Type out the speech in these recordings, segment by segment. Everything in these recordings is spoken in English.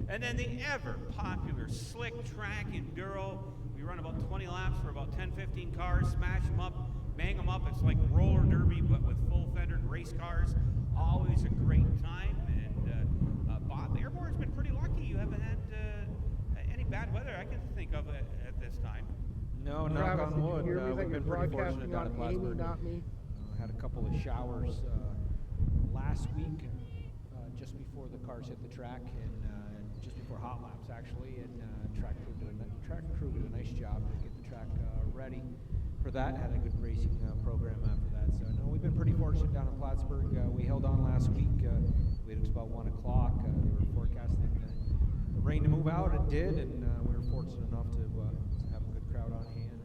And then the ever popular slick track enduro. We run about 20 laps for about 10-15 cars, smash them up, bang them up. It's like roller derby, but with full fendered race cars. Always a great time. And Bob, Airborne's been pretty lucky. You haven't had any bad weather I can think of at this time. No, knock on wood. We've been pretty fortunate down at Plattsburgh. Had a couple of showers last week, just before the cars hit the track, and just before hot laps actually, and track crew did a nice job to get the track ready for that. Had a good racing program after that. So no, we've been pretty fortunate down in Plattsburgh. We held on last week. Waited until about 1 o'clock. They were forecasting the rain to move out. It did, and we were fortunate enough to have a good crowd on hand,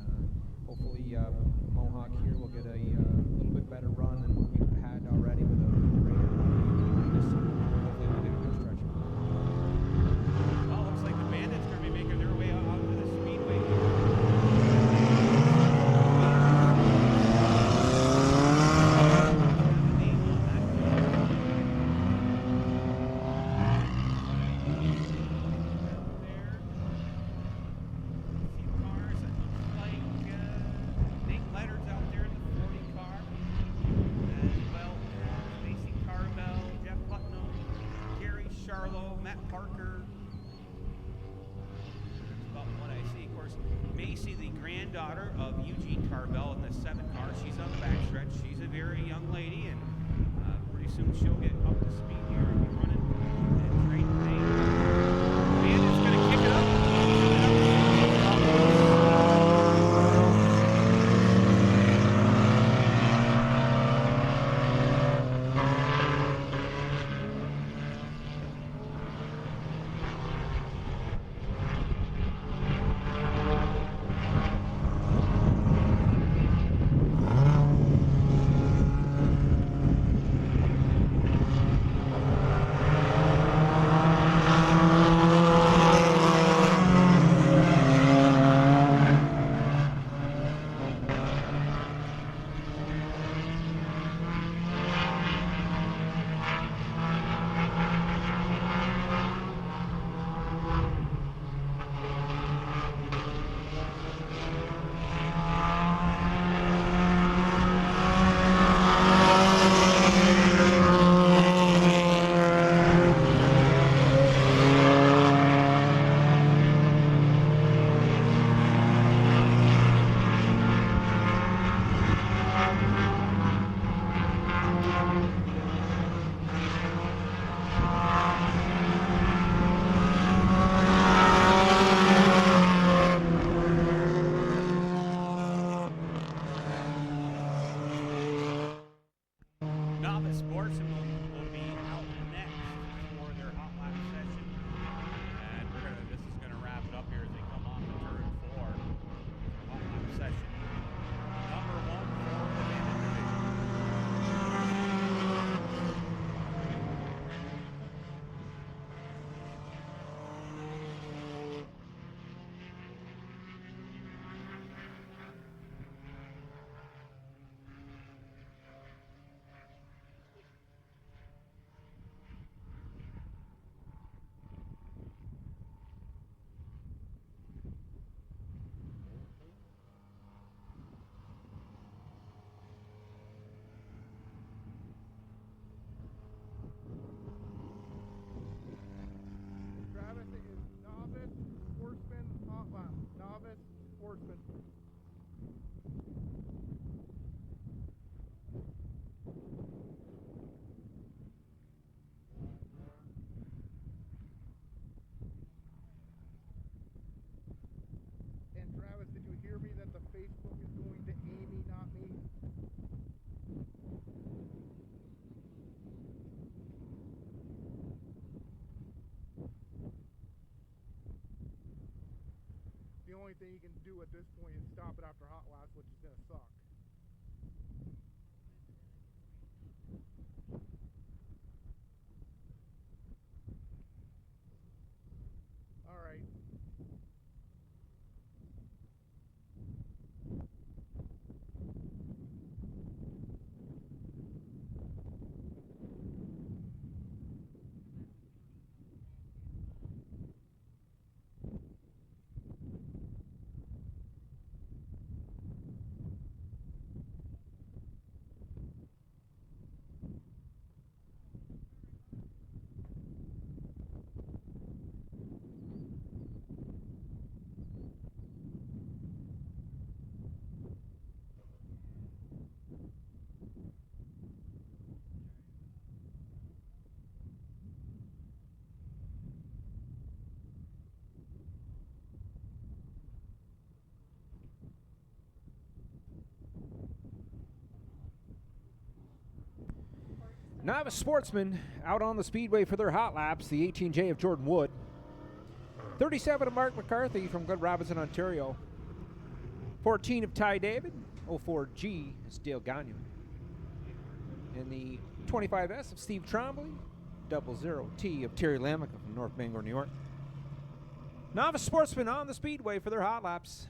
and hopefully Mohawk here will get a little bit better run than what we've had already with a rain behind us. Hopefully we'll get a good stretch. Well, looks like the Bandits are going to be making their way out to the speedway here. Macy, the granddaughter of Eugene Tarbell in the 7 car. She's on the backstretch. She's a very young lady, and pretty soon she'll get up to speed here and be running at great pace. Bandit's going to kick it up. Novice Sportsman will be out next for their hot lap session, and this is going to wrap it up here as they come off the turn 4 hot lap session. only thing you can do at this point is stop it after hot laps, which is going to suck. All right. Novice Sportsman out on the speedway for their hot laps. The 18J of Jordan Wood. 37 of Mark McCarthy from Glen Robinson, Ontario. 14 of Ty David. 04G is Dale Gagnon. And the 25S of Steve Trombley. 00T of Terry Lamica from North Bangor, New York. Novice Sportsman on the speedway for their hot laps.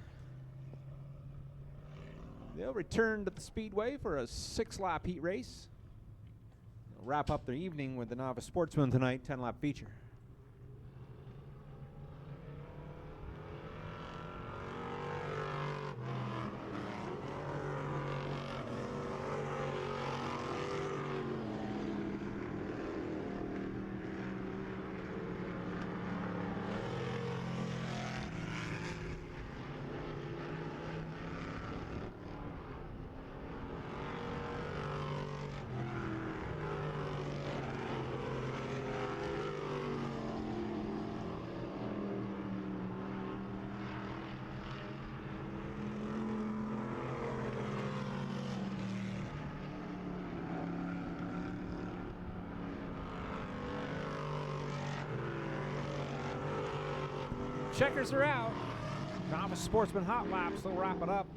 They'll return to the speedway for a 6-lap heat race. They'll wrap up their evening with the Novice Sportsman tonight, 10-lap feature. Checkers are out. Novice Sportsman hot laps, they'll wrap it up.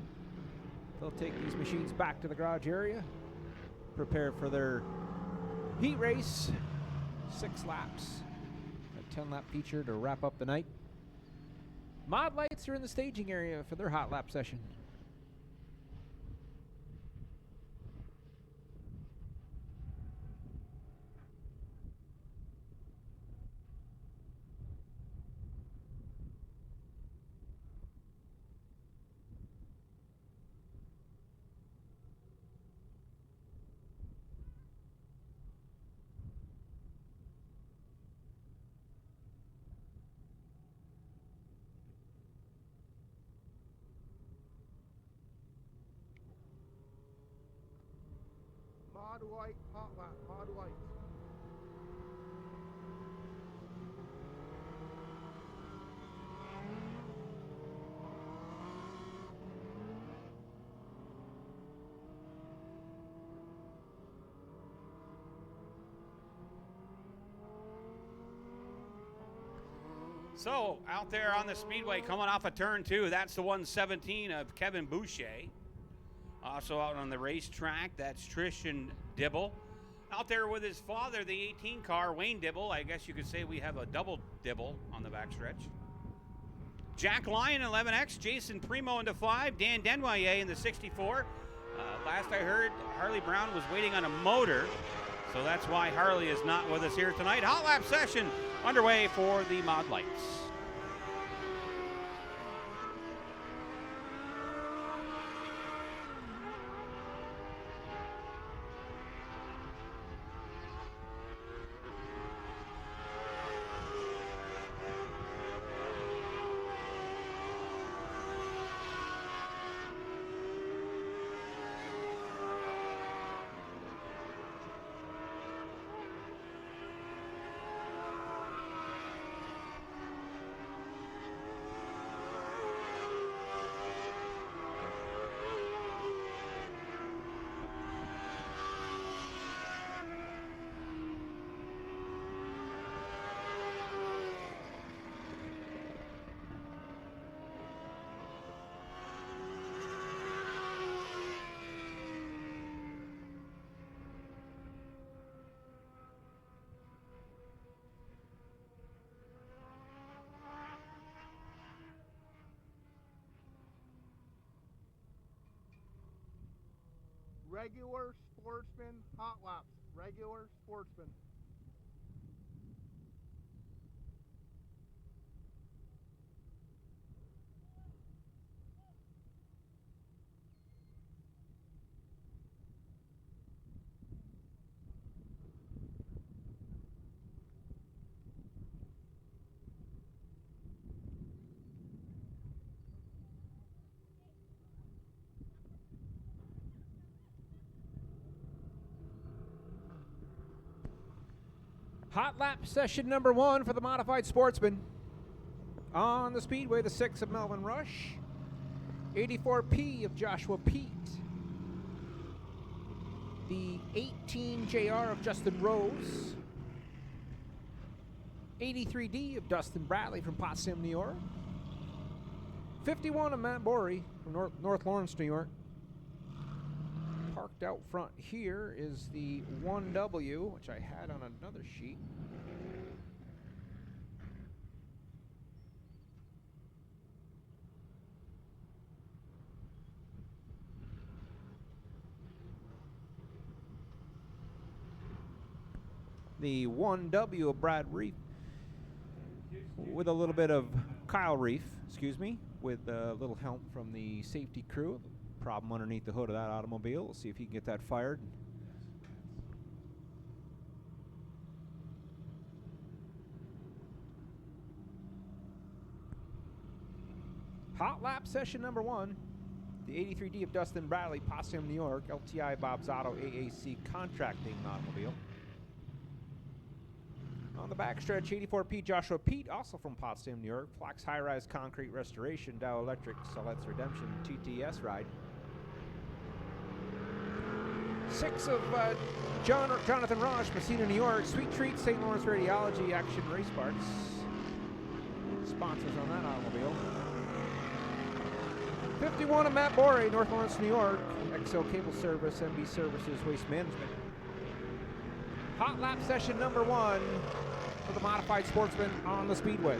They'll take these machines back to the garage area, prepare for their heat race. 6 laps, a 10-lap feature to wrap up the night. Mod Lights are in the staging area for their hot lap session. Mod White hot lap, Mod White. So, out there on the speedway, coming off of turn 2, that's the 117 of Kevin Boucher. Also out on the racetrack, that's Tristan Dibble. Out there with his father, the 18 car, Wayne Dibble. I guess you could say we have a double Dibble on the backstretch. Jack Lyon, 11X, Jason Primo into 5, Dan Dennoyer in the 64. Last I heard, Harley Brown was waiting on a motor, so that's why Harley is not with us here tonight. Hot lap session underway for the Mod Lights. Regular Sportsman Hot Laps. Regular Sportsman. Hot lap session number 1 for the Modified Sportsman. On the speedway, the 6 of Melvin Rush, 84P of Joshua Pete, the 18 JR of Justin Rose, 83D of Dustin Bradley from Potsdam, New York, 51 of Matt Borey from North Lawrence, New York. Parked out front here is the 1W, which I had on another sheet. The 1W of Brad Reef with a little bit of Kyle Reef, with a little help from the safety crew. Problem underneath the hood of that automobile. We'll see if he can get that fired. Hot lap session number 1. The 83D of Dustin Bradley, Potsdam, New York. LTI Bob's Auto AAC contracting automobile. On the backstretch, 84P Joshua Pete, also from Potsdam, New York. Flax High Rise Concrete Restoration, Dow Electric, Solet's Redemption, TTS ride. 6 of Jonathan Roche, Messina, New York. Sweet Treat, St. Lawrence Radiology, Action Race Parts. Sponsors on that automobile. 51 of Matt Borey, North Lawrence, New York. XL Cable Service, MB Services, Waste Management. Hot lap session number 1 for the Modified Sportsman on the speedway.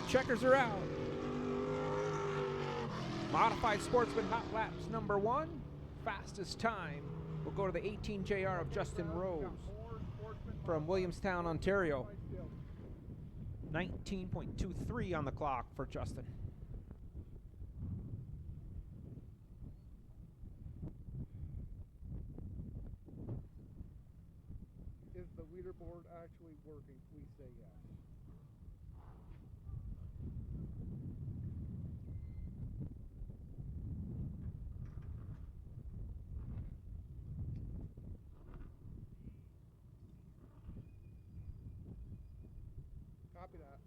Checkers are out. Modified Sportsman Hot Laps number 1. Fastest time will go to the 18 JR of Justin Rose from Williamstown, Ontario. 19.23 on the clock for Justin. Is the leaderboard actually working? Please say yes. Copy that.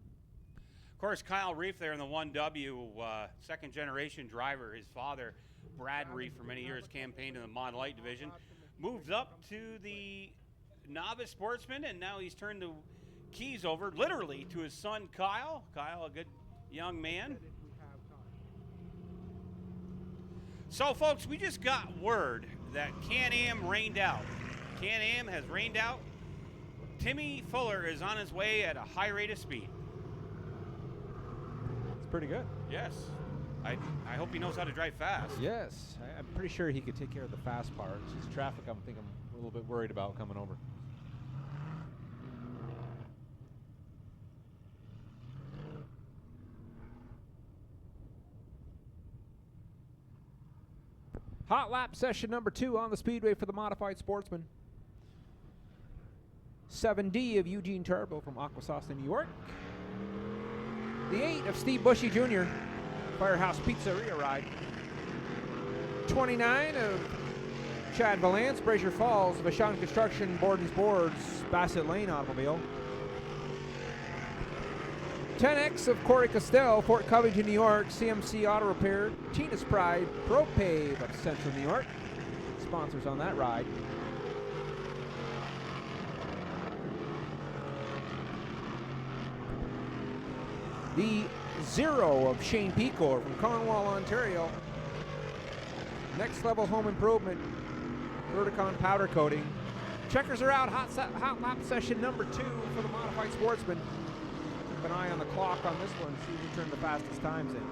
Of course, Kyle Reef there in the 1W, second generation driver. His father, Brad Reef, for many years campaigned in the Mod Light division. Moved up to the Novice Sportsman, and now he's turned the keys over literally to his son, Kyle. Kyle, a good young man. So, folks, we just got word that Can-Am rained out. Can-Am has rained out. Timmy Fuller is on his way at a high rate of speed. It's pretty good. Yes. I hope he knows how to drive fast. Yes. I'm pretty sure he could take care of the fast part. It's just traffic I'm a little bit worried about coming over. Hot lap session number 2 on the speedway for the Modified Sportsman. 7D of Eugene Turbo from Aquasauce, New York. The 8 of Steve Bushy Jr., Firehouse Pizzeria ride. 29 of Chad Valance, Brazier Falls, Vashon Construction, Borden's Boards, Bassett Lane automobile. 10X of Corey Costell, Fort Covington, New York, CMC Auto Repair, Tina's Pride, ProPave of Central New York. Sponsors on that ride. The Zero of Shane Pecor from Cornwall, Ontario. Next level home improvement. Verticon powder coating. Checkers are out. Hot lap session number 2 for the Modified Sportsman. Keep an eye on the clock on this one. See who turned the fastest times in.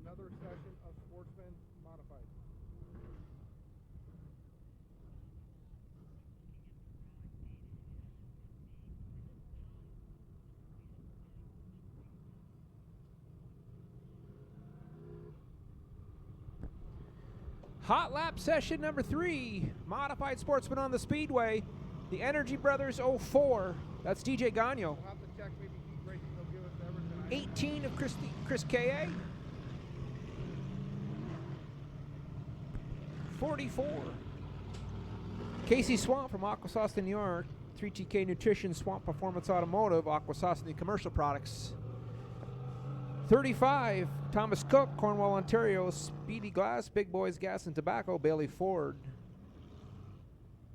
Another session of Sportsman Modified. Hot lap session number 3. Modified Sportsman on the Speedway. The Energy Brothers 04. That's DJ Gagno. We'll have to check maybe heat racing they'll give us everything. 18 of Chris K.A. 44. Casey Swamp from Aquasauce, New York. 3TK Nutrition, Swamp Performance Automotive, Aquasauce Commercial Products. 35. Thomas Cook, Cornwall, Ontario. Speedy Glass, Big Boys Gas and Tobacco, Bailey Ford.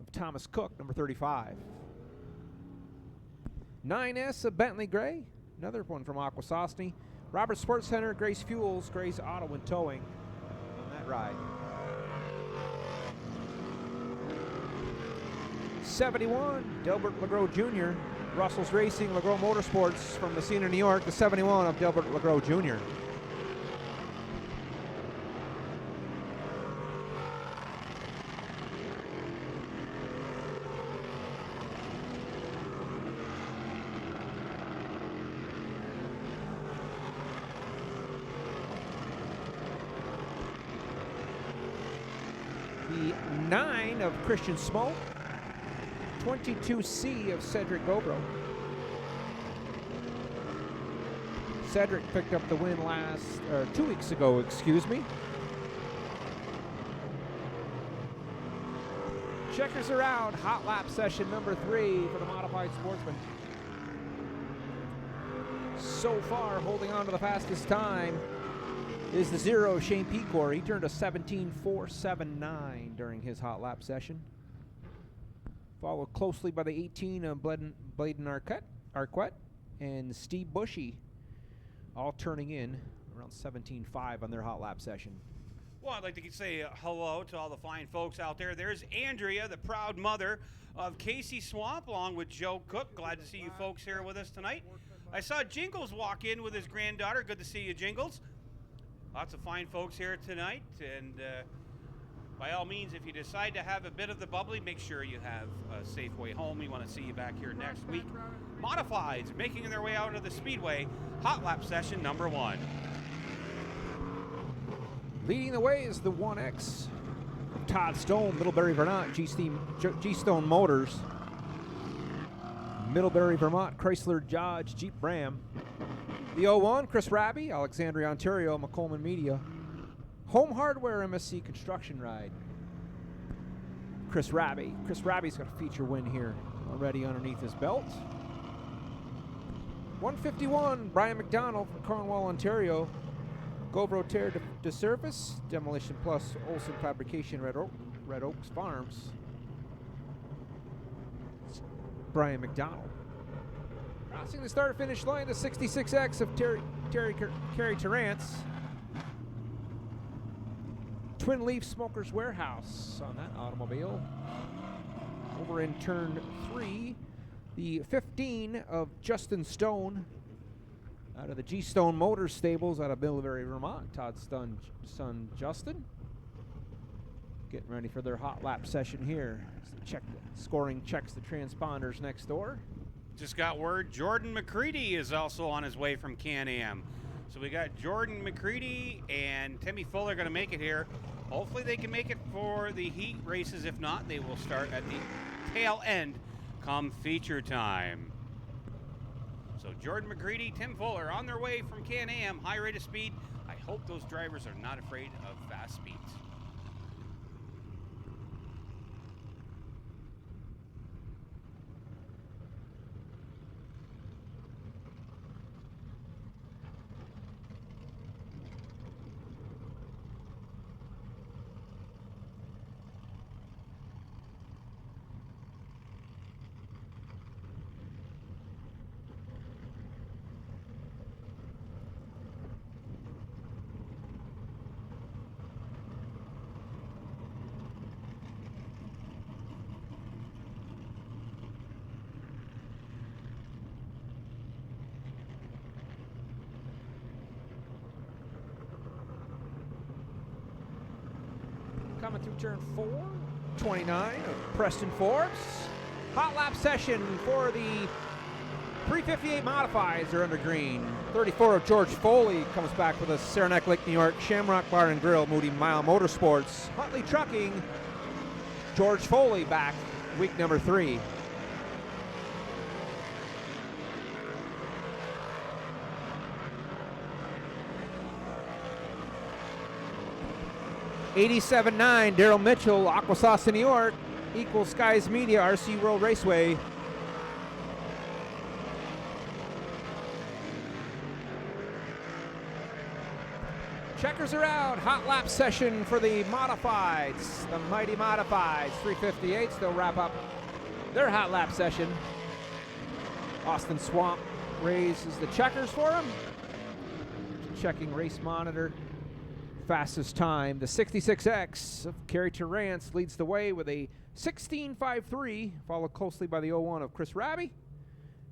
Of Thomas Cook, number 35. 9S of Bentley Gray. Another one from Aquasauce. Robert Sports Center, Grace Fuels, Grace Auto and Towing on that ride. 71, Delbert Legros Jr. Russell's Racing, Legros Motorsports from Messina, New York. The 71 of Delbert Legros Jr. The 9 of Christian Smoke. 22C of Cedric Gobro. Cedric picked up the win 2 weeks ago, excuse me. Checkers are out. Hot lap session number 3 for the Modified Sportsman. So far, holding on to the fastest time is the Zero, Shane Pecor. He turned a 17.479 during his hot lap session. Followed closely by the 18 of Bladen Arquette and Steve Bushy, all turning in around 17.5 on their hot lap session. Well, I'd like to say hello to all the fine folks out there. There's Andrea, the proud mother of Casey Swamp, along with Joe Cook. Glad to see you folks here with us tonight. I saw Jingles walk in with his granddaughter. Good to see you, Jingles. Lots of fine folks here tonight, and by all means, if you decide to have a bit of the bubbly, make sure you have a safe way home. We want to see you back here next week. Modifieds making their way out of the Speedway. Hot lap session number 1. Leading the way is the 1X. Todd Stone, Middlebury, Vermont, G-Stone Motors. Middlebury, Vermont, Chrysler, Dodge, Jeep, Ram. The 01, Chris Raby, Alexandria, Ontario, McColeman Media. Home Hardware MSC Construction Ride. Chris Raby. Chris Raby's got a feature win here already underneath his belt. 151, Brian McDonald from Cornwall, Ontario. Gobro Terre de Service, Demolition Plus, Olson Fabrication, Red Oaks Farms. It's Brian McDonald. Crossing the start-finish line, the 66X of Carrie Terrance. Twin Leaf Smokers Warehouse on that automobile. Over in turn 3, the 15 of Justin Stone out of the G-Stone Motors stables out of Middlebury, Vermont. Todd's son Justin. Getting ready for their hot lap session here. Scoring checks the transponders next door. Just got word Jordan McCready is also on his way from Can-Am. So we got Jordan McCready and Timmy Fuller going to make it here. Hopefully they can make it for the heat races. If not, they will start at the tail end come feature time. So Jordan McCready, Tim Fuller on their way from Can-Am. High rate of speed. I hope those drivers are not afraid of fast speeds. Coming through turn 4, 29 of Preston Forbes. Hot lap session for the 358 Modifieds are under green. 34 of George Foley comes back with us. Saranac Lake, New York. Shamrock Bar and Grill, Moody Mile Motorsports. Huntley Trucking, George Foley back, week number 3. '87.9, Daryl Mitchell, Aquasauce, New York. Equal Skies Media, RC World Raceway. Checkers are out. Hot lap session for the Modifieds, the mighty Modifieds. 358s, they'll wrap up their hot lap session. Austin Swamp raises the checkers for them. Checking race monitor. Fastest time, the 66X of Kerry Terrance leads the way with a 16.53, followed closely by the 01 of Chris Raby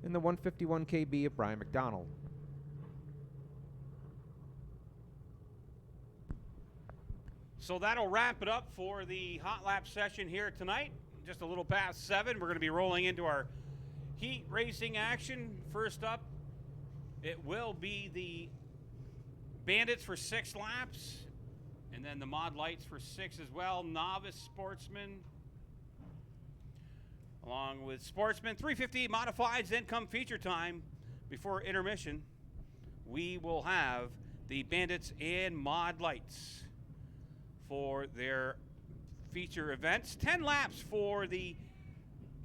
and the 151 KB of Brian McDonald. So that'll wrap it up for the hot lap session here tonight. Just a little past 7. We're going to be rolling into our heat racing action. First up, it will be the Bandits for 6 laps, and then the Mod Lights for 6 as well. Novice Sportsman, along with Sportsman 358 Modifieds. Then come feature time before intermission. We will have the Bandits and Mod Lights for their feature events. 10 laps for the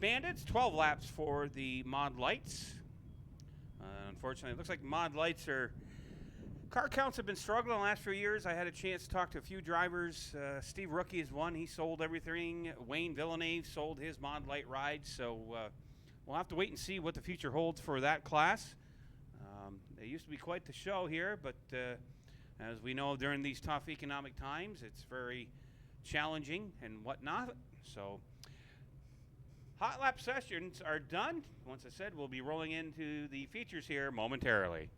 Bandits, 12 laps for the Mod Lights. Unfortunately, it looks like Mod Lights are... Car counts have been struggling the last few years. I had a chance to talk to a few drivers. Steve Rookie is one. He sold everything. Wayne Villeneuve sold his Mod Light ride. So we'll have to wait and see what the future holds for that class. It used to be quite the show here, but as we know, during these tough economic times, it's very challenging and whatnot. So hot lap sessions are done. Once I said, we'll be rolling into the features here momentarily.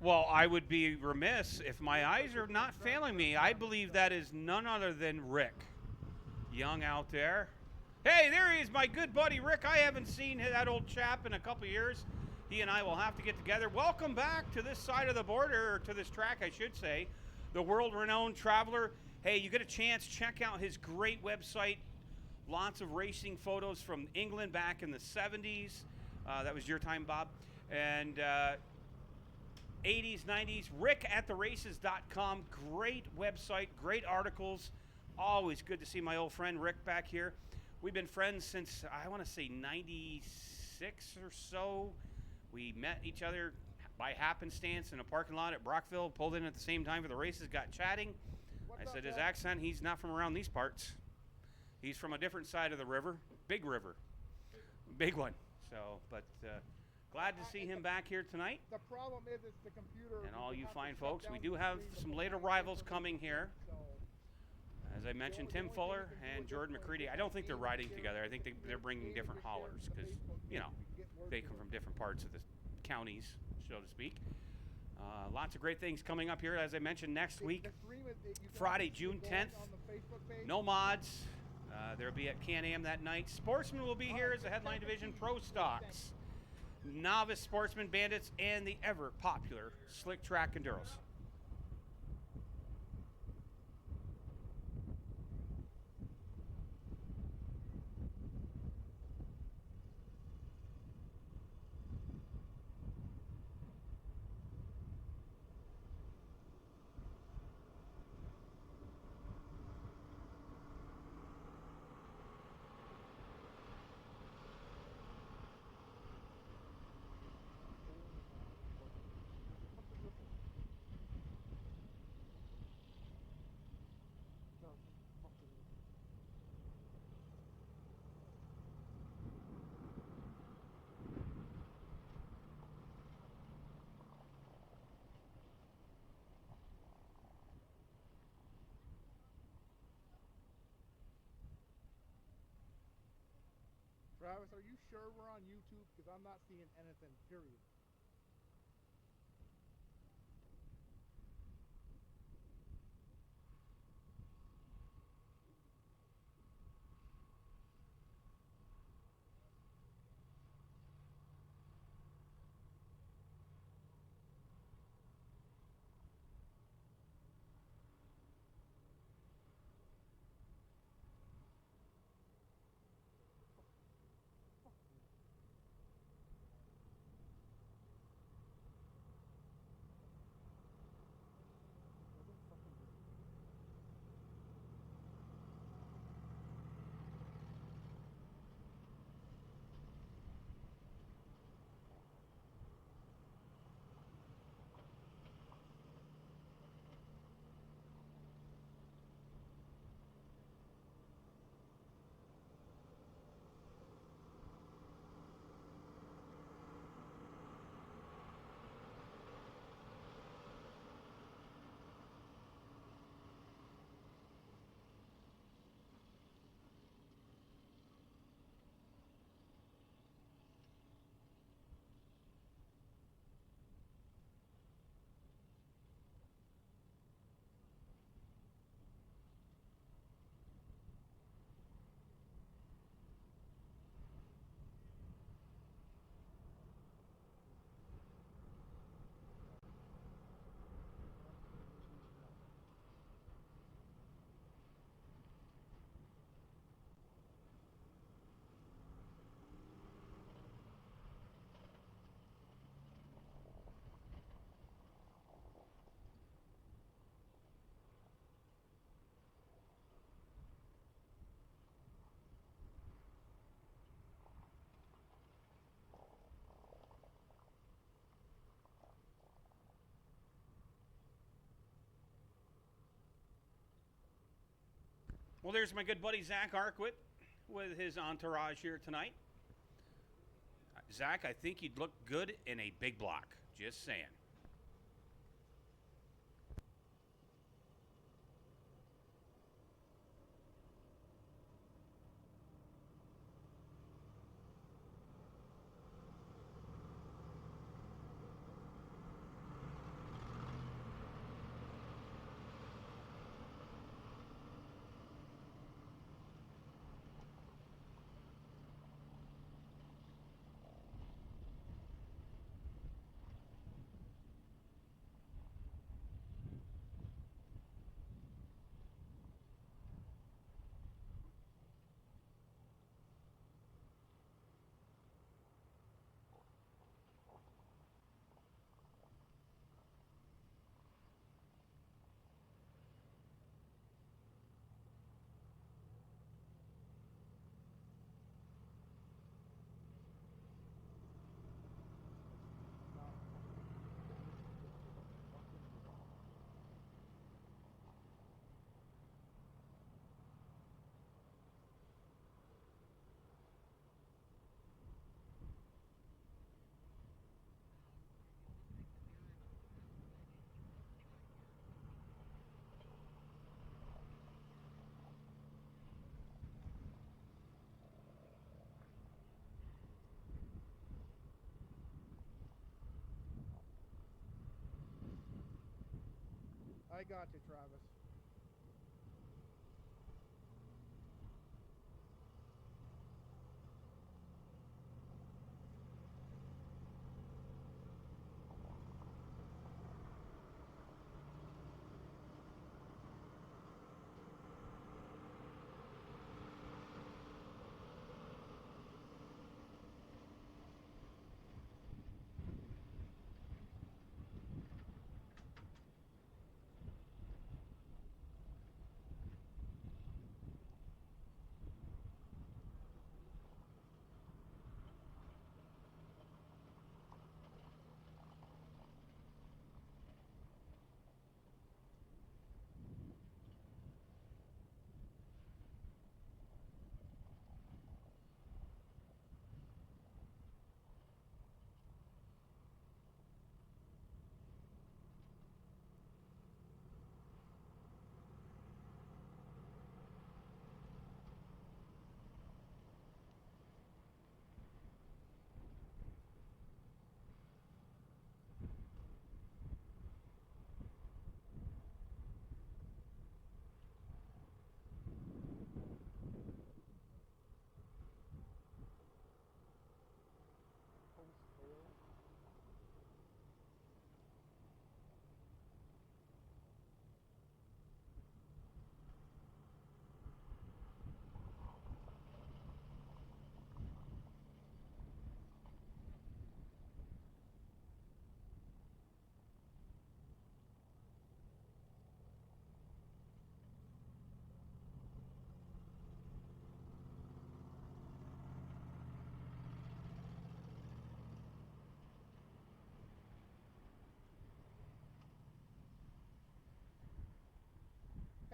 Well, I would be remiss if my eyes are not failing me. I believe that is none other than Rick Young out there. Hey, there he is, my good buddy Rick. I haven't seen that old chap in a couple years. He and I will have to get together. Welcome back to this side of the border, or to this track, I should say. The world-renowned traveler. Hey, you get a chance, check out his great website. Lots of racing photos from England back in the 70s. That was your time, Bob. And 80s, 90s. RickAtTheRaces.com. Great website, great articles. Always good to see my old friend Rick back here. We've been friends since, I want to say, 96 or so. We met each other by happenstance in a parking lot at Brockville, pulled in at the same time for the races, got chatting. I said, his accent, he's not from around these parts. He's from a different side of the river, big river, big one. So, but glad to see him back here tonight. The problem is it's the computer. And all you fine folks, we do have some later rivals coming here. As I mentioned, Tim Fuller and Jordan McCready. I don't think they're riding together. I think they're bringing different haulers because, you know, they come from different parts of the counties, so to speak. Lots of great things coming up here, as I mentioned, next week, Friday, June 10th. No mods. They'll be at Can-Am that night. Sportsman will be here as the headline division. Pro Stocks, Novice Sportsman Bandits, and the ever popular Slick Track Enduros. Travis, are you sure we're on YouTube? Because I'm not seeing anything, period. Well, there's my good buddy Zach Arkwit with his entourage here tonight. Zach, I think you'd look good in a big block. Just saying. I got you, Travis.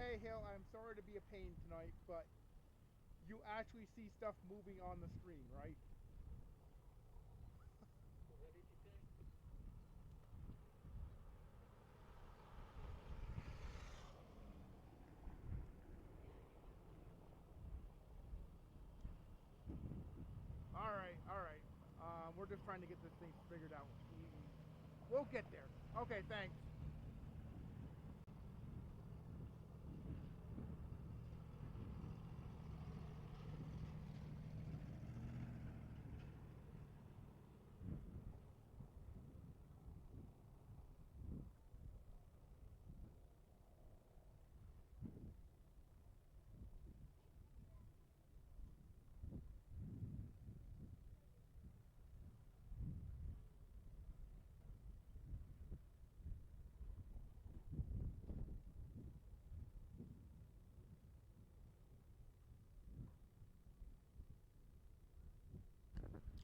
Hey, Hill, I'm sorry to be a pain tonight, but you actually see stuff moving on the screen, right? All right, all right. We're just trying to get this thing figured out. We'll get there. Okay, thanks.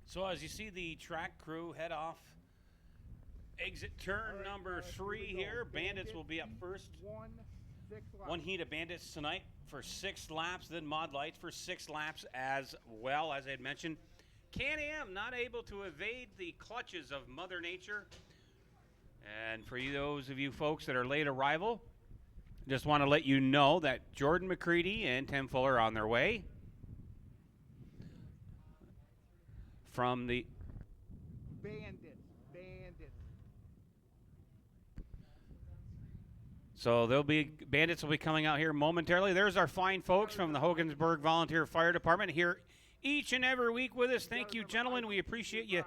So as you see the track crew head off exit turn number 3 here, Bandits will be up first. 6 laps. One heat of Bandits tonight for 6 laps, then Mod Lights for 6 laps as well. As I had mentioned, Can-Am not able to evade the clutches of Mother Nature. And for those of you folks that are late arrival, just want to let you know that Jordan McCready and Tim Fuller are on their way from the Bandits. So Bandits will be coming out here momentarily. There's our fine folks from the Hogansburg Volunteer Fire Department here each and every week with us. Thank you, gentlemen. We appreciate you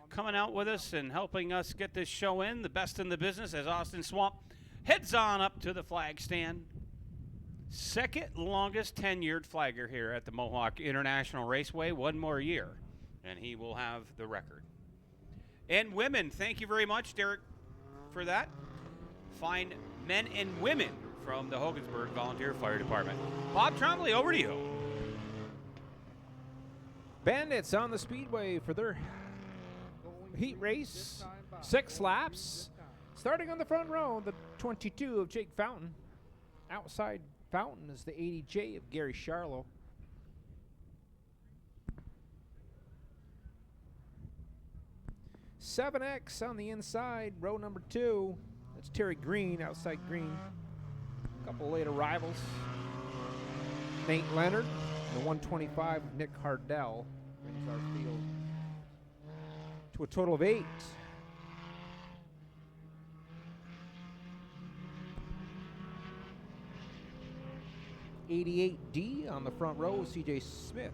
coming out with us and helping us get this show in. The best in the business as Austin Swamp heads on up to the flag stand. Second longest tenured flagger here at the Mohawk International Raceway. One more year, and he will have the record. And women, thank you very much, Derek, for that. Fine men and women from the Hogansburg Volunteer Fire Department. Bob Trombley, over to you. Bandits on the speedway for their heat race. 6 laps. Starting on the front row, the 22 of Jake Fountain. Outside Fountain is the 80J of Gary Charlo. "7X" on the inside, row number 2. That's Terry Green, outside Green. A couple late arrivals. Nate Leonard, the 125 of Nick Hardell brings our field to a total of 8. "88D" on the front row, CJ Smith.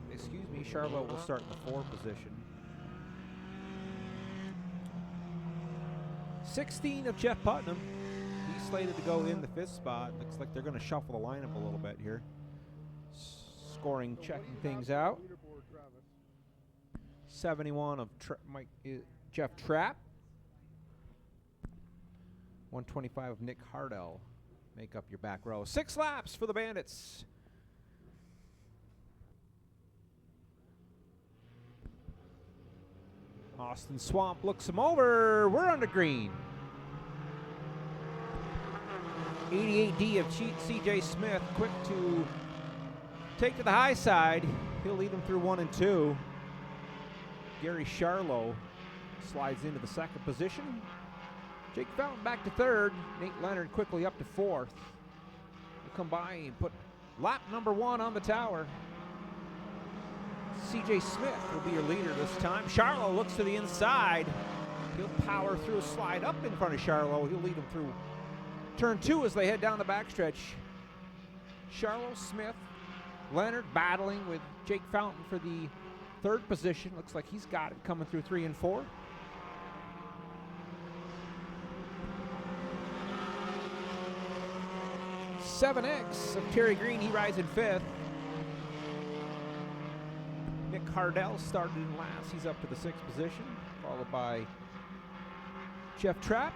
Charlotte will start in the 4 position. 16 of Jeff Putnam. He's slated to go in the 5th spot. Looks like they're going to shuffle the lineup a little bit here. Scoring, checking things out. 71 of Jeff Trapp. 125 of Nick Hardell. Make up your back row. 6 laps for the Bandits. Austin Swamp looks him over. We're under green. 88D of CJ Smith, quick to take to the high side. He'll lead him through 1 and 2. Gary Charlo slides into the 2nd position. Jake Fountain back to 3rd. Nate Leonard quickly up to 4th. We'll come by and put lap number 1 on the tower. CJ Smith will be your leader this time. Charlo looks to the inside. He'll power through a slide up in front of Charlo. He'll lead him through turn 2 as they head down the backstretch. Charlo, Smith, Leonard battling with Jake Fountain for the 3rd position. Looks like he's got it coming through 3 and 4. "7X" of Terry Green, he rides in 5th. Nick Hardell started in last. He's up to the 6th position, followed by Jeff Trapp.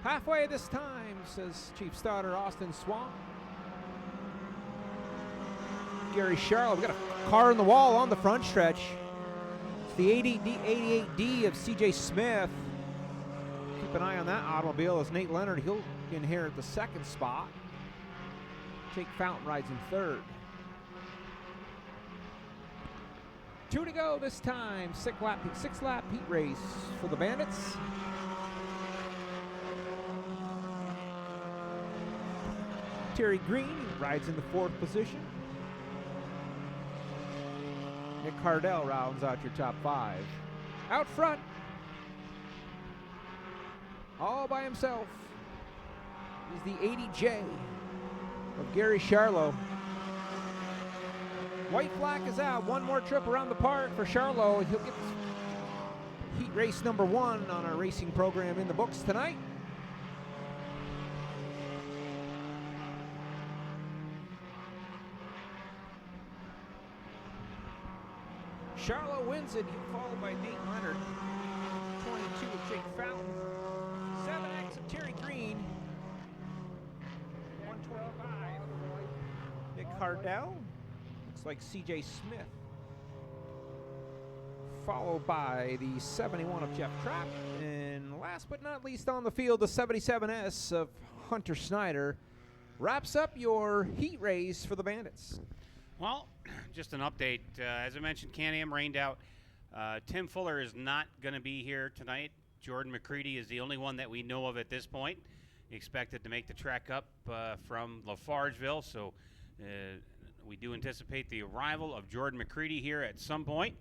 "Halfway this time," says Chief Starter Austin Swamp. Gary Charlo, we've got a car in the wall on the front stretch. It's the 88D of CJ Smith. Keep an eye on that automobile as Nate Leonard, he'll inherit the second spot. Jake Fountain rides in third. 2 to go this time. Six-lap heat race for the Bandits. Terry Green rides in the 4th position. Nick Cardell rounds out your top 5. Out front, all by himself, is the 80J of Gary Charlo. White flag is out. One more trip around the park for Charlo. He'll get heat race number 1 on our racing program in the books tonight. Charlo wins it, followed by Nate Leonard. 22 of Jake Fountain. 7X of Terry Green. 125. Nick Cardell. Looks like CJ Smith. Followed by the 71 of Jeff Trapp. And last but not least on the field, the 77S of Hunter Snyder. Wraps up your heat race for the Bandits. Well, just an update. As I mentioned, Can-Am rained out. Tim Fuller is not going to be here tonight. Jordan McCready is the only one that we know of at this point. Expected to make the trek up from Lafargeville, so we do anticipate the arrival of Jordan McCready here at some point.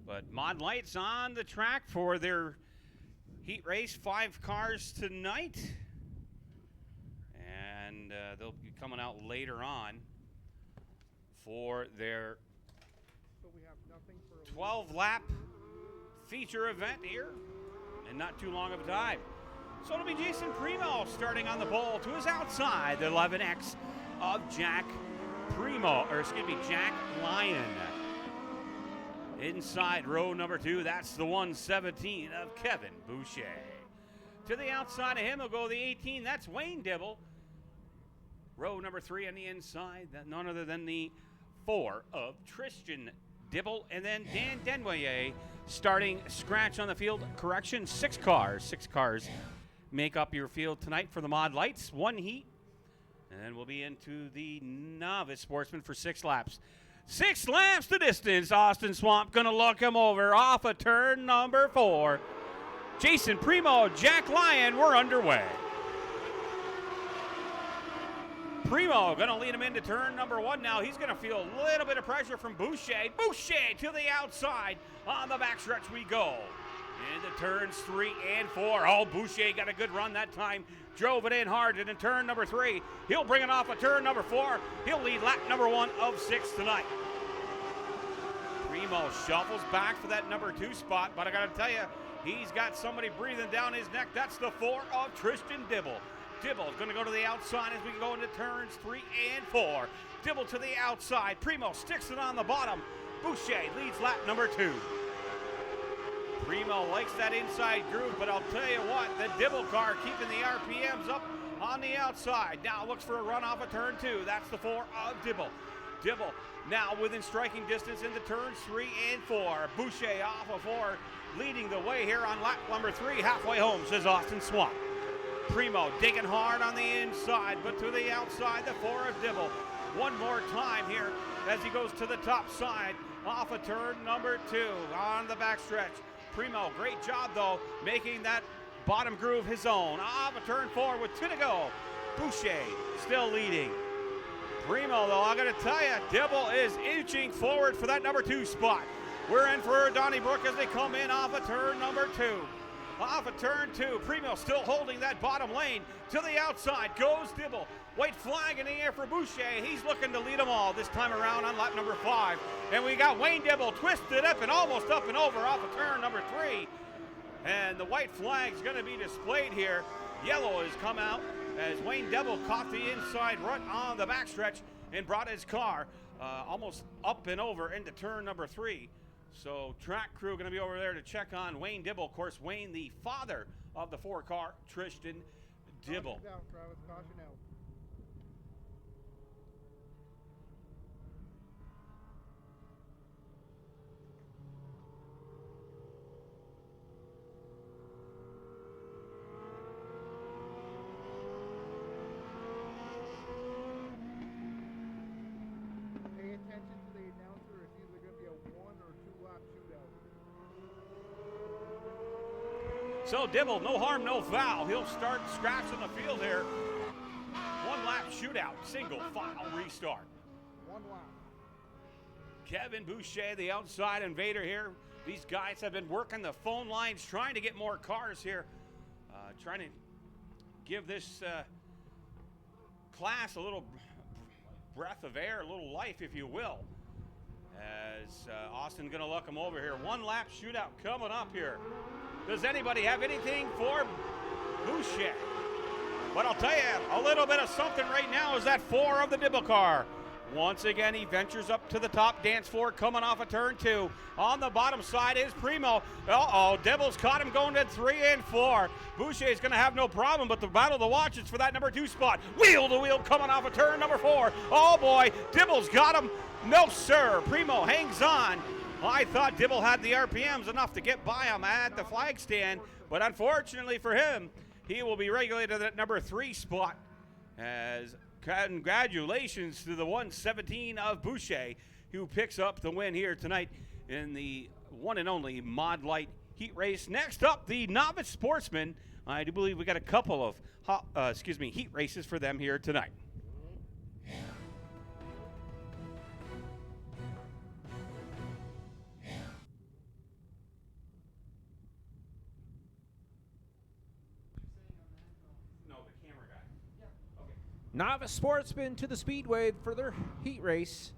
But Mod Lights on the track for their heat race. 5 cars tonight. And they'll be coming out later on for their 12-lap feature event here in not too long of a time. So it'll be Jason Primo starting on the pole to his outside, the 11X of Jack Lyon. Inside row number 2, that's the 117 of Kevin Boucher. To the outside of him will go the 18, that's Wayne Dibble. Row number 3 on the inside, that none other than the 4 of Tristan Dibble, and then Dan Denboyer starting scratch on the field. Correction, 6 cars make up your field tonight for the Mod Lights. 1 heat, and then we'll be into the Novice Sportsman for 6 laps. 6 laps the distance. Austin Swamp gonna look him over off of turn number 4. Jason Primo, Jack Lyon, we're underway. Primo going to lead him into turn number 1 now. He's going to feel a little bit of pressure from Boucher. Boucher to the outside. On the backstretch we go. Into turns 3 and 4. Oh, Boucher got a good run that time. Drove it in hard. And in turn number 3, he'll bring it off of turn number 4. He'll lead lap number 1 of 6 tonight. Primo shuffles back for that number 2 spot. But I got to tell you, he's got somebody breathing down his neck. That's the 4 of Tristan Dibble. Dibble's going to go to the outside as we go into turns 3 and 4. Dibble to the outside. Primo sticks it on the bottom. Boucher leads lap number 2. Primo likes that inside groove, but I'll tell you what, the Dibble car keeping the RPMs up on the outside. Now looks for a run off of turn 2. That's the 4 of Dibble. Dibble now within striking distance into turns 3 and 4. Boucher off of 4, leading the way here on lap number 3. Halfway home, says Austin Swamp. Primo digging hard on the inside, but to the outside, the 4 of Dibble. One more time here as he goes to the top side off of turn number 2 on the backstretch. Primo, great job though, making that bottom groove his own. Off of turn 4 with 2 to go. Boucher still leading. Primo though, I gotta tell you, Dibble is inching forward for that number 2 spot. We're in for Donnybrook as they come in off of turn number 2. Off of turn 2, Primo still holding that bottom lane. To the outside goes Dibble. White flag in the air for Boucher. He's looking to lead them all this time around on lap number 5. And we got Wayne Dibble twisted up and almost up and over off of turn number 3. And the white flag's going to be displayed here. Yellow has come out as Wayne Dibble caught the inside rut on the backstretch and brought his car almost up and over into turn number 3. So track crew going to be over there to check on Wayne Dibble. Of course, Wayne, the father of the 4-car, Tristan Dibble. Caution out, Travis. Caution out. So Dibble, no harm, no foul. He'll start scratching the field here. One lap shootout, single file restart. One lap. Kevin Boucher, the outside invader here. These guys have been working the phone lines, trying to get more cars here, trying to give this class a little breath of air, a little life, if you will. As Austin going to look him over here. One lap shootout coming up here. Does anybody have anything for Boucher? But I'll tell you, a little bit of something right now is that 4 of the Dibble car. Once again, he ventures up to the top dance floor, coming off of turn 2. On the bottom side is Primo. Dibble's caught him going to 3 and 4. Boucher is going to have no problem, but the battle to watch is for that number 2 spot. Wheel to wheel coming off of turn number 4. Oh boy, Dibble's got him. No sir, Primo hangs on. I thought Dibble had the RPMs enough to get by him at the flag stand, but unfortunately for him, he will be regulated at number 3 spot. As congratulations to the 117 of Boucher, who picks up the win here tonight in the one and only Mod Light Heat Race. Next up, the Novice Sportsman. I do believe we got a couple of heat races for them here tonight. Novice Sportsman to the Speedway for their heat race.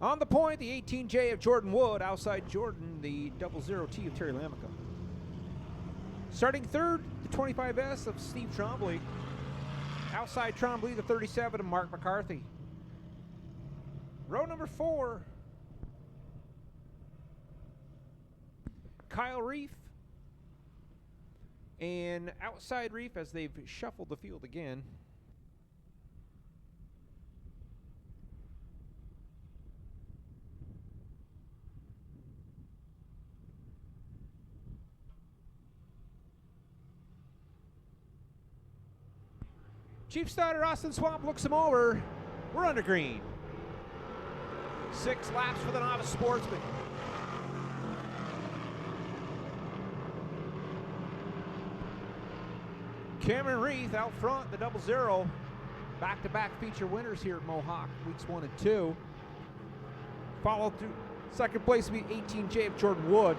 On the point, the 18J of Jordan Wood. Outside Jordan, the 00T of Terry Lamico. Starting third, the 25S of Steve Trombley. Outside Trombley, the 37 of Mark McCarthy. Row number 4, Kyle Reef. And outside Reef, as they've shuffled the field again, Chief starter Austin Swamp looks him over. We're under green. 6 laps for the Novice Sportsman. Cameron Reith out front, the 00. Back-to-back feature winners here at Mohawk, weeks 1 and 2. Followed through second place will be 18J of Jordan Wood.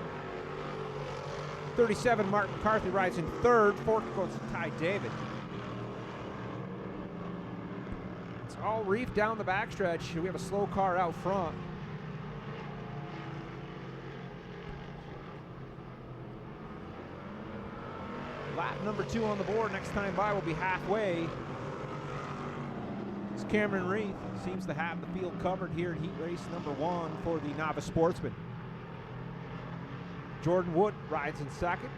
37 Mark McCarthy rides in third. Fourth goes to Ty David. All Reef down the backstretch. We have a slow car out front. Lap number 2 on the board. Next time by will be halfway. It's Cameron Reef seems to have the field covered here in heat race number 1 for the Novice Sportsman. Jordan Wood rides in second.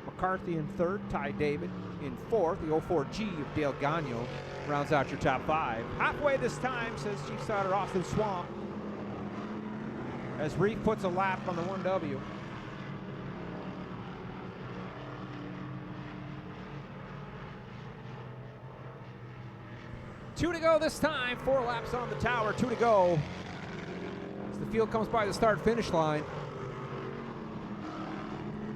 McCarthy in third. Ty David in fourth. The 04G of Dale Gagnon rounds out your top 5. Halfway this time, says Chief Starter Austin Swamp, as Reef puts a lap on the 1W. Two to go this time. 4 laps on the tower. 2 to go as the field comes by the start-finish line.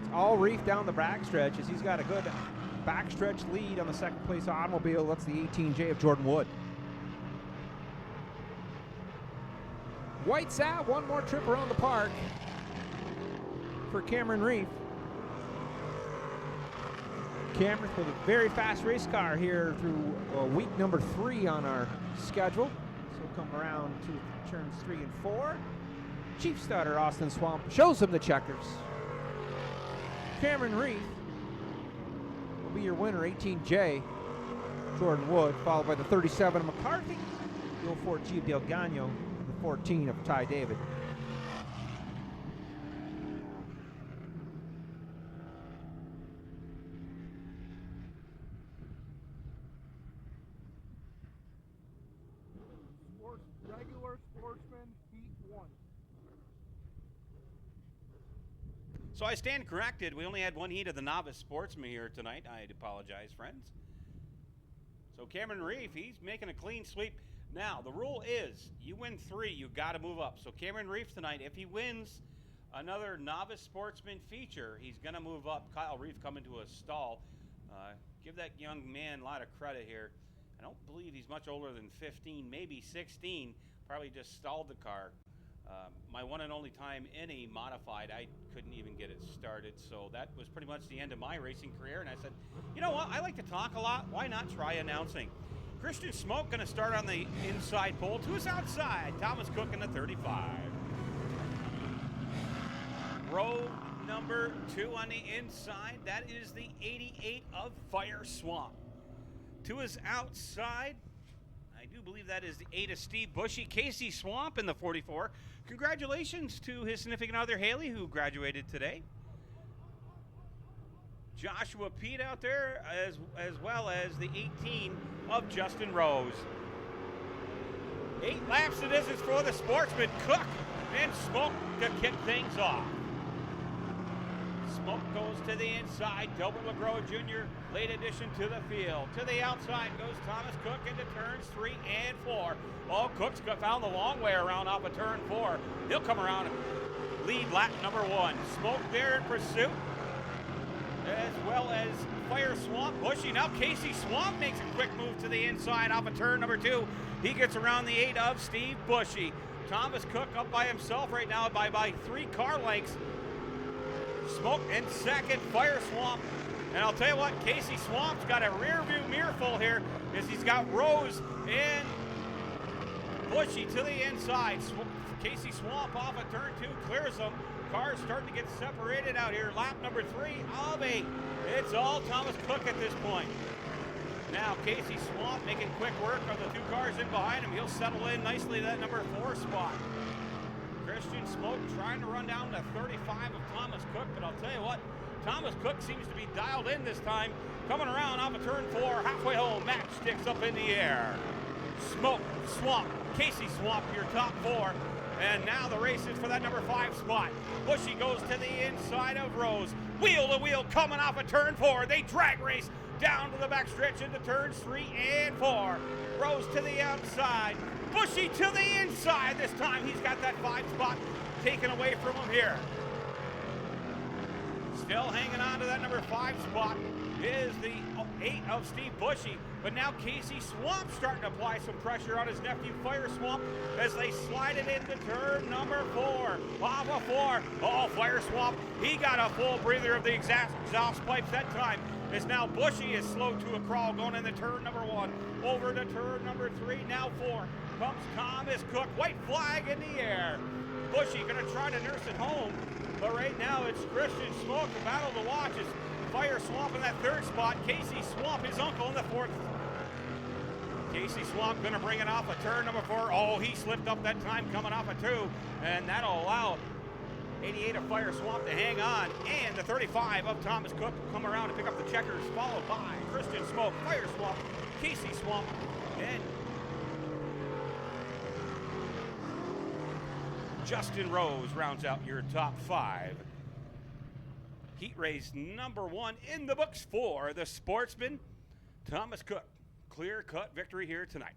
It's all Reef down the backstretch as he's got a good backstretch lead on the second place automobile. That's the 18J of Jordan Wood. White's out. One more trip around the park for Cameron Reef. Cameron with a very fast race car here through week number 3 on our schedule. So we'll come around to turns 3 and 4. Chief starter Austin Swamp shows him the checkers. Cameron Reef will be your winner, 18J Jordan Wood, followed by the 37 of McCarthy, the 04G of Dale Gagnon, the 14 of Ty David. Regular Sportsman Heat 1. So I stand corrected. We only had 1 heat of the Novice Sportsman here tonight. I apologize, friends. So Cameron Reef, he's making a clean sweep. Now, the rule is you win 3, you got to move up. So Cameron Reef tonight, if he wins Another Novice Sportsman feature. He's going to move up. Kyle Reef coming to a stall. Give that young man a lot of credit here. I don't believe he's much older than 15, maybe 16. Probably just stalled the car. My one and only time in a modified, I couldn't even get it started. So that was pretty much the end of my racing career. And I said, you know what? I like to talk a lot. Why not try announcing? Christian Smoke going to start on the inside pole. To his outside, Thomas Cook in the 35. Row number 2 on the inside. That is the 88 of Fire Swamp. To his outside, I do believe that is the 8 of Steve Bushy. Casey Swamp in the 44. Congratulations to his significant other, Haley, who graduated today. Joshua Pete out there, as well as the 18 of Justin Rose. 8 laps it is for the Sportsman. Cook and Smoke to kick things off. Smoke goes to the inside. Delbert LeGros Jr., late addition to the field. To the outside goes Thomas Cook into turns 3 and 4. Oh, Cook's found the long way around off of turn 4. He'll come around and lead lap number 1. Smoke there in pursuit, as well as Fire Swamp. Bushy. Now Casey Swamp makes a quick move to the inside off of turn number 2. He gets around the 8 of Steve Bushy. Thomas Cook up by himself right now by 3 car lengths. Smoke in second, Fire Swamp. And I'll tell you what, Casey Swamp's got a rear view mirror full here, as he's got Rose and Bushy to the inside. Casey Swamp off of turn 2, clears them. Cars starting to get separated out here. Lap number 3 of 8. It's all Thomas Cook at this point. Now Casey Swamp making quick work of the 2 cars in behind him. He'll settle in nicely to that number 4 spot. Christian Smoke trying to run down to 35 of Thomas Cook, but I'll tell you what, Thomas Cook seems to be dialed in this time. Coming around off of turn 4, halfway home, matchsticks up in the air. Smoke, Swamp, Casey Swamp, your top 4. And now the race is for that number 5 spot. Bushy goes to the inside of Rose. Wheel to wheel coming off of turn 4. They drag race down to the backstretch into turns 3 and 4. Rose to the outside. Bushy to the inside. This time he's got that 5 spot taken away from him here. Still hanging on to that number 5 spot is the 8 of Steve Bushy. But now Casey Swamp starting to apply some pressure on his nephew Fire Swamp as they slide it into turn number 4. Off of 4. Oh, Fire Swamp, he got a full breather of the exhaust pipes that time. As now Bushy is slow to a crawl going into turn number 1. Over to turn number 3, now 4. Comes Thomas Cook, white flag in the air. Bushy gonna try to nurse it home, but right now it's Christian Smoke, the battle to watch. Is Fire Swamp in that 3rd spot. Casey Swamp, his uncle, in the 4th. Casey Swamp gonna bring it off of turn number 4. Oh, he slipped up that time coming off of 2, and that'll allow 88 of Fire Swamp to hang on, and the 35 of Thomas Cook come around to pick up the checkers, followed by Christian Smoke, Fire Swamp, Casey Swamp, and Justin Rose rounds out your top 5. Heat race number 1 in the books for the Sportsman. Thomas Cook, clear-cut victory here tonight.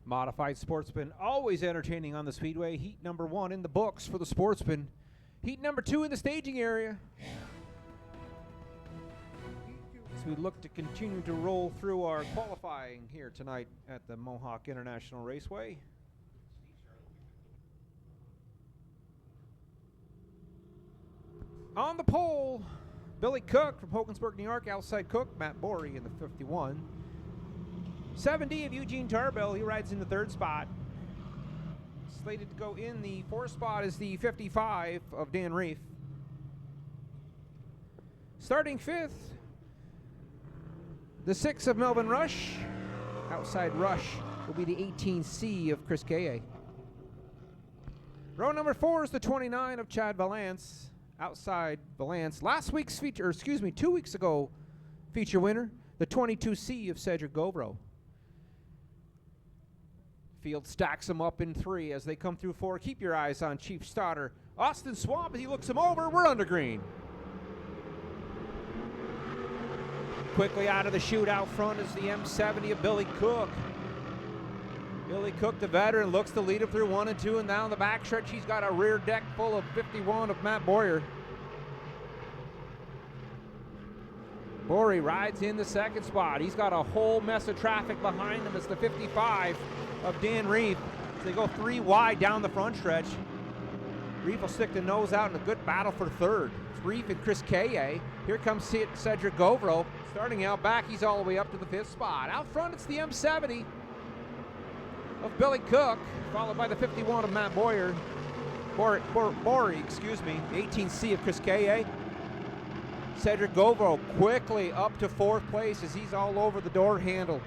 Modified Sportsman, always entertaining on the Speedway. Heat number 1 in the books for the Sportsman. Heat number 2 in the staging area. As we look to continue to roll through our qualifying here tonight at the Mohawk International Raceway. On the pole, Billy Cook from Hogansburg, New York. Outside Cook, Matt Borey in the 51. 7D of Eugene Tarbell, he rides in the 3rd spot. Slated to go in the 4th spot is the 55 of Dan Reef. Starting 5th, the 6 of Melvin Rush. Outside Rush will be the 18C of Chris Gaye. Row number 4 is the 29 of Chad Valance. Outside Valance, last week's feature, or excuse me, 2 weeks ago, feature winner, the 22C of Cedric Govro. Field stacks them up in 3 as they come through 4. Keep your eyes on Chief Stoddard. Austin Swamp, as he looks him over, we're under green. Quickly out of the chute out front is the M70 of Billy Cook. Billy Cook, the veteran, looks to lead him through 1 and 2, and down the backstretch, he's got a rear deck full of 51 of Matt Boyer. Bory rides in the second spot. He's got a whole mess of traffic behind him. It's the 55 of Dan Reef. So they go 3 wide down the front stretch. Reef will stick the nose out in a good battle for third. It's Reef and Chris Kaye. Here comes Cedric Govro. Starting out back, he's all the way up to the 5th spot. Out front, it's the M70 of Billy Cook, followed by the 51 of Matt Boyer. Bory, excuse me, the 18C of Chris Kaye. Cedric Govro quickly up to 4th place as he's all over the door handle.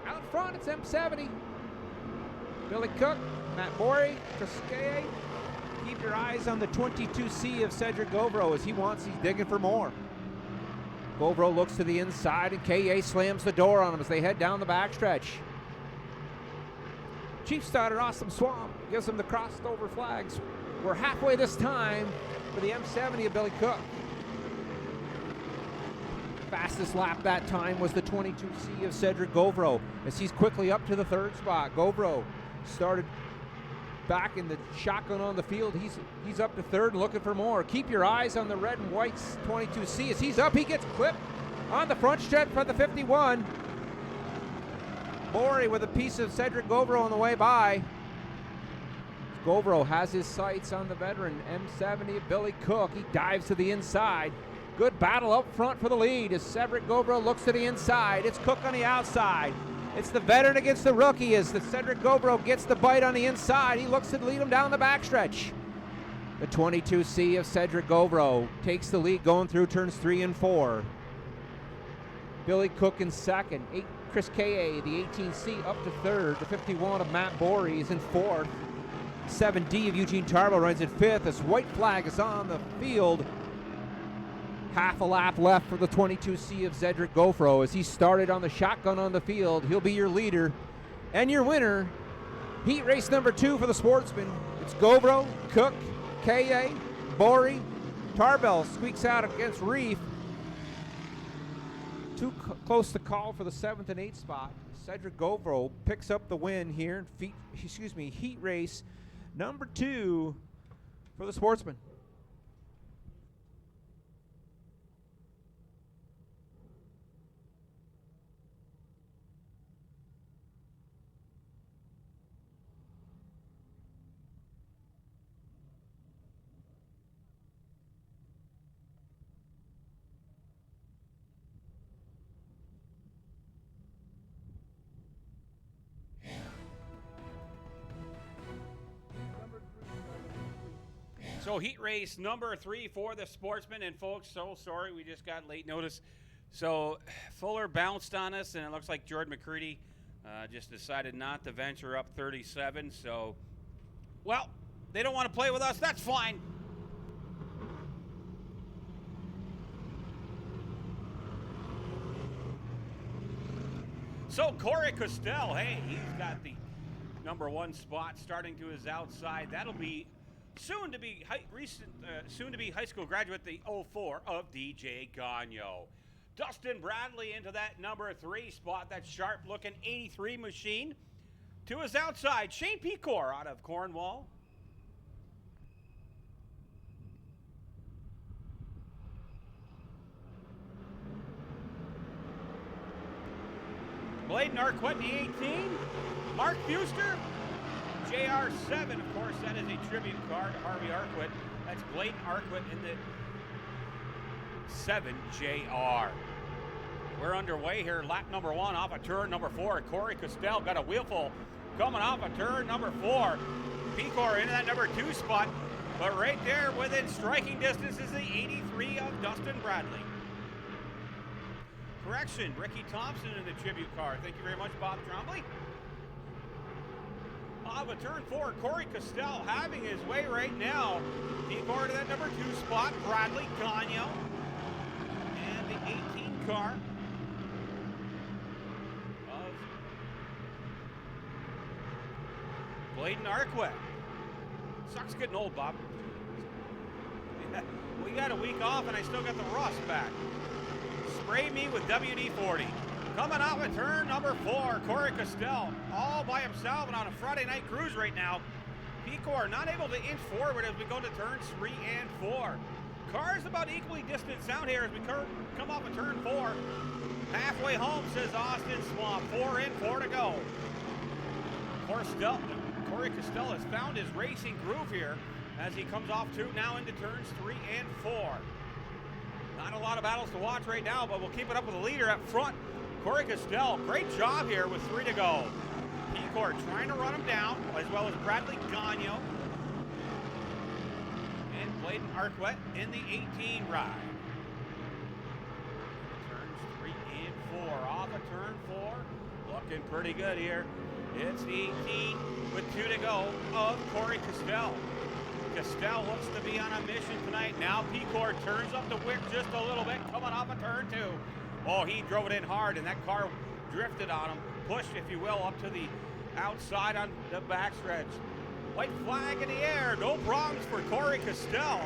Out front, it's M70. Billy Cook, Matt Bory, Chris Kaye. Keep your eyes on the 22C of Cedric Govro as he's digging for more. Govro looks to the inside and Kaye slams the door on him as they head down the backstretch. Chief starter Awesome Swamp gives him the crossed over flags. We're halfway this time for the M70 of Billy Cook. Fastest lap that time was the 22C of Cedric Govro as he's quickly up to the 3rd spot. Govro started back in the shotgun on the field. He's up to 3rd and looking for more. Keep your eyes on the red and white 22C as he's up. He gets clipped on the front stretch for the 51. Bory with a piece of Cedric Govro on the way by. Govro has his sights on the veteran M70 Billy Cook. He dives to the inside. Good battle up front for the lead as Cedric Govro looks to the inside. It's Cook on the outside. It's the veteran against the rookie as the Cedric Govro gets the bite on the inside. He looks to lead him down the backstretch. The 22C of Cedric Govro takes the lead going through turns 3 and 4. Billy Cook in second. Chris Kaye, the 18C, up to 3rd. The 51 of Matt Bory is in 4th. 7D of Eugene Tarbo runs in 5th as white flag is on the field. Half a lap left for the 22C of Cedric Govro as he started on the shotgun on the field. He'll be your leader and your winner. Heat race number 2 for the Sportsman. It's Govro, Cook, Kaye, Bory. Tarbell squeaks out against Reef. Too close to call for the 7th and 8th spot. Cedric Govro picks up the win here. Heat race number 2 for the Sportsman. So heat race number 3 for the Sportsman, and folks, so sorry, we just got late notice. So Fuller bounced on us, and it looks like Jordan McCready just decided not to venture up 37. So, well, they don't want to play with us. That's fine. So Corey Costell, hey, he's got the number 1 spot starting to his outside. That'll be soon to be high school graduate, the 04 of DJ Gagno. Dustin Bradley into that number 3 spot, that sharp-looking 83 machine. To his outside, Shane Pecor out of Cornwall. Bladen Arquette in the 18. Mark Buster. JR7, of course, that is a tribute car to Harvey Arquette. That's Bladen Arquette in the 7JR. We're underway here, lap number 1 off of turn number 4. Corey Costell got a wheelful coming off of turn number 4. Pecor into that number 2 spot, but right there within striking distance is the 83 of Dustin Bradley. Correction, Ricky Thompson in the tribute car. Thank you very much, Bob Trombley. Off of turn 4, Corey Costell having his way right now. Pecor to that number 2 spot, Bradley Gagno. And the 18 car of Bladen Arquette. Sucks getting old, Bob. We got a week off and I still got the rust back. Spray me with WD-40. Coming out with turn number 4, Corey Castell, all by himself and on a Friday night cruise right now. Pecor not able to inch forward as we go to turns 3 and 4. Cars about equally distanced out here as we come off of turn 4. Halfway home, says Austin Swamp. 4 in, 4 to go. Corey Castell has found his racing groove here as he comes off 2 now into turns 3 and 4. Not a lot of battles to watch right now, but we'll keep it up with the leader up front. Corey Castell, great job here with 3 to go. Pecor trying to run him down, as well as Bradley Gagno and Bladen Arquette in the 18 ride. Turns 3 and 4. Off of turn 4. Looking pretty good here. It's the 18 with 2 to go of Corey Castell. Castell looks to be on a mission tonight. Now Pecor turns up the wick just a little bit, coming off of turn 2. Oh, he drove it in hard, and that car drifted on him. Pushed, if you will, up to the outside on the backstretch. White flag in the air. No problems for Corey Castell.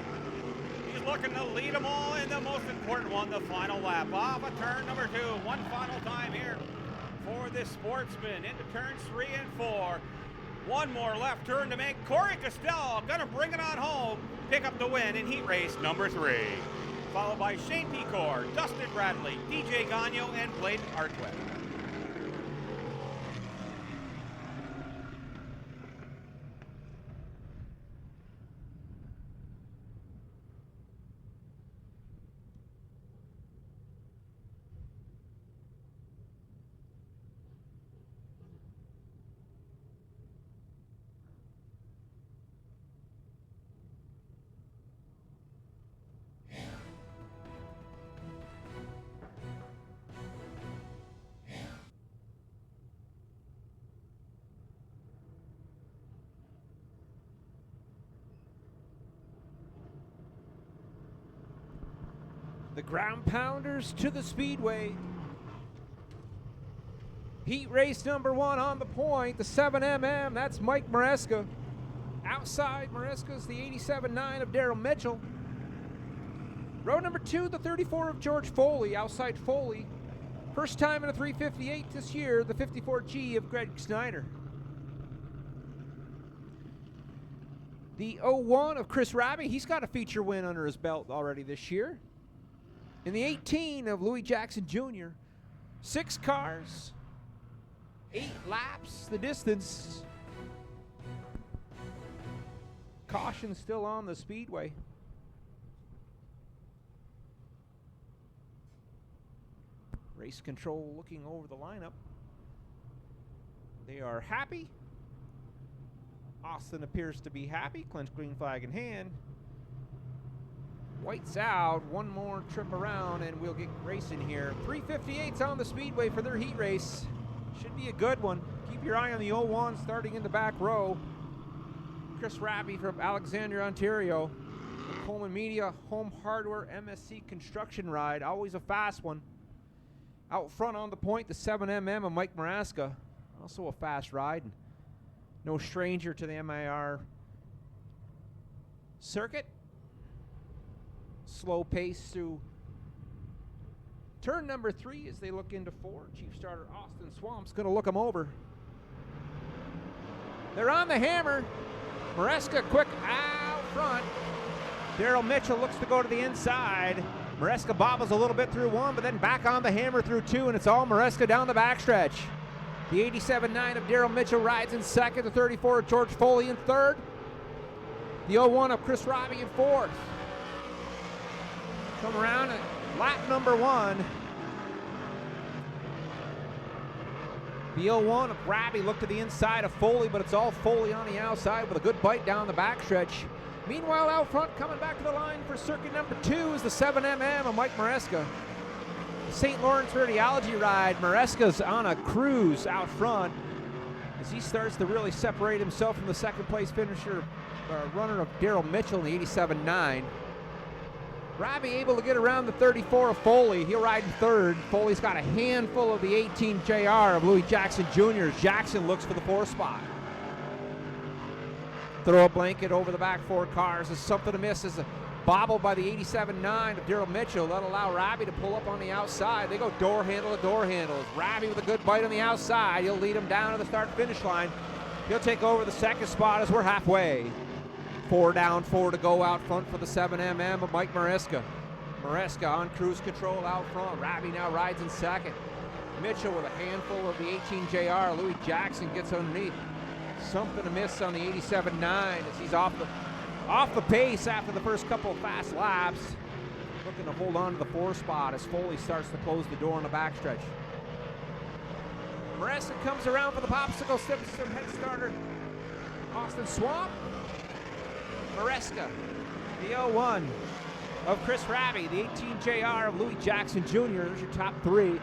He's looking to lead them all in the most important one, the final lap. Off of turn number 2. One final time here for this sportsman into turns 3 and 4. One more left turn to make. Corey Castell gonna bring it on home, pick up the win in heat race number 3. Followed by Shane Pecor, Dustin Bradley, DJ Gagno, and Bladen Arquette. The ground pounders to the speedway. Heat race number 1 on the point, the 7mm, that's Mike Maresca. Outside Maresca's the 87.9 of Daryl Mitchell. Row number 2, the 34 of George Foley, outside Foley. First time in a 358 this year, the 54G of Greg Snyder. The 01 of Chris Raby, he's got a feature win under his belt already this year. In the 18 of Louis Jackson Jr., 6 cars, 8 laps, the distance. Caution still on the speedway. Race control looking over the lineup. They are happy. Austin appears to be happy, clenched green flag in hand. White's out, one more trip around and we'll get racing here. 358's on the speedway for their heat race. Should be a good one. Keep your eye on the 01 starting in the back row. Chris Raby from Alexandria, Ontario. The Coleman Media Home Hardware MSC construction ride, always a fast one. Out front on the point, the 7mm of Mike Maresca, also a fast ride. No stranger to the MIR circuit. Slow pace through turn number 3 as they look into 4. Chief starter Austin Swamp's going to look them over. They're on the hammer. Maresca quick out front. Daryl Mitchell looks to go to the inside. Maresca bobbles a little bit through 1, but then back on the hammer through 2, and it's all Maresca down the backstretch. The 87.9 of Daryl Mitchell rides in second. The 34 of George Foley in third. The 01 of Chris Raby in fourth. Come around at lap number 1. The 01 of Raby looked to the inside of Foley, but it's all Foley on the outside with a good bite down the backstretch. Meanwhile, out front, coming back to the line for circuit number 2 is the 7mm of Mike Maresca. St. Lawrence Radiology ride. Maresca's on a cruise out front as he starts to really separate himself from the second place finisher, runner of Daryl Mitchell in the 87.9. Raby able to get around the 34 of Foley. He'll ride in third. Foley's got a handful of the 18 JR of Louis Jackson Jr. as Jackson looks for the 4th spot. Throw a blanket over the back 4 cars is something to miss as bobbled by the 87.9 of Daryl Mitchell. That'll allow Robbie to pull up on the outside. They go door handle to door handle. Robbie with a good bite on the outside. He'll lead him down to the start-finish line. He'll take over the second spot as we're halfway. 4 down, 4 to go out front for the 7mm of Mike Maresca. Maresca on cruise control out front. Robbie now rides in second. Mitchell with a handful of the 18JR. Louis Jackson gets underneath. Something amiss on the 87.9 as he's off the pace after the first couple of fast laps. Looking to hold on to the 4 spot as Foley starts to close the door on the backstretch. Maresca comes around for the popsicle system head starter. Austin Swamp. Maresca, the 01 of Chris Raby, the 18JR of Louis Jackson Jr. There's your top 3.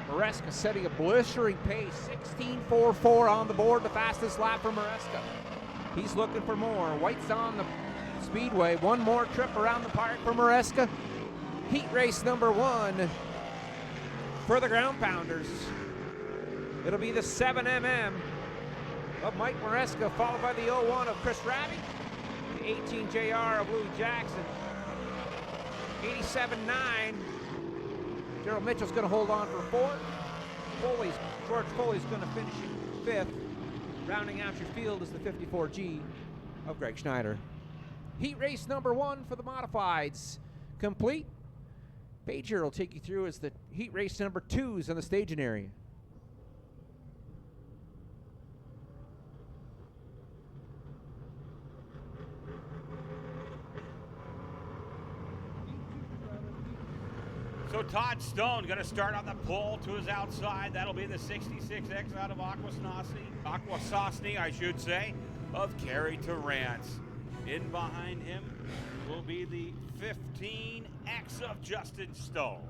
Maresca setting a blistering pace, 16.44 on the board, the fastest lap for Maresca. He's looking for more. White's on the speedway. One more trip around the park for Maresca. Heat race number 1 for the ground pounders. It'll be the 7mm of Mike Maresca, followed by the 01 of Chris Raby, the 18JR of Louis Jackson, 87.9. Daryl Mitchell's going to hold on for 4th. George Foley's going to finish in 5th. Rounding out your field is the 54G of Greg Schneider. Heat race number 1 for the Modifieds complete. Pager will take you through as the heat race number 2s in the staging area. So Todd Stone going to start on the pole to his outside. That'll be the 66X out of Akwesasne, I should say, of Kerry Torrance. In behind him will be the 15X of Justin Stone.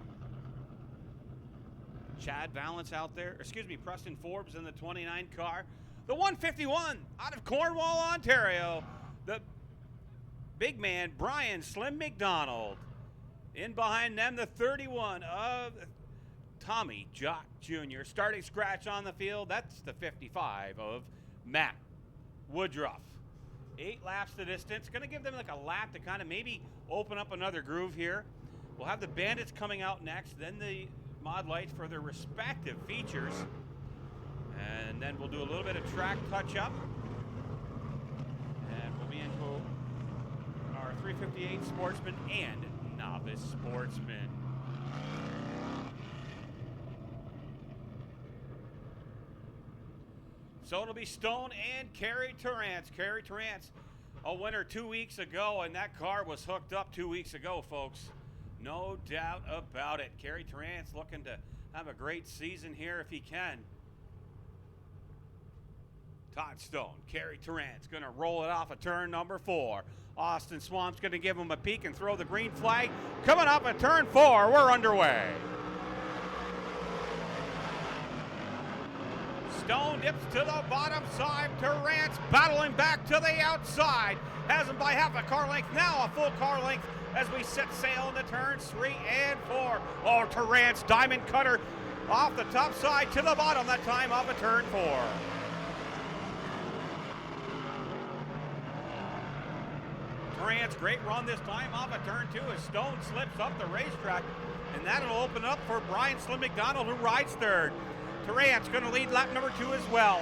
Chad Valance out there, Preston Forbes in the 29 car. The 151 out of Cornwall, Ontario. The big man, Brian Slim McDonald. In behind them, the 31 of Tommy Jock Jr. Starting scratch on the field, that's the 55 of Matt Woodruff. 8 laps the distance. Going to give them like a lap to kind of maybe open up another groove here. We'll have the Bandits coming out next, then the Mod Lights for their respective features. And then we'll do a little bit of track touch-up. And we'll be into our 358 Sportsman and Novice Sportsman. So it'll be Stone and Kerry Torrance. Kerry Torrance, a winner 2 weeks ago, and that car was hooked up 2 weeks ago, folks. No doubt about it. Kerry Torrance looking to have a great season here if he can. Todd Stone, Kerry Torrance going to roll it off of turn number 4. Austin Swamp's going to give him a peek and throw the green flag. Coming up at turn 4, we're underway. Stone dips to the bottom side. Torrance battling back to the outside. Has him by half a car length, now a full car length as we set sail into turns 3 and 4. Oh, Torrance, diamond cutter off the top side to the bottom, that time off of turn 4. Torrance, great run this time off of turn 2 as Stone slips up the racetrack, and that'll open up for Brian Slim McDonald, who rides third. Torrance going to lead lap number 2 as well.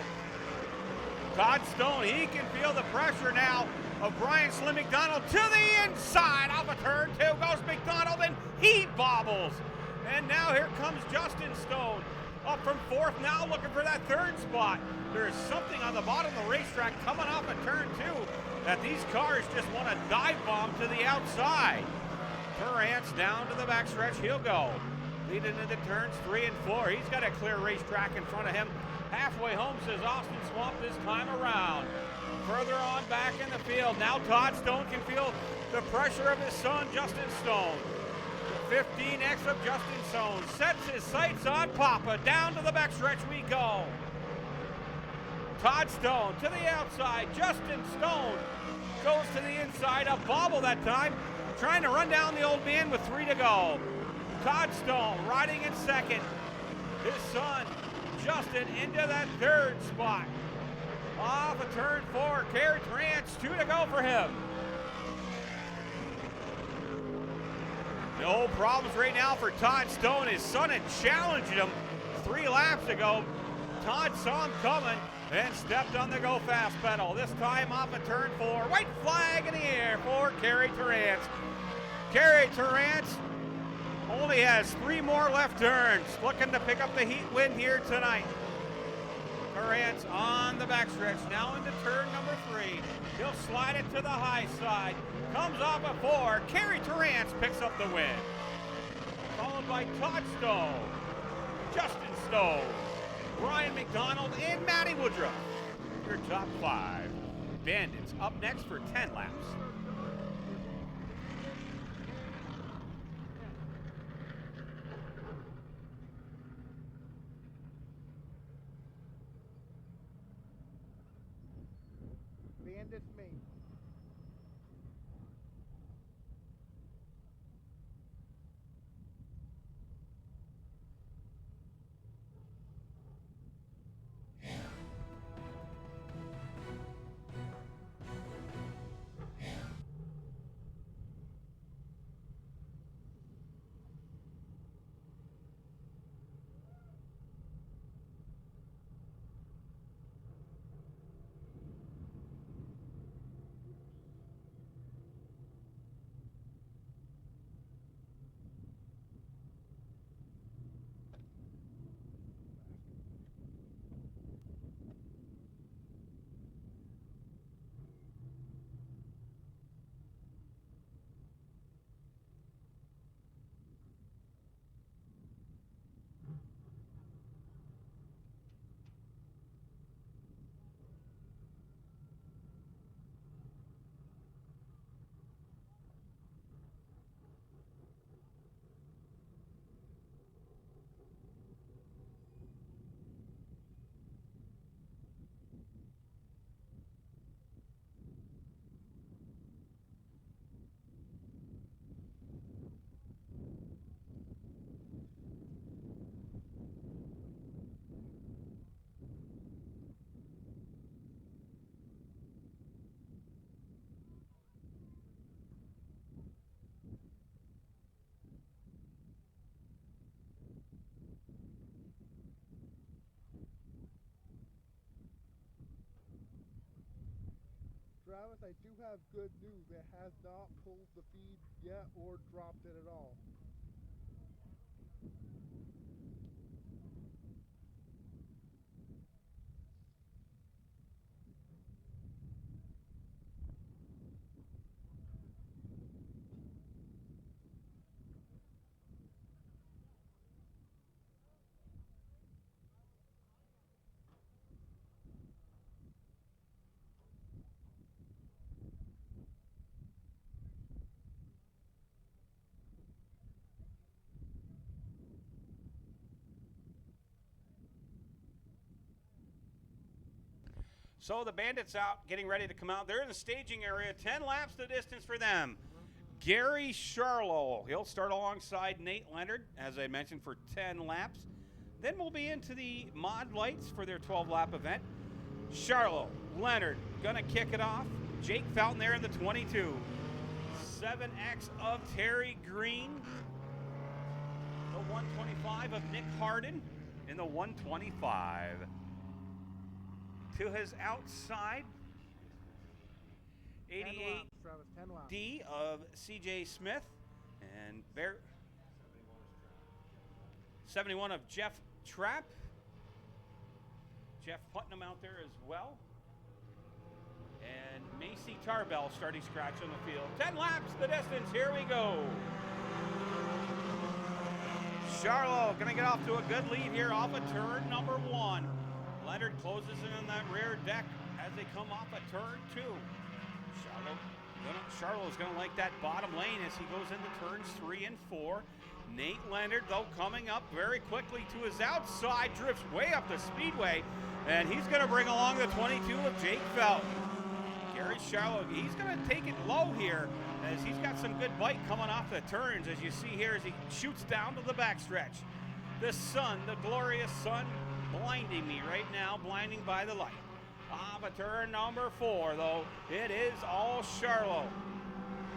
Todd Stone, he can feel the pressure now of Brian Slim McDonald to the inside off of turn 2 goes McDonald, and he bobbles. And now here comes Justin Stone up from 4th now, looking for that 3rd spot. There's something on the bottom of the racetrack coming off of turn 2 that these cars just want to dive bomb to the outside. Torrance down to the backstretch, he'll go. Leading into turns 3 and 4. He's got a clear racetrack in front of him. Halfway home, says Austin Swamp this time around. Further on back in the field. Now Todd Stone can feel the pressure of his son, Justin Stone. The 15X of Justin Stone sets his sights on Papa. Down to the backstretch we go. Todd Stone to the outside. Justin Stone goes to the inside. A bobble that time. Trying to run down the old man with 3 to go. Todd Stone riding in second. His son, Justin, into that 3rd spot. Off of turn 4, Kerry Torrance, 2 to go for him. No problems right now for Todd Stone. His son had challenged him 3 laps ago. Todd saw him coming and stepped on the go fast pedal. This time off of turn 4. White flag in the air for Kerry Torrance. Kerry Torrance only has 3 more left turns. Looking to pick up the heat win here tonight. Torrance on the backstretch, now into turn number 3. He'll slide it to the high side. Comes off of 4. Kerry Torrance picks up the win. Followed by Todd Stone, Justin Stone, Brian McDonald, and Matty Woodruff. Your top 5. Bandits up next for 10 laps. Bandits me. Travis, I do have good news. It has not pulled the feed yet or dropped it at all. So the Bandits out, getting ready to come out. They're in the staging area. 10 laps the distance for them. Gary Charlo, he'll start alongside Nate Leonard, as I mentioned, for 10 laps. Then we'll be into the Mod Lights for their 12-lap event. Charlo, Leonard, gonna kick it off. Jake Fountain there in the 22. 7X of Terry Green. The 125 of Nick Harden in the 125. To his outside, 88D of CJ Smith and 71 of Jeff Trapp. Jeff Putnam out there as well. And Macy Tarbell starting scratch on the field. 10 laps the distance, here we go. Charlo gonna get off to a good lead here off of turn number 1. Leonard closes in on that rear deck as they come off of turn 2. Charlo's going to like that bottom lane as he goes into turns 3 and 4. Nate Leonard, though, coming up very quickly to his outside, drifts way up the speedway, and he's going to bring along the 22 of Jake Felton. Gary Charlo, he's going to take it low here as he's got some good bite coming off the turns, as you see here as he shoots down to the backstretch. The sun, the glorious sun, blinding me right now, blinding by the light. Off of turn number 4, though, it is all Charlo.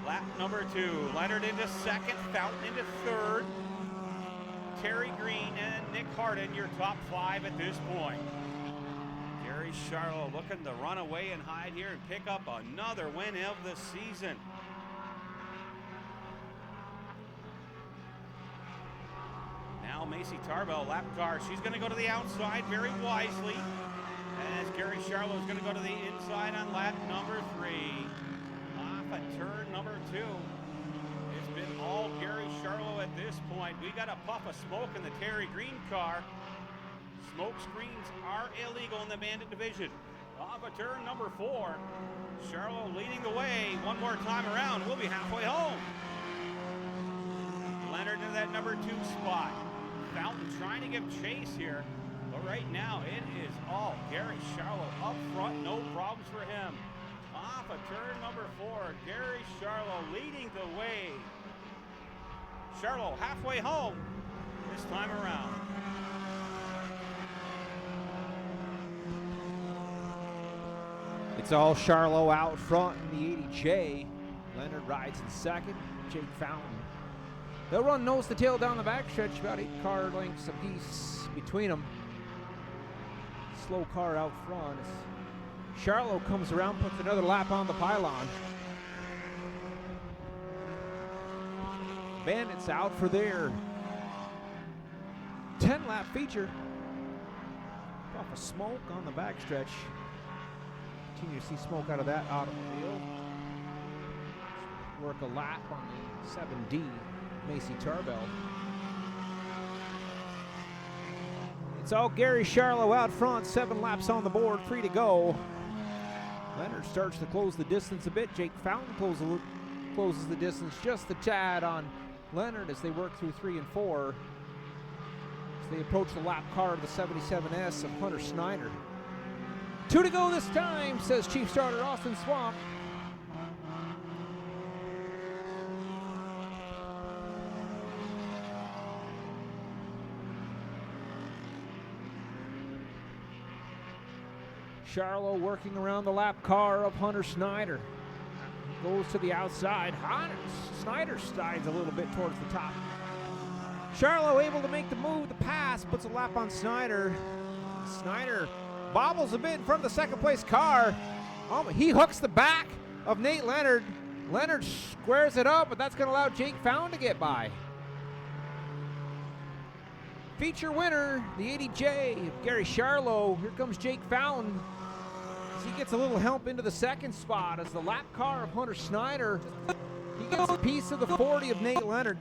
Lap number 2. Leonard into second, Fountain into third. Terry Green and Nick Harden, your top 5 at this point. Gary Charlo looking to run away and hide here and pick up another win of the season. Now Macy Tarbell, lap car. She's going to go to the outside very wisely. As Gary Charlo is going to go to the inside on lap number 3. Off at turn number 2. It's been all Gary Charlo at this point. We got a puff of smoke in the Terry Green car. Smoke screens are illegal in the bandit division. Off at turn number 4. Charlo leading the way one more time around. We'll be halfway home. Leonard into that number 2 spot. Fountain trying to give chase here. But right now, it is all Gary Charlo up front. No problems for him. Off of turn number 4, Gary Charlo leading the way. Charlo halfway home this time around. It's all Charlo out front in the 80J. Leonard rides in second. Jake Fountain. They'll run nose to tail down the backstretch, about 8 car lengths apiece between them. Slow car out front. As Charlo comes around, puts another lap on the pylon. Bandits out for their 10-lap feature. Puff of smoke on the backstretch. Continue to see smoke out of that automobile. Work a lap on the 7D, Macy Tarbell. It's all Gary Charlo out front, 7 laps on the board, 3 to go. Leonard starts to close the distance a bit. Jake Fountain closes the distance just a tad on Leonard as they work through 3 and 4. As they approach the lap car of the 77S of Hunter Snyder. 2 to go this time, says Chief Starter Austin Swamp. Charlo working around the lap car of Hunter Snyder. Goes to the outside. Snyder slides a little bit towards the top. Charlo able to make the move, the pass, puts a lap on Snyder. Snyder bobbles a bit in front of the second place car. He hooks the back of Nate Leonard. Leonard squares it up, but that's going to allow Jake Fountain to get by. Feature winner, the 80J of Gary Charlo. Here comes Jake Fountain. As he gets a little help into the second spot as the lap car of Hunter Snyder. He gets a piece of the 40 of Nate Leonard.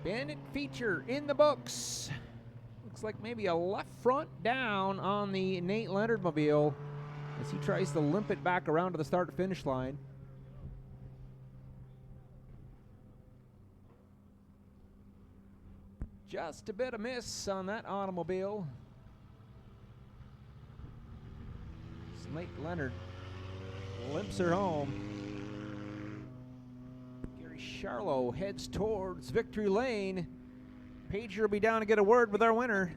Bandit feature in the books. Looks like maybe a left front down on the Nate Leonard mobile as he tries to limp it back around to the start-finish line. Just a bit of miss on that automobile. Nate Leonard limps her home. Gary Charlo heads towards victory lane. Pager will be down to get a word with our winner.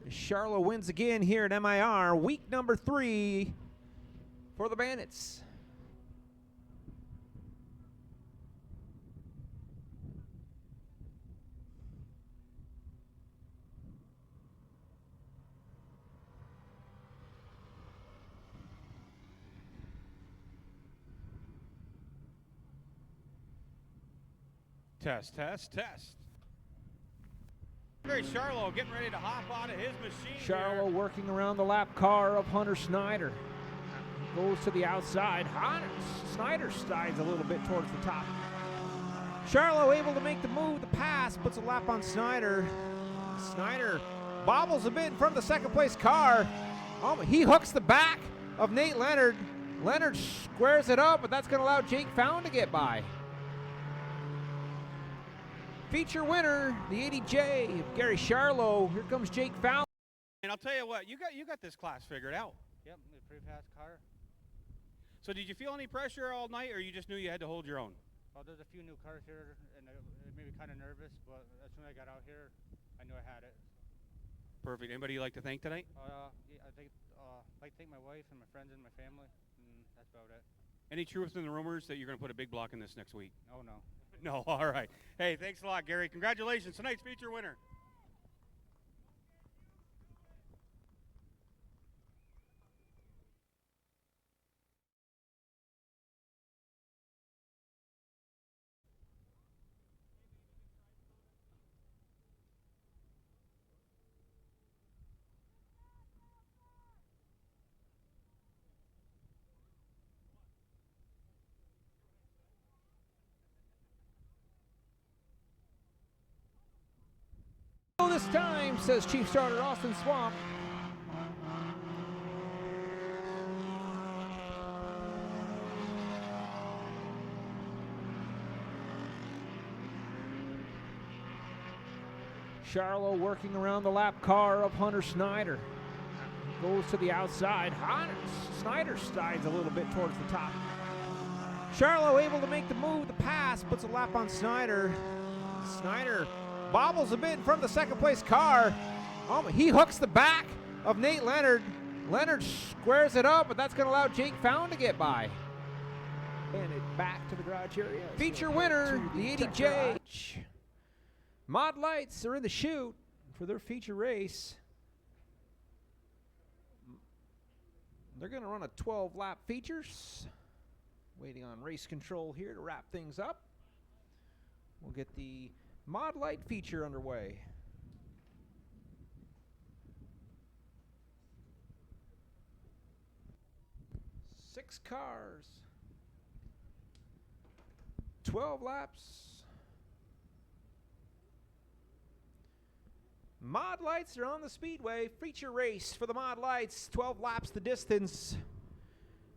Charlo wins again here at MIR, week number 3 for the Bandits. Test, test, test. Gary Charlo getting ready to hop out of his machine. Charlo here. working around the lap car of Hunter Snyder. Goes to the outside. Snyder slides a little bit towards the top. Charlo able to make the move, the pass, puts a lap on Snyder. Snyder bobbles a bit in front of the second place car. He hooks the back of Nate Leonard. Leonard squares it up, but that's going to allow Jake Fountain to get by. Feature winner, the 80J of Gary Charlo. Here comes Jake Fountain. And I'll tell you what, you got this class figured out. Yep, a pretty fast car. So did you feel any pressure all night, or you just knew you had to hold your own? Well, there's a few new cars here, and it made me kind of nervous, but as soon as I got out here, I knew I had it. Perfect. Anybody you'd like to thank tonight? Yeah, I think like to take my wife and my friends and my family, and that's about it. Any truth in the rumors that you're going to put a big block in this next week? Oh, no. No, all right. Hey, thanks a lot, Gary. Congratulations, tonight's feature winner. This time, says Chief Starter Austin Swamp. Charlo working around the lap car of Hunter Snyder. Goes to the outside. Snyder slides a little bit towards the top. Charlo able to make the move, the pass, puts a lap on Snyder. Snyder bobbles a bit in front of the second place car. He hooks the back of Nate Leonard. Leonard squares it up, but that's going to allow Jake Found to get by. And it back to the garage area. Feature winner, the 80J. Mod Lights are in the chute for their feature race. They're going to run a 12-lap features. Waiting on race control here to wrap things up. We'll get the Mod Light feature underway. Six cars. 12 laps. Mod Lights are on the speedway. Feature race for the Mod Lights. 12 laps the distance.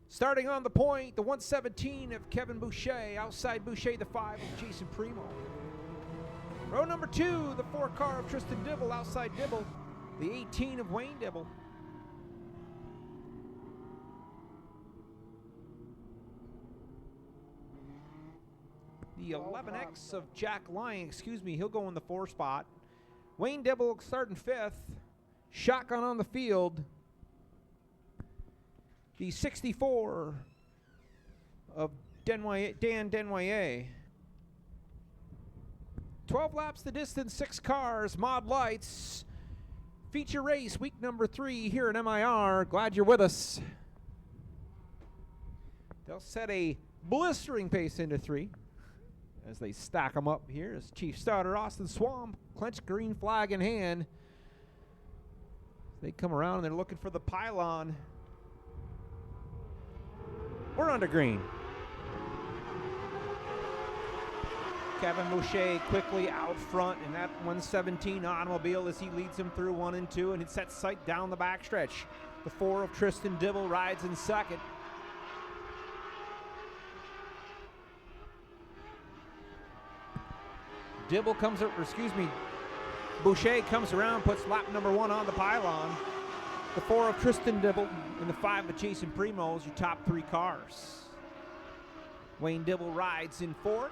Starting on the point, the 117 of Kevin Boucher. Outside Boucher, the 5 of Jason Primo. Row number 2, the 4 car of Tristan Dibble. Outside Dibble, the 18 of Wayne Dibble. The 11X of Jack Lyon, he'll go in the 4 spot. Wayne Dibble starting 5th. Shotgun on the field. The 64 of Dan Denoyer. 12 laps the distance, 6 cars, Mod Lights. Feature race, week number 3 here at MIR. Glad you're with us. They'll set a blistering pace into 3 as they stack them up here as Chief Starter Austin Swamp, clenched green flag in hand. They come around and they're looking for the pylon. We're under green. Kevin Boucher quickly out front in that 117 automobile as he leads him through 1 and 2, and it sets sight down the backstretch. The 4 of Tristan Dibble rides in second. Boucher comes around, puts lap number 1 on the pylon. The 4 of Tristan Dibble and the 5 of Jason Primo is your top 3 cars. Wayne Dibble rides in 4th.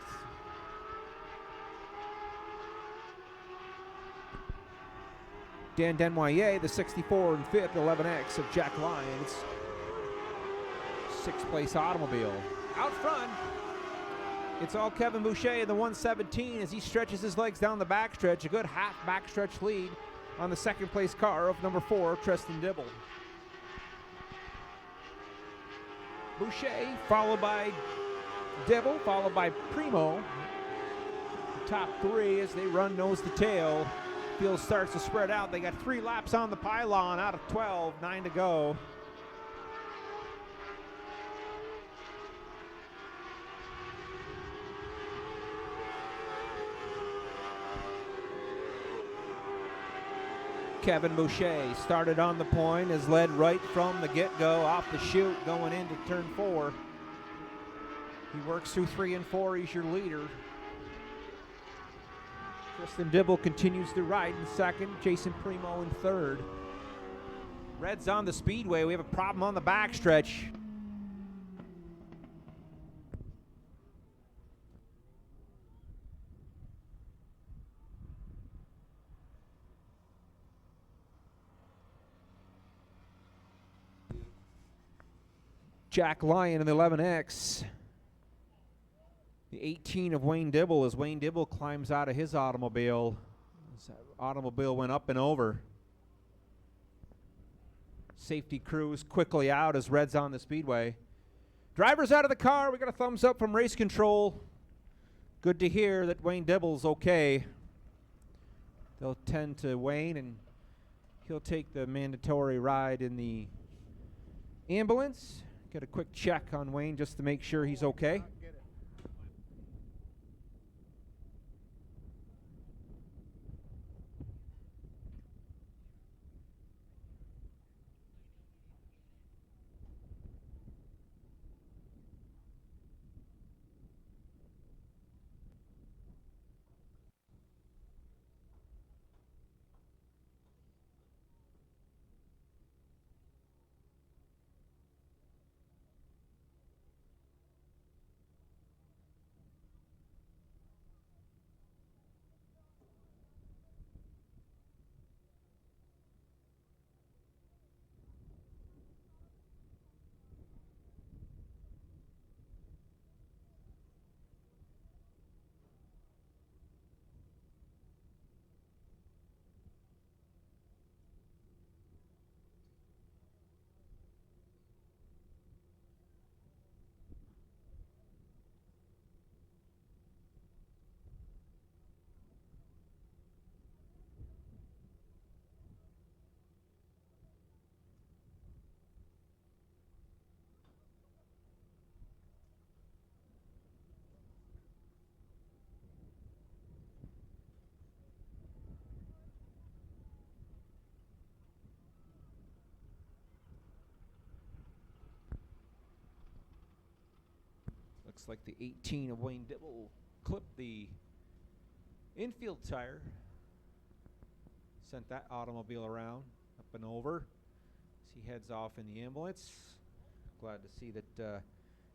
Dan Denoyer, the 64 and 5th, 11X of Jack Lyons. 6th place automobile. Out front, it's all Kevin Boucher in the 117 as he stretches his legs down the backstretch. A good half backstretch lead on the 2nd place car of number 4, Tristan Dibble. Boucher, followed by Dibble, followed by Primo. The top 3 as they run nose to tail. Field starts to spread out. They got 3 laps on the pylon out of 12, 9 to go. Kevin Boucher started on the point, is led right from the get-go off the chute going into turn 4. He works through 3 and 4. He's your leader. Tristan Dibble continues to ride in 2nd. Jason Primo in 3rd. Red's on the speedway. We have a problem on the backstretch. Jack Lyon in the 11X. The 18 of Wayne Dibble as Wayne Dibble climbs out of his automobile. His automobile went up and over. Safety crews quickly out as Red's on the speedway. Drivers out of the car. We got a thumbs up from race control. Good to hear that Wayne Dibble's okay. They'll tend to Wayne, and he'll take the mandatory ride in the ambulance. Get a quick check on Wayne just to make sure he's okay. Looks like the 18 of Wayne Dibble clipped the infield tire. Sent that automobile around, up and over, as he heads off in the ambulance. Glad to see that the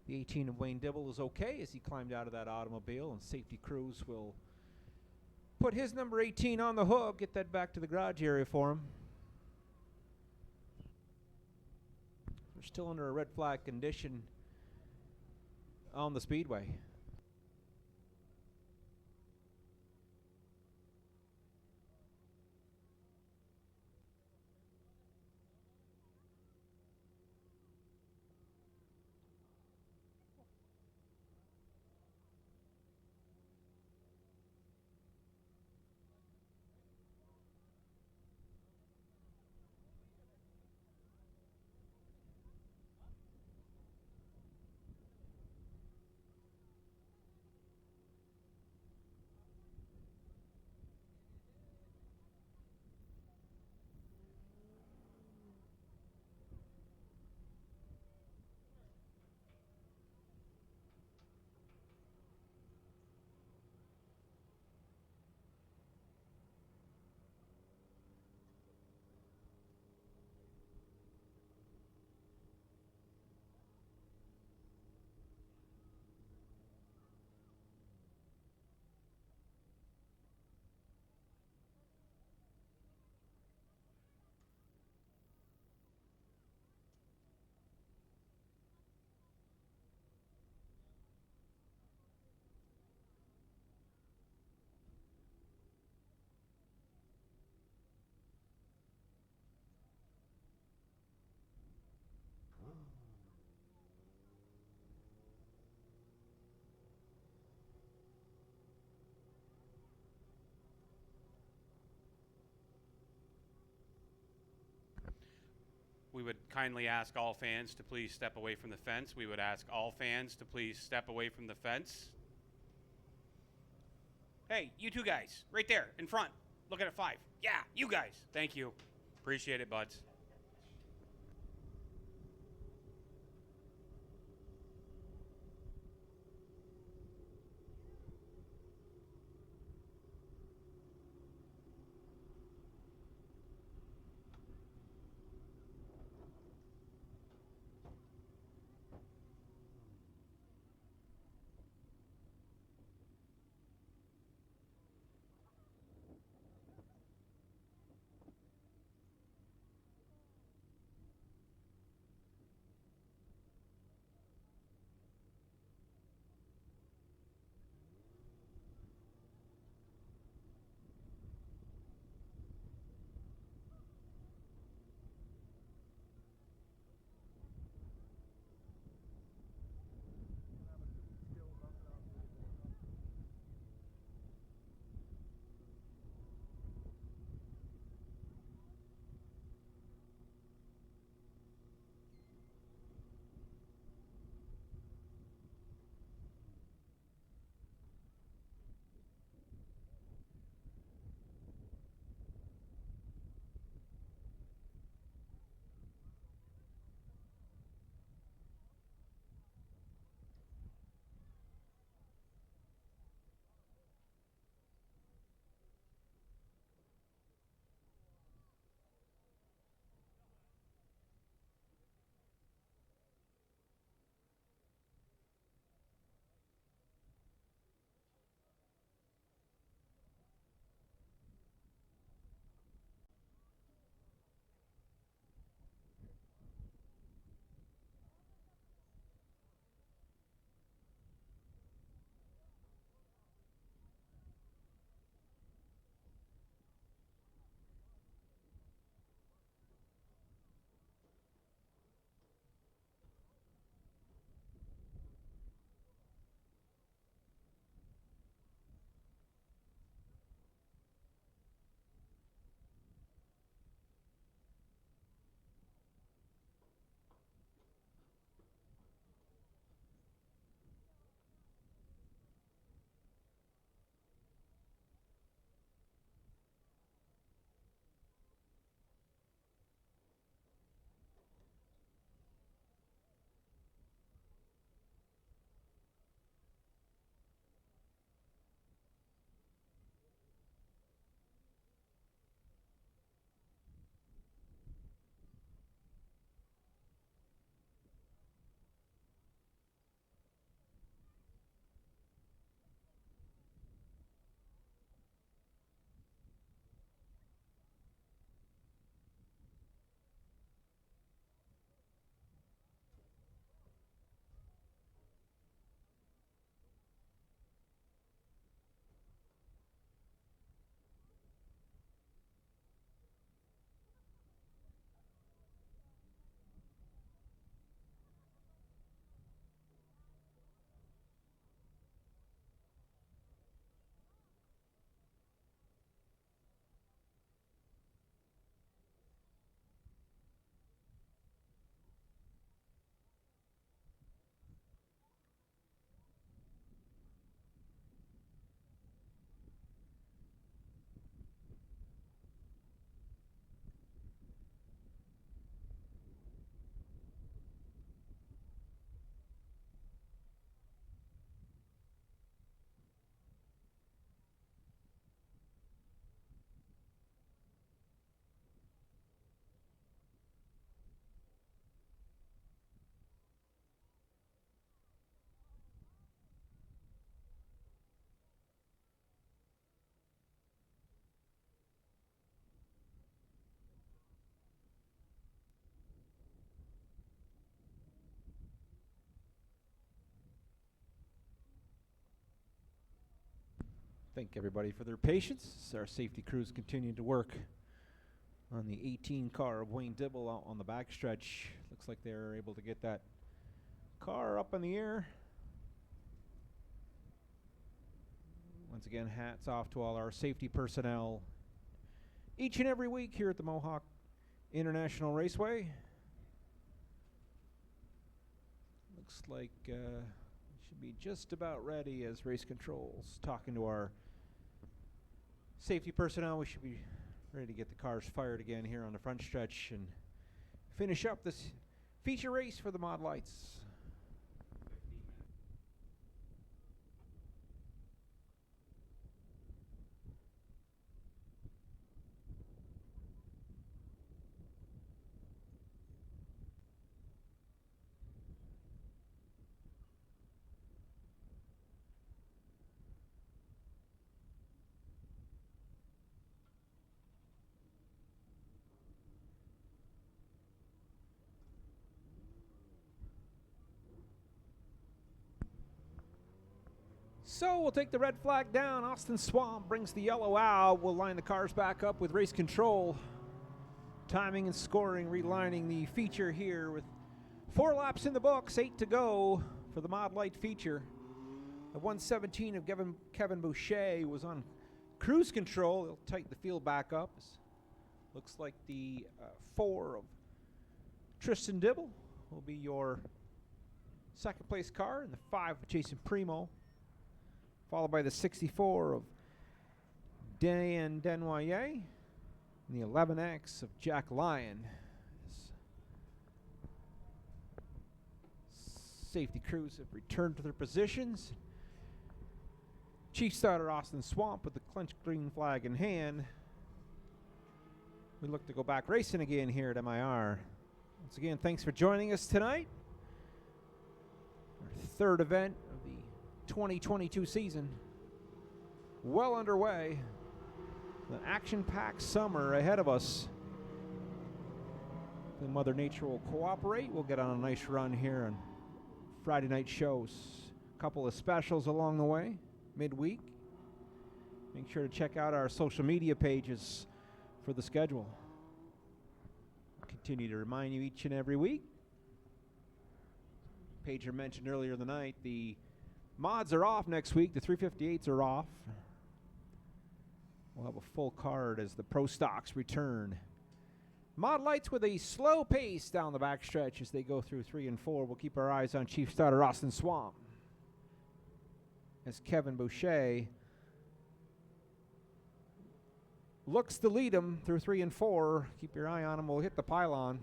18 of Wayne Dibble is okay as he climbed out of that automobile, and safety crews will put his number 18 on the hook, get that back to the garage area for him. We're still under a red flag condition on the speedway. We would kindly ask all fans to please step away from the fence. We would ask all fans to please step away from the fence. Hey, you two guys, right there, in front. Looking at 5. Yeah, you guys. Thank you. Appreciate it, buds. Thank everybody for their patience. Our safety crews continue to work on the 18 car of Wayne Dibble out on the backstretch. Looks like they're able to get that car up in the air. Once again, hats off to all our safety personnel each and every week here at the Mohawk International Raceway. Looks like should be just about ready as race controls talking to our safety personnel. We should be ready to get the cars fired again here on the front stretch and finish up this feature race for the Mod Lights. So we'll take the red flag down. Austin Swamp brings the yellow out. We'll line the cars back up with race control. Timing and scoring, relining the feature here with 4 laps in the books, 8 to go for the Mod Light feature. The 117 of Kevin Boucher was on cruise control. He'll tighten the field back up. Looks like the 4 of Tristan Dibble will be your second place car, and the 5 of Jason Primo, followed by the 64 of Dan Denoyer and the 11X of Jack Lyon. Safety crews have returned to their positions. Chief starter Austin Swamp with the clenched green flag in hand. We look to go back racing again here at MIR. Once again, thanks for joining us tonight. Our third event of the 2022 season well underway. An action-packed summer ahead of us. Then Mother Nature will cooperate. We'll get on a nice run here on Friday night shows. A couple of specials along the way, midweek. Make sure to check out our social media pages for the schedule. Continue to remind you each and every week. Pager mentioned earlier in the night, the mods are off next week. The 358s are off. We'll have a full card as the Pro Stocks return. Mod Lights with a slow pace down the backstretch as they go through 3 and 4. We'll keep our eyes on Chief starter Austin Swamp as Kevin Boucher looks to lead him through 3 and 4. Keep your eye on him. We'll hit the pylon.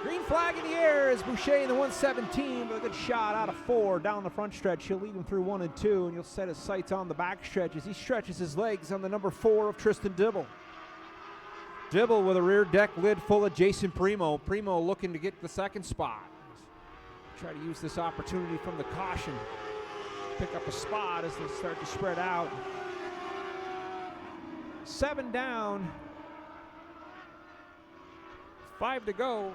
Green flag in the air as Boucher in the 117 with a good shot out of 4 down the front stretch. He'll lead him through 1 and 2, and he'll set his sights on the back stretch as he stretches his legs on the number 4 of Tristan Dibble. Dibble with a rear deck lid full of Jason Primo. Primo looking to get the second spot. Try to use this opportunity from the caution. Pick up a spot as they start to spread out. 7 down. 5 to go.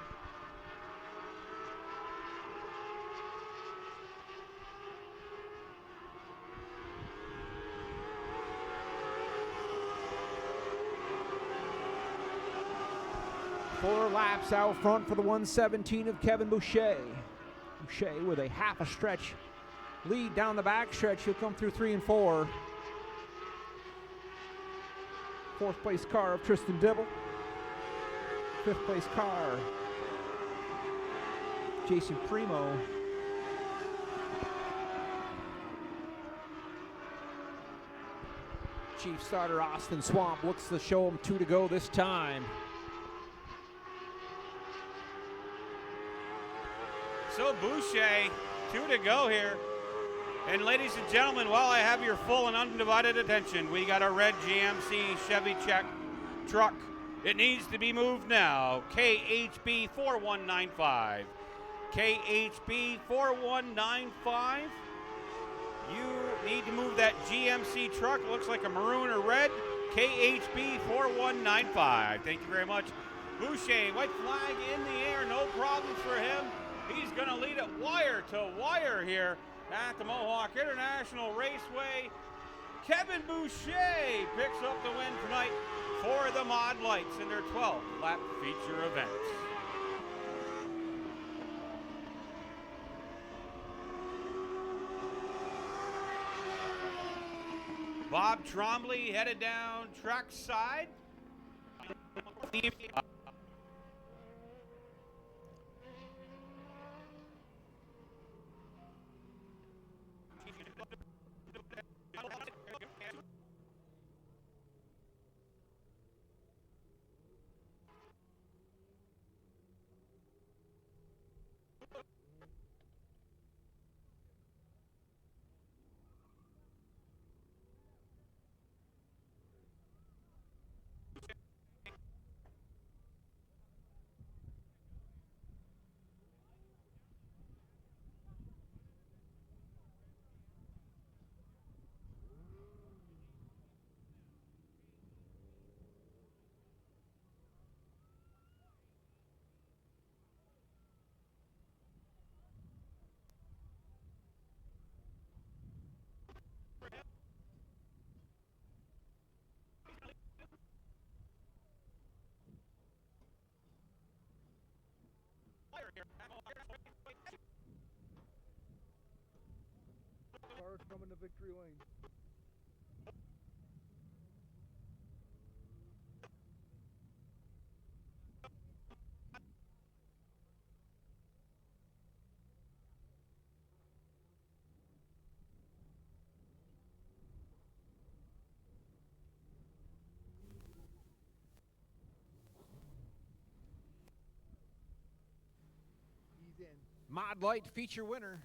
Four laps out front for the 117 of Kevin Boucher. Boucher with a half a stretch lead down the back stretch. He'll come through 3 and 4. Fourth place car of Tristan Dibble. Fifth place car, Jason Primo. Chief starter Austin Swamp looks to show him 2 to go this time. So Boucher, 2 to go here. And ladies and gentlemen, while I have your full and undivided attention, we got a red GMC Chevy check truck. It needs to be moved now. KHB 4195. KHB 4195. You need to move that GMC truck. It looks like a maroon or red. KHB 4195. Thank you very much. Boucher, white flag in the air. No problems for him. He's going to lead it wire to wire here at the Mohawk International Raceway. Kevin Boucher picks up the win tonight for the Mod Lights in their 12th lap feature event. Bob Trombley headed down track side. Cars coming to victory lane. He's in. Mod Light feature winner.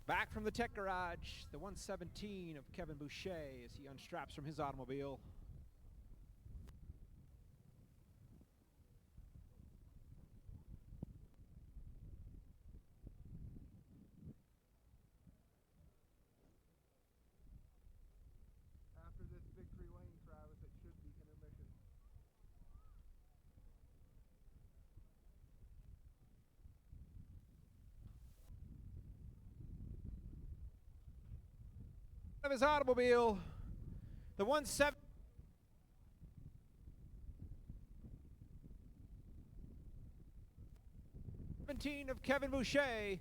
Back from the tech garage, the 117 of Kevin Boucher as he unstraps from his automobile. After this victory lane, Travis, it should be intermission. Of his automobile, the 117 of Kevin Boucher,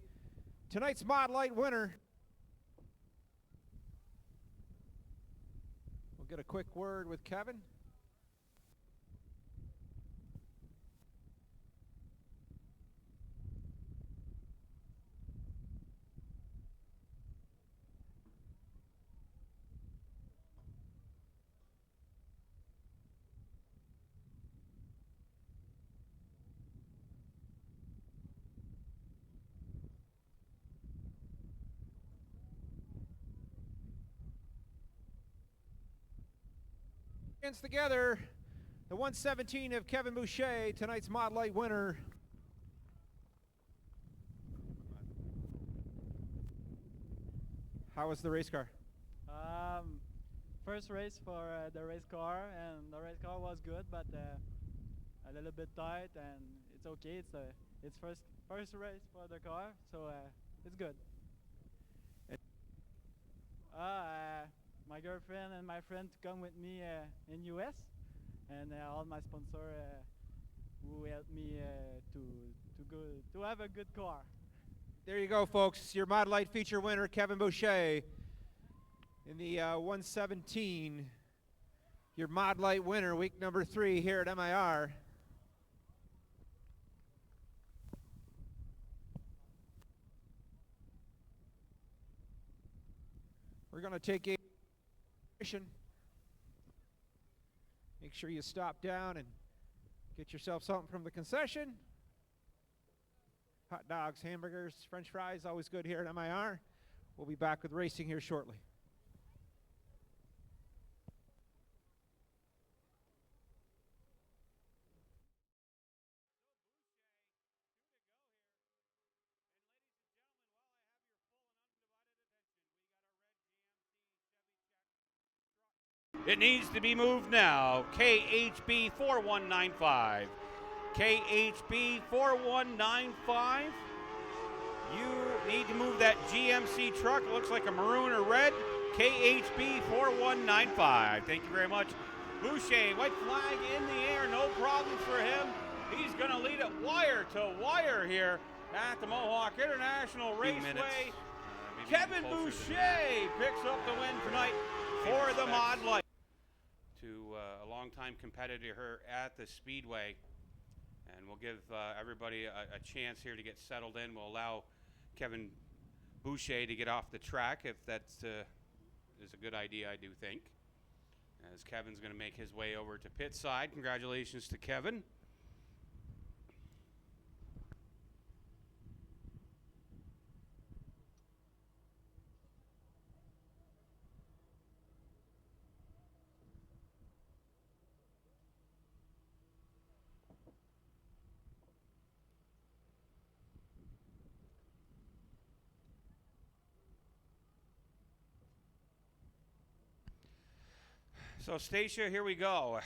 tonight's Mod Light winner. We'll get a quick word with Kevin. Together, the 117 of Kevin Boucher, tonight's Mod Light winner. How was the race car? First race for the race car, and the race car was good, but a little bit tight, and it's okay. It's first race for the car, so it's good. My girlfriend and my friend come with me in US, and all my sponsors who helped me to have a good car. There you go, folks. Your Mod Light feature winner, Kevin Boucher, in the 117. Your Mod Light winner, week number 3 here at MIR. We're going to take a make sure you stop down and get yourself something from the concession. Hot dogs, hamburgers, french fries, always good here at MIR. We'll be back with racing here shortly. It needs to be moved now. KHB 4195. KHB 4195. You need to move that GMC truck. It looks like a maroon or red. KHB 4195. Thank you very much. Boucher, white flag in the air. No problems for him. He's going to lead it wire to wire here at the Mohawk International Raceway. Kevin Boucher picks up the win tonight for the Mod Light. To a longtime competitor at the Speedway. And we'll give everybody a chance here to get settled in. We'll allow Kevin Boucher to get off the track if that's is a good idea, I do think. As Kevin's going to make his way over to pit side. Congratulations to Kevin. So, Stacia, here we go.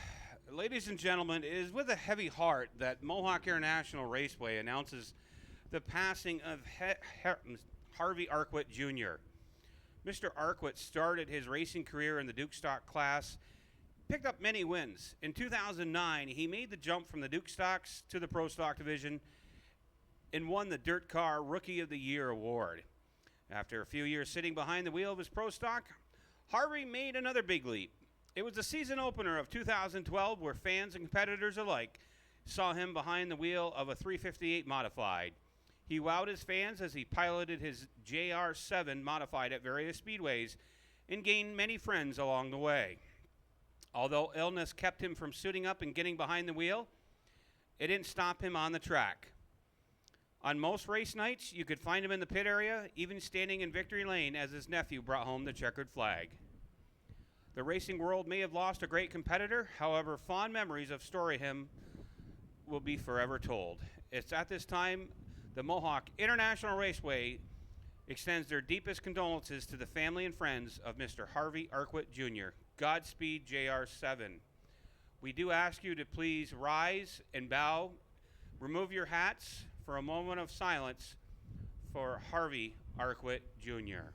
Ladies and gentlemen, it is with a heavy heart that Mohawk International Raceway announces the passing of Harvey Arquette Jr. Mr. Arquette started his racing career in the Duke Stock class, picked up many wins. In 2009, he made the jump from the Duke Stocks to the Pro Stock division and won the Dirt Car Rookie of the Year award. After a few years sitting behind the wheel of his Pro Stock, Harvey made another big leap. It was the season opener of 2012 where fans and competitors alike saw him behind the wheel of a 358 Modified. He wowed his fans as he piloted his JR7 Modified at various speedways and gained many friends along the way. Although illness kept him from suiting up and getting behind the wheel, it didn't stop him on the track. On most race nights, you could find him in the pit area, even standing in victory lane as his nephew brought home the checkered flag. The racing world may have lost a great competitor, however, fond memories of story him will be forever told. It's at this time the Mohawk International Raceway extends their deepest condolences to the family and friends of Mr. Harvey Arquette Jr. Godspeed, JR7. We do ask you to please rise and bow, remove your hats for a moment of silence for Harvey Arquette Jr.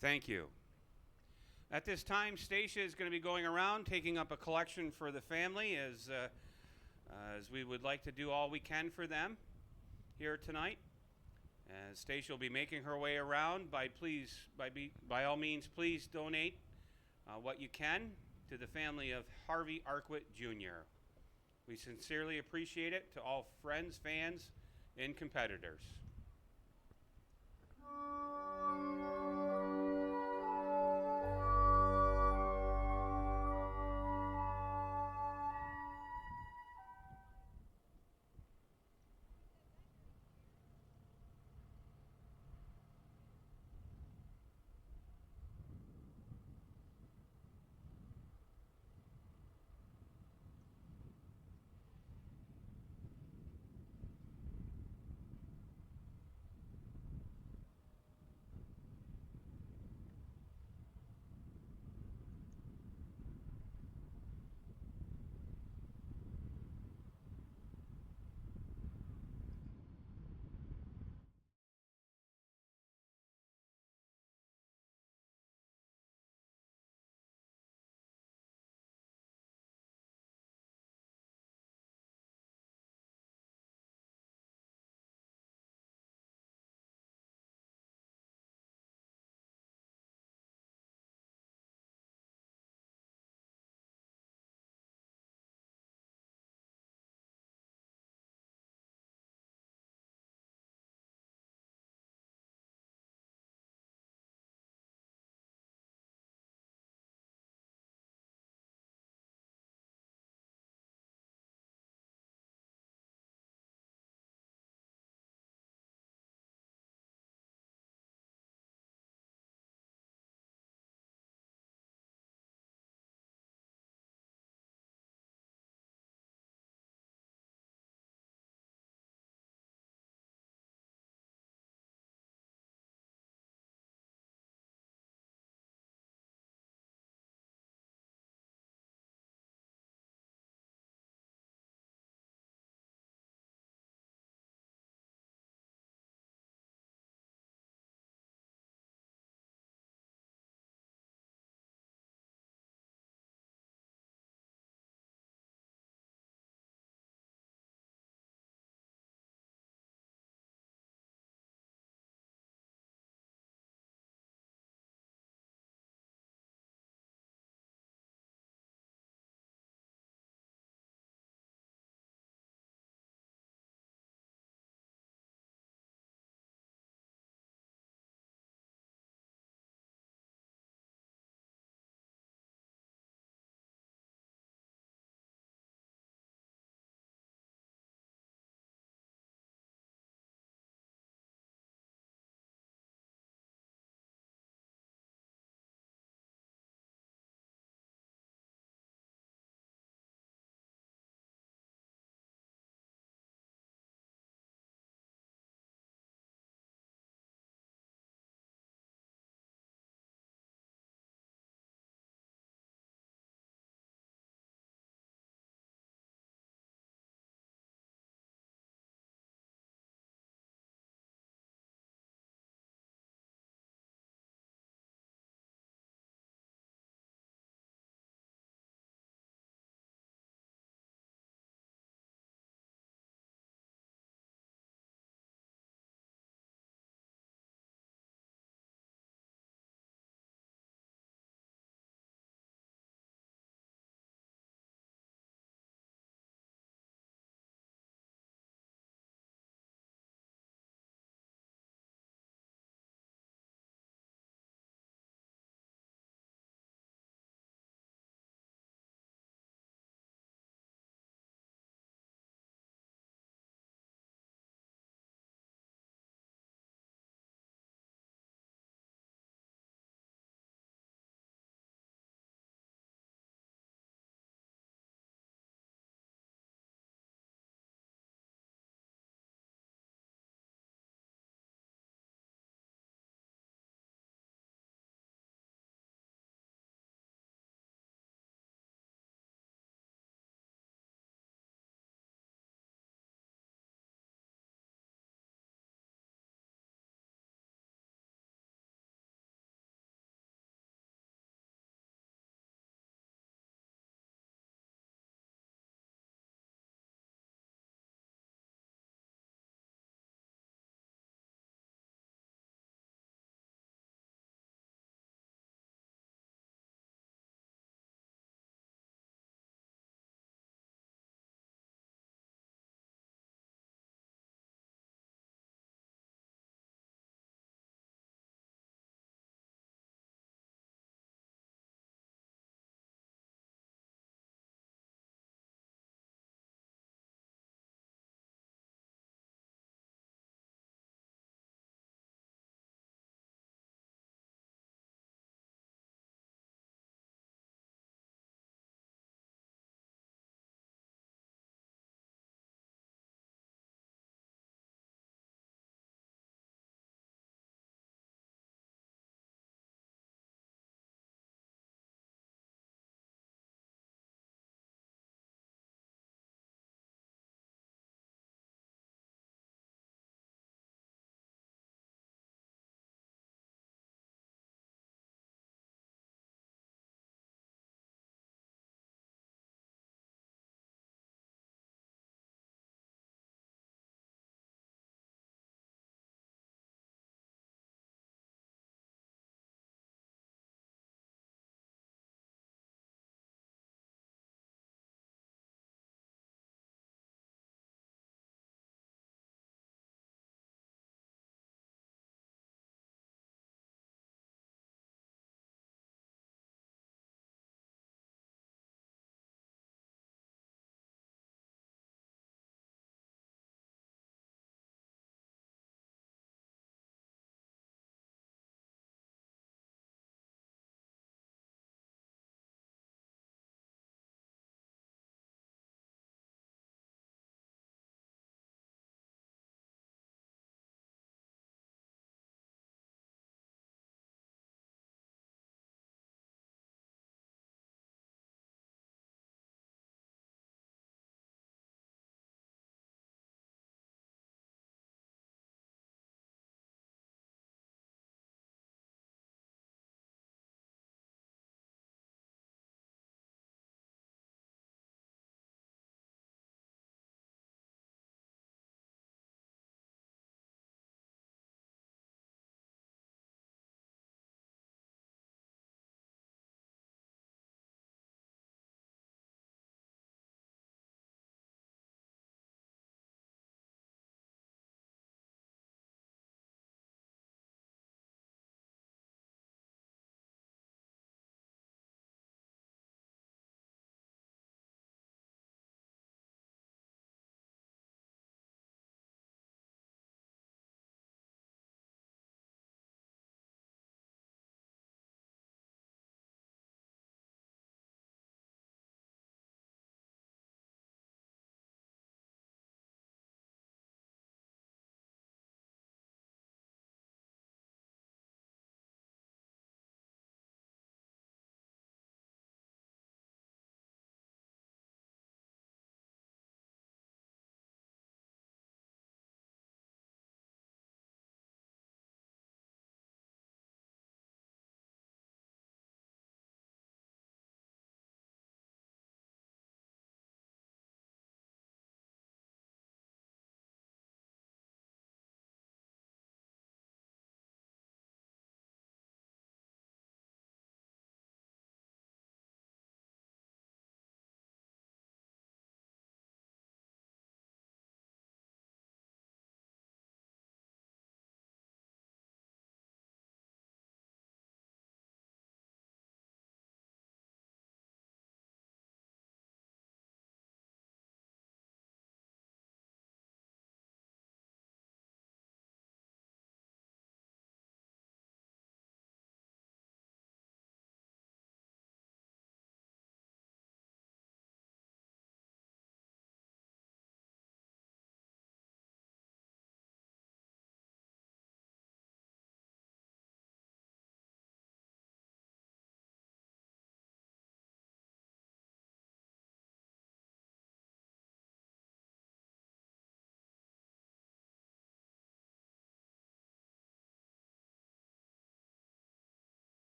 Thank you. At this time, Stacia is going to be going around taking up a collection for the family as we would like to do all we can for them here tonight. And Stacia will be making her way around. By all means, please donate what you can to the family of Harvey Arquette Jr. We sincerely appreciate it to all friends, fans, and competitors.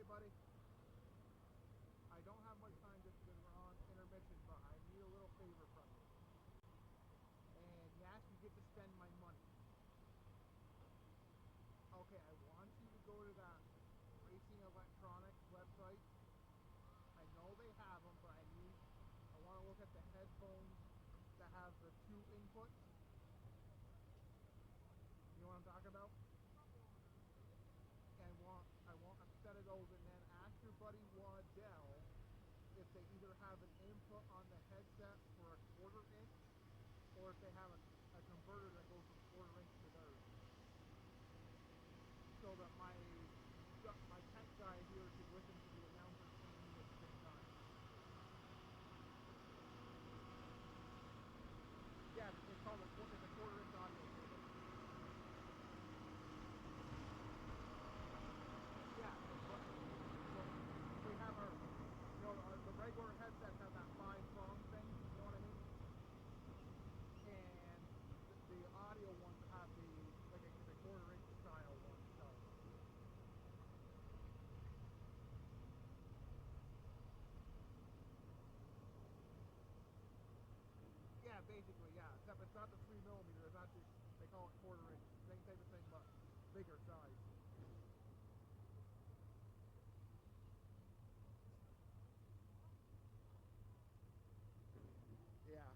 buddy? I don't have much time just because we're on intermission, but I need a little favor from you. And yes, you get to spend my money. Okay, I want you to go to that Racing Electronics website. I know they have them, but I want to look at the headphones that have the 2 inputs. You know what I'm talking about? And I want a set of those, and then ask your buddy Waddell if they either have an input on the headset for a 1/4 inch, or if they have a converter that goes from 1/4 inch to theirs. So that my tech guy here can listen to the announcers singing at the same time. Yeah, it's called a 1/4 inch audio cable. Yeah, so we have our, the regular headsets have that 5-prong thing, you know what I mean? And the audio ones have the 1/4 inch style one, so. Yeah, basically, yeah. Except it's not the 3mm, it's not the, they call it 1/4 inch. Same type of thing, but bigger size. Yeah.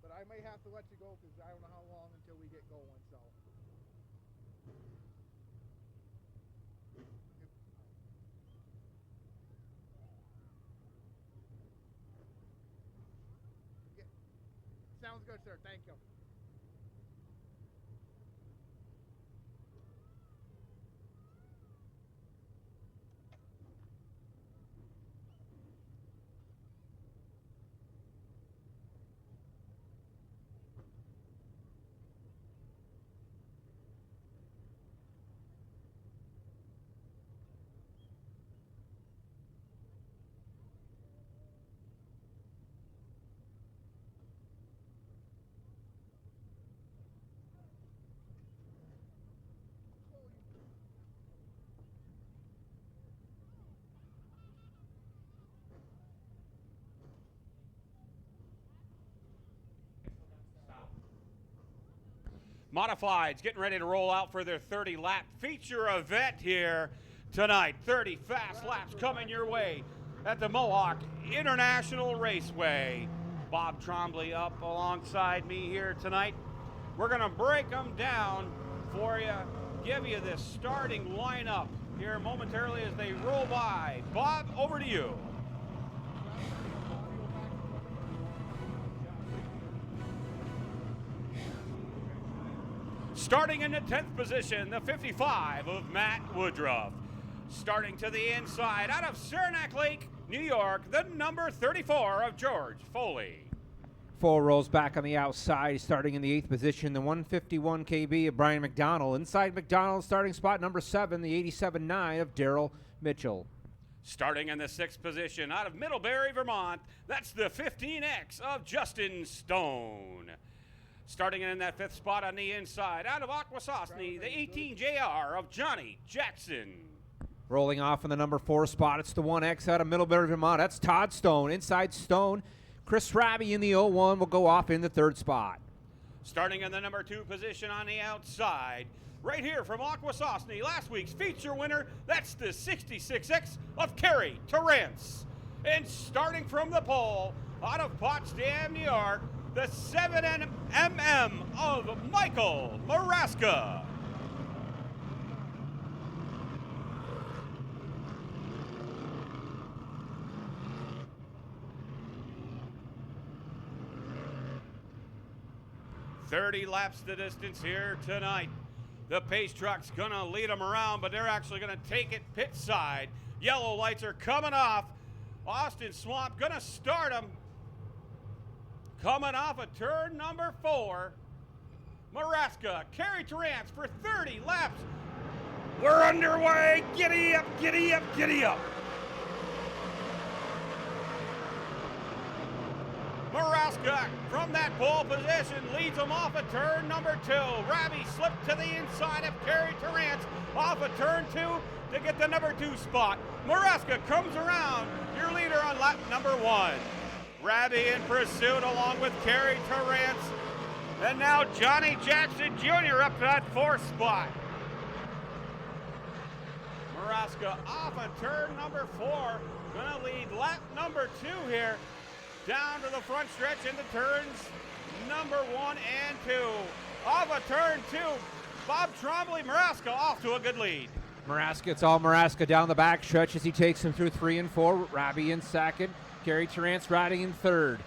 But I may have to let you go because I don't know how long until we get going, so. Yeah. Sounds good, sir. Thank you. Modifieds getting ready to roll out for their 30-lap feature event here tonight. 30 fast laps coming your way at the Mohawk International Raceway. Bob Trombley up alongside me here tonight. We're going to break them down for you, give you the starting lineup here momentarily as they roll by. Bob, over to you. Starting in the 10th position, the 55 of Matt Woodruff. Starting to the inside, out of Saranac Lake, New York, the number 34 of George Foley. 4 rolls back on the outside, starting in the 8th position, the 151 KB of Brian McDonald. Inside McDonald, starting spot number 7, the 87.9 of Daryl Mitchell. Starting in the 6th position, out of Middlebury, Vermont, that's the 15X of Justin Stone. Starting in that 5th spot on the inside, out of Akwesasne, the 18JR of Johnny Jackson. Rolling off in the number 4 spot, it's the 1X out of Middlebury, Vermont. That's Todd Stone. Inside Stone, Chris Raby in the 01 will go off in the 3rd spot. Starting in the number 2 position on the outside, right here from Akwesasne, last week's feature winner, that's the 66X of Kerry Terrence. And starting from the pole, out of Potsdam, New York, the 7mm of Michael Maraska. "30 laps the distance here tonight. The pace truck's gonna lead them around, but they're actually gonna take it pit side. Yellow lights are coming off. Austin Swamp gonna start them. Coming off of turn number 4, Maraska, Kerry Terrence for 30 laps. We're underway. Giddy up, giddy up, giddy up. Maraska from that pole position leads him off of turn number 2. Ravi slipped to the inside of Kerry Terrance off of turn 2 to get the number 2 spot. Maraska comes around, your leader on lap number 1. Ravi in pursuit along with Kerry Terrance. And now Johnny Jackson Jr. up to that 4th spot. Maraska off of turn number 4. Gonna lead lap number 2 here. Down to the front stretch into turns number 1 and 2. Off of turn 2, Bob Trombley, Maraska off to a good lead. Maraska, it's all Maraska down the back stretch as he takes him through 3 and 4. Ravi in 2nd. Kerry Terrance riding in 3rd.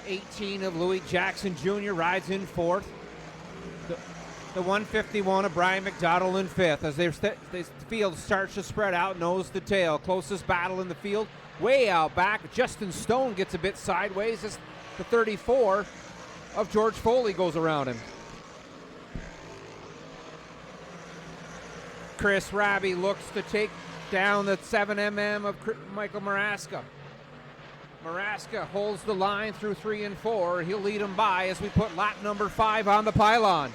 18 of Louis Jackson Jr. rides in 4th. The 151 of Brian McDonald in 5th as the field starts to spread out nose to tail. Closest battle in the field way out back. Justin Stone gets a bit sideways as the 34 of George Foley goes around him. Chris Rabi looks to take down the 7mm of Michael Maraska. Maraska holds the line through 3 and 4. He'll lead him by as we put lap number 5 on the pylon.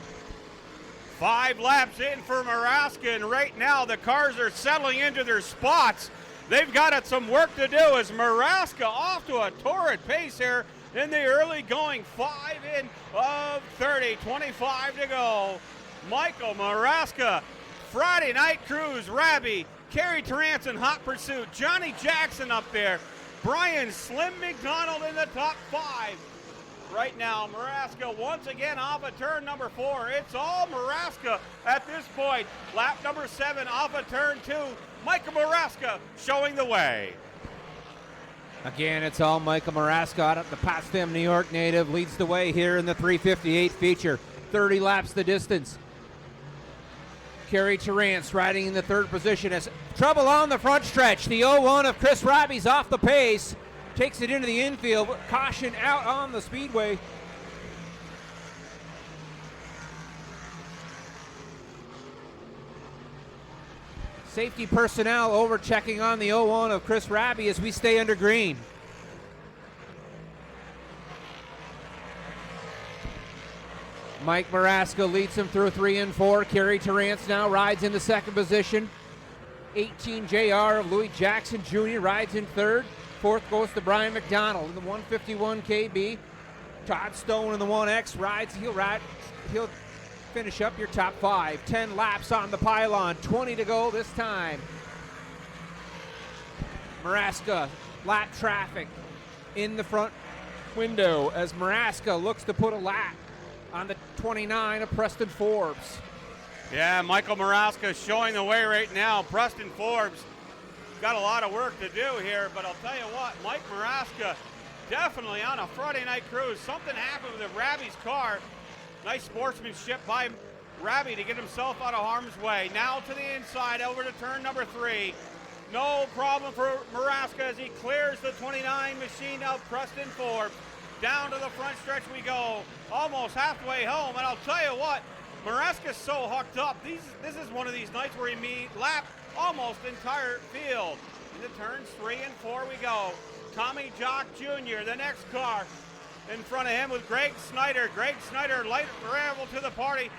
5 laps in for Maraska, and right now the cars are settling into their spots. They've got some work to do as Maraska off to a torrid pace here in the early going. 5 in of 30, 25 to go. Michael Maraska, Friday Night Cruise, Rabi, Kerry Terrance in hot pursuit. Johnny Jackson up there. Brian Slim McDonald in the top 5. Right now, Maraska once again off of turn number 4. It's all Maraska at this point. Lap number 7 off of turn 2. Michael Maraska showing the way. Again, it's all Michael Maraska out of the Potsdam, New York native. Leads the way here in the 358 feature. 30 laps the distance. Kerry Terrance riding in the 3rd position as trouble on the front stretch. The 01 of Chris Rabi's off the pace. Takes it into the infield. Caution out on the speedway. Safety personnel over checking on the 01 of Chris Rabi as we stay under green. Mike Maraska leads him through 3 and 4. Kerry Terrance now rides in the 2nd position. 18 JR of Louis Jackson Jr. rides in 3rd. 4th goes to Brian McDonald in the 151 KB. Todd Stone in the 1X rides. He'll finish up your top 5. 10 laps on the pylon. 20 to go this time. Maraska, lap traffic in the front window as Maraska looks to put a lap on the 29 of Preston Forbes. Yeah, Michael Maraska showing the way right now. Preston Forbes got a lot of work to do here, but I'll tell you what, Mike Maraska definitely on a Friday Night Cruise. Something happened with Rabi's car. Nice sportsmanship by Rabi to get himself out of harm's way. Now to the inside, over to turn number 3. No problem for Maraska as he clears the 29 machine of Preston Forbes. Down to the front stretch we go, almost halfway home, and I'll tell you what, Maraska's so hooked up. This is one of these nights where he lap almost entire field. Into turns 3 and 4 we go. Tommy Jock Jr., the next car in front of him with Greg Snyder. Greg Snyder light arrival to the party.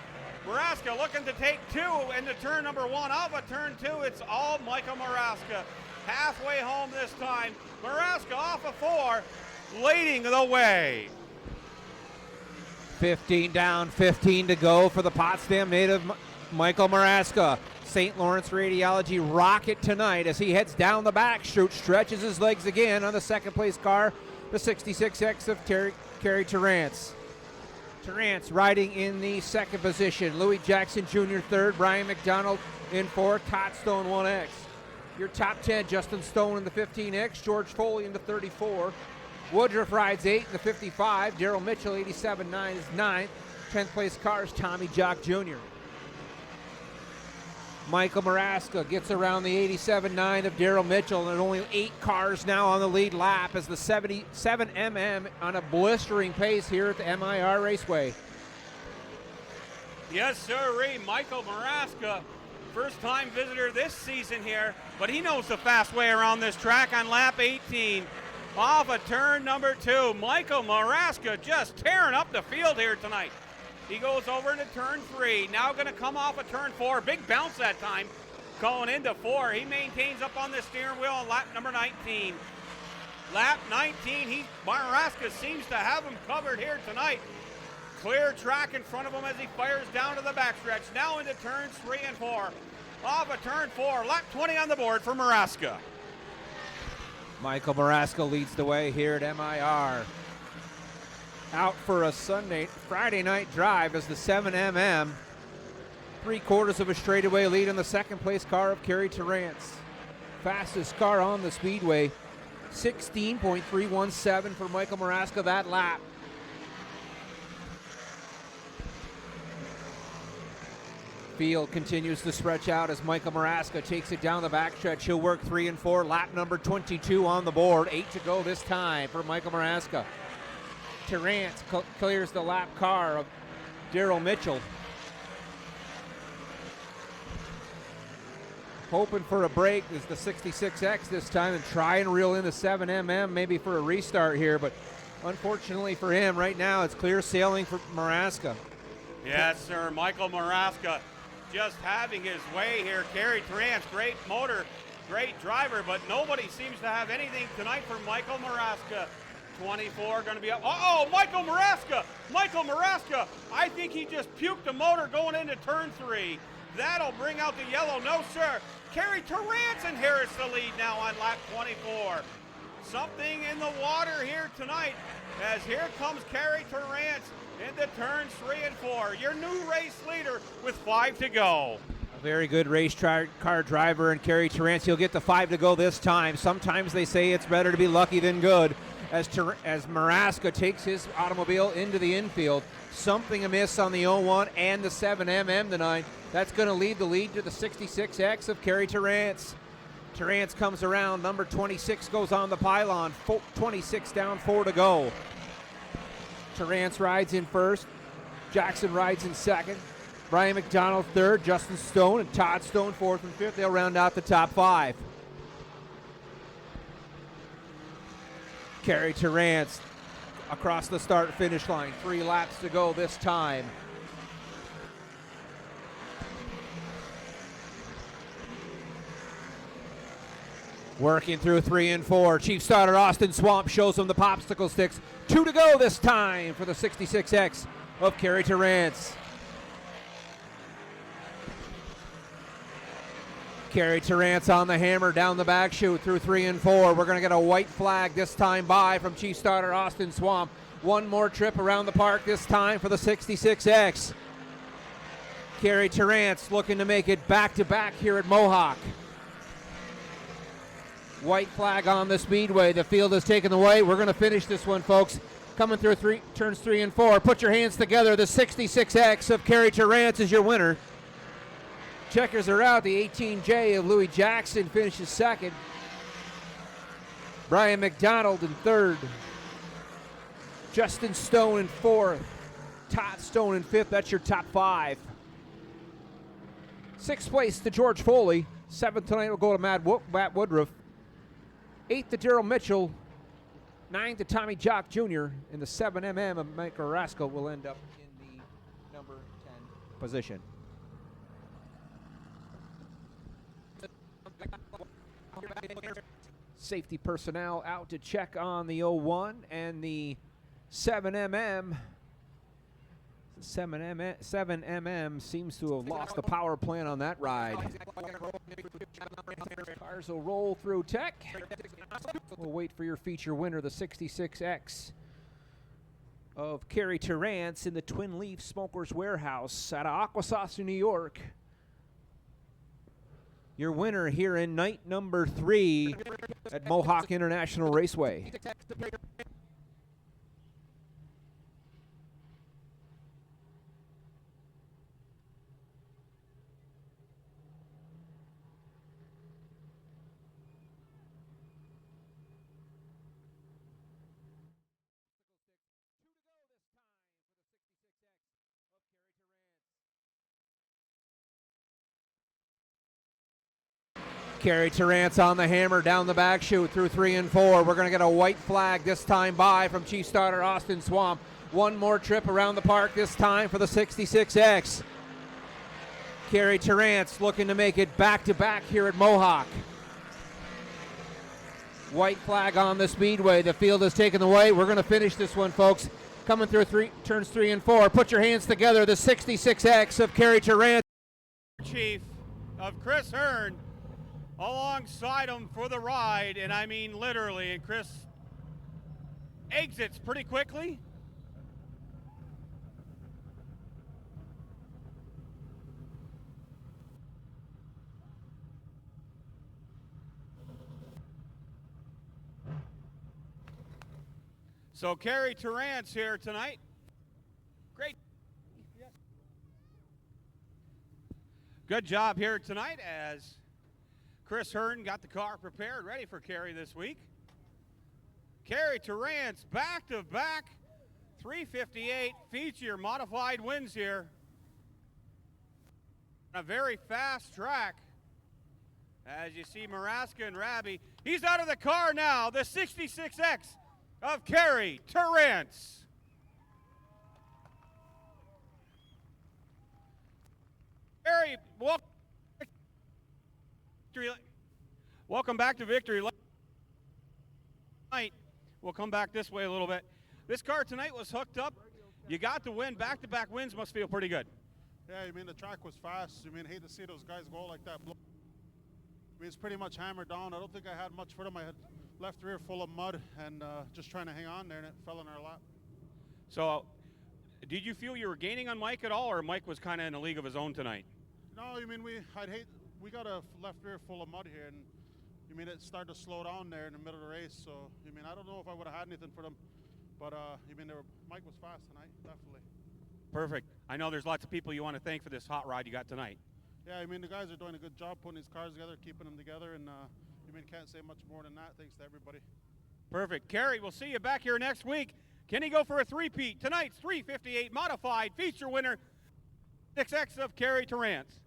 Maraska looking to take 2 into turn number 1. Off of turn 2, it's all Michael Maraska. Halfway home this time. Maraska off of 4, leading the way. 15 down, 15 to go for the Potsdam native Michael Maraska. St. Lawrence Radiology rocket tonight as he heads down the back chute, stretches his legs again on the 2nd place car, the 66X of Kerry Terrance. Terrance riding in the 2nd position. Louis Jackson Jr. 3rd, Brian McDonald in 4th, Todd Stone 1X. Your top 10, Justin Stone in the 15X, George Foley in the 34. Woodruff rides 8 in the 55. Daryl Mitchell, 87.9 is 9th. 10th place cars, Tommy Jock Jr. Michael Maraska gets around the 87.9 of Daryl Mitchell, and only 8 cars now on the lead lap as the 77mm on a blistering pace here at the MIR Raceway. Yes, sir, Michael Maraska, first-time visitor this season here, but he knows the fast way around this track on lap 18. off of turn number 2. Michael Maraska just tearing up the field here tonight. He goes over into turn 3. Now going to come off of turn 4. Big bounce that time. Going into 4. He maintains up on the steering wheel on lap number 19. Lap 19, Maraska seems to have him covered here tonight. Clear track in front of him as he fires down to the backstretch. Now into turns 3 and 4. Off of turn 4, lap 20 on the board for Maraska. Michael Maraska leads the way here at MIR. Out for a Friday night drive as the 7MM. 3/4 of a straightaway lead in the second place car of Kerry Terrance. Fastest car on the speedway. 16.317 for Michael Maraska that lap. Field continues to stretch out as Michael Maraska takes it down the backstretch. He'll work 3 and 4. Lap number 22 on the board. 8 to go this time for Michael Maraska. Terrance clears the lap car of Daryl Mitchell. Hoping for a break is the 66X this time and try and reel in the 7MM maybe for a restart here, but unfortunately for him right now it's clear sailing for Maraska. Yes, sir. Michael Maraska just having his way here. Kerry Terrance, great motor, great driver, but nobody seems to have anything tonight for Michael Maraska. 24 going to be up. Uh-oh, Michael Maraska! Michael Maraska! I think he just puked the motor going into turn 3. That'll bring out the yellow. No, sir. Kerry Terrance inherits the lead now on lap 24. Something in the water here tonight as here comes Kerry Terrance into turns 3 and 4. Your new race leader with 5 to go. A very good race car driver and Kerry Terrance. He'll get the 5 to go this time. Sometimes they say it's better to be lucky than good as Maraska takes his automobile into the infield. Something amiss on the 01 and the 7MM tonight. That's going to lead the lead to the 66X of Kerry Terrance. Terrance comes around. Number 26 goes on the pylon. 26 down, 4 to go. Terrance rides in first. Jackson rides in second. Brian McDonald third. Justin Stone and Todd Stone fourth and fifth. They'll round out the top 5. Kerry Terrance across the start-finish line. 3 laps to go this time. Working through 3 and 4. Chief starter Austin Swamp shows him the popsicle sticks. 2 to go this time for the 66X of Kerry Terrance. Kerry Terrance on the hammer down the back chute through 3 and 4. We're going to get a white flag this time by from Chief starter Austin Swamp. One more trip around the park this time for the 66X. Kerry Terrance looking to make it back-to-back here at Mohawk. White flag on the speedway. The field is taken away. We're going to finish this one, folks. Coming through turns 3 and 4. Put your hands together. The 66X of Kerry Terrance is your winner. Checkers are out. The 18J of Louis Jackson finishes second. Brian McDonald in third. Justin Stone in fourth. Todd Stone in fifth. That's your top 5. Sixth place to George Foley. Seventh tonight will go to Matt Woodruff. 8th to Daryl Mitchell, 9th to Tommy Jock Jr., and the 7MM of Mike Maraska will end up in the number 10 position. Safety personnel out to check on the 01 and the 7MM. 7MM seems to have lost the power plant on that ride. Cars will roll through tech. We'll wait for your feature winner, the 66X of Kerry Terrance in the Twin Leaf Smokers Warehouse out of Akwesasne, New York. Your winner here in night number 3 at Mohawk International Raceway. Kerry Terrance on the hammer, down the back chute through 3 and 4. We're going to get a white flag this time by from Chief Starter Austin Swamp. One more trip around the park this time for the 66X. Kerry Terrance looking to make it back-to-back here at Mohawk. White flag on the speedway. The field is taken away. We're going to finish this one, folks. Coming through turns 3 and 4. Put your hands together. The 66X of Kerry Terrance. Chief of Chris Hearn alongside him for the ride, and I mean literally, and Chris exits pretty quickly. So Kerry Terrance here tonight. Great. Good job here tonight as Chris Hearn got the car prepared, ready for Kerry this week. Kerry Terrance back-to-back 358 feature modified wins here. A very fast track. As you see Maraska and Rabi. He's out of the car now, the 66X of Kerry Terrance. Kerry, welcome back to Victory Lane. We'll come back this way a little bit. This car tonight was hooked up. You got the win. Back-to-back wins must feel pretty good. Yeah, I mean, the track was fast. I mean, hate to see those guys go like that. I mean, it's pretty much hammered down. I don't think I had much for them. I had left rear full of mud and just trying to hang on there, and it fell in our lap. So, did you feel you were gaining on Mike at all, or Mike was kind of in a league of his own tonight? No, I mean, we got a left rear full of mud here, and I mean, it started to slow down there in the middle of the race. So, I mean, I don't know if I would have had anything for them, but I mean, Mike was fast tonight, definitely. Perfect. I know there's lots of people you want to thank for this hot ride you got tonight. Yeah, I mean, the guys are doing a good job putting these cars together, keeping them together, and I mean, can't say much more than that. Thanks to everybody. Perfect. Kerry, we'll see you back here next week. Can he go for a three-peat? Tonight's 358 modified feature winner, 6X of Kerry Terrance.